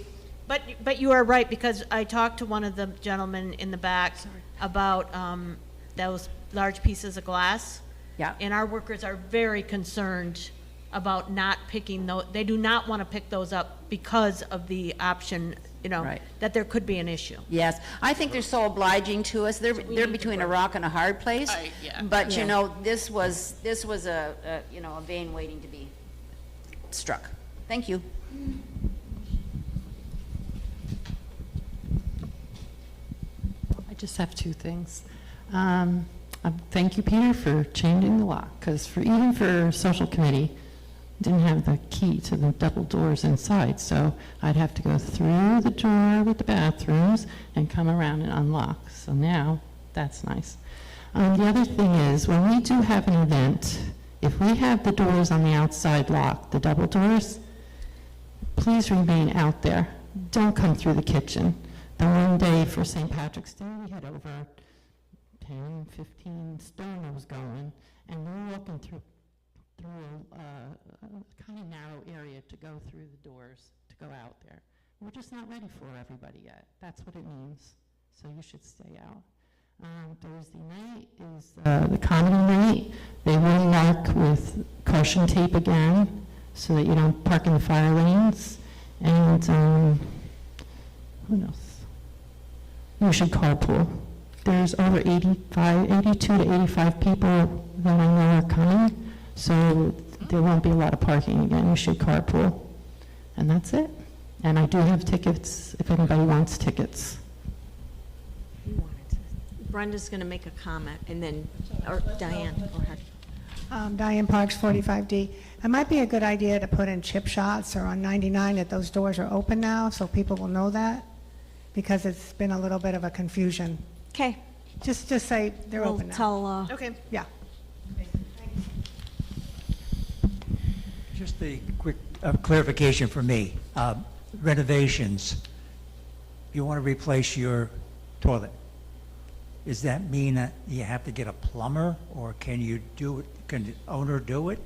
But you are right, because I talked to one of the gentlemen in the back about those large pieces of glass. Yeah. And our workers are very concerned about not picking those, they do not want to pick those up because of the option, Right. that there could be an issue. Yes, I think they're so obliging to us. They're between a rock and a hard place. Yeah. But, Yeah. this was a vein waiting to be struck. Thank you. I just have two things. Thank you, Peter, for changing the lock, because even for social committee, didn't have the key to the double doors inside, so I'd have to go through the door with the bathrooms and come around and unlock. So now, that's nice. The other thing is, when we do have an event, if we have the doors on the outside locked, the double doors, please remain out there. Don't come through the kitchen. The one day for St. Patrick's Day, we had over 10, 15 stoners going, and we're walking through a kind of narrow area to go through the doors to go out there. We're just not ready for everybody yet. That's what it means. So you should stay out. Thursday night is the comedy night. They will mark with caution tape again so that you don't park in the fire lanes. And what else? You should carpool. There's over 82 to 85 people that I know are coming, so there won't be a lot of parking again. You should carpool. And that's it. And I do have tickets if anybody wants tickets. Brenda's going to make a comment, and then, or Diane, go ahead. Diane Parks, 45D. It might be a good idea to put in chip shots or on 99 that those doors are open now, so people will know that, because it's been a little bit of a confusion. Okay. Just say they're We'll open now. tell, Okay. Yeah. Just a quick clarification for me. Renovations, you want to replace your toilet. Does that mean that you have to get a plumber, or can you do it, can the owner do it?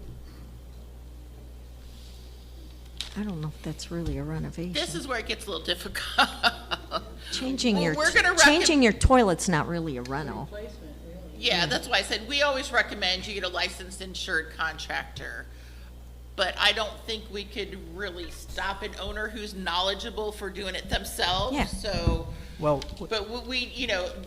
I don't know if that's really a renovation. This is where it gets a little difficult. Changing Well, your, we're gonna changing your toilet's not really a reno. Yeah, that's why I said, we always recommend you get a licensed insured contractor. But I don't think we could really stop an owner who's knowledgeable for doing it themselves. Yeah. So, Well, but we,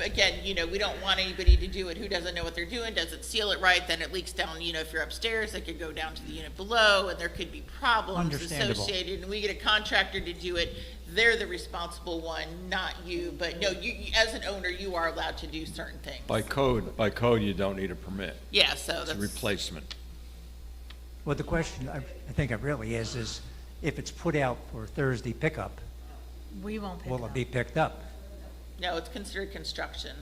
again, we don't want anybody to do it who doesn't know what they're doing, doesn't seal it right, then it leaks down, if you're upstairs, it could go down to the unit below, and there could be problems Understandable. associated. And we get a contractor to do it, they're the responsible one, not you. But no, you, as an owner, you are allowed to do certain things. By code, you don't need a permit. Yeah, so It's a that's. replacement. well, the question I think it really is if it's put out for Thursday pickup, We won't pick it will up. it be picked up? No, it's considered construction.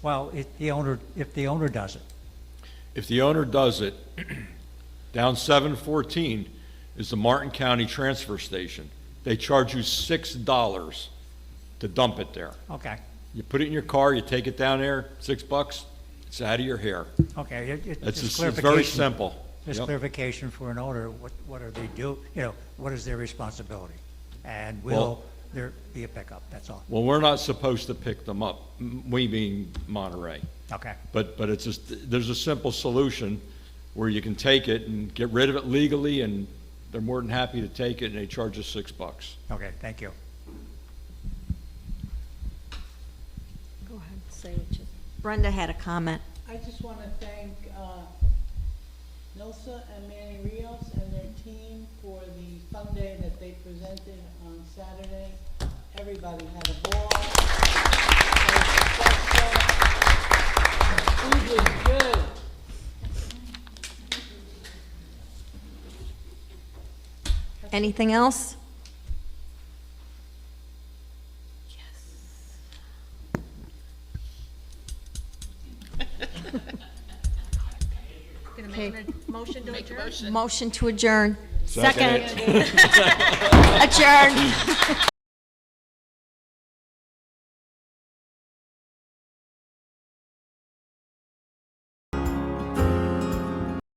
Well, if the owner does it. If the owner does it, down 714 is the Martin County Transfer Station. They charge you $6 to dump it there. Okay. You put it in your car, you take it down there, $6, it's out of your hair. Okay, It's just just- it's clarification. very simple. Just Yep. clarification for an owner, what are they do, what is their responsibility? And will Well- there be a pickup, that's all. Well, we're not supposed to pick them up, we being Monterey. Okay. But it's just, there's a simple solution where you can take it and get rid of it legally, and they're more than happy to take it, and they charge us $6. Okay, thank you. Go ahead, say what you. Brenda had a comment. I just want to thank Nilsa and Manny Rios and their team for the fun day that they presented on Saturday. Everybody had a ball. Very successful. Food was good. Anything else? Okay. Motion to adjourn? Motion to adjourn. Second. Adjourn.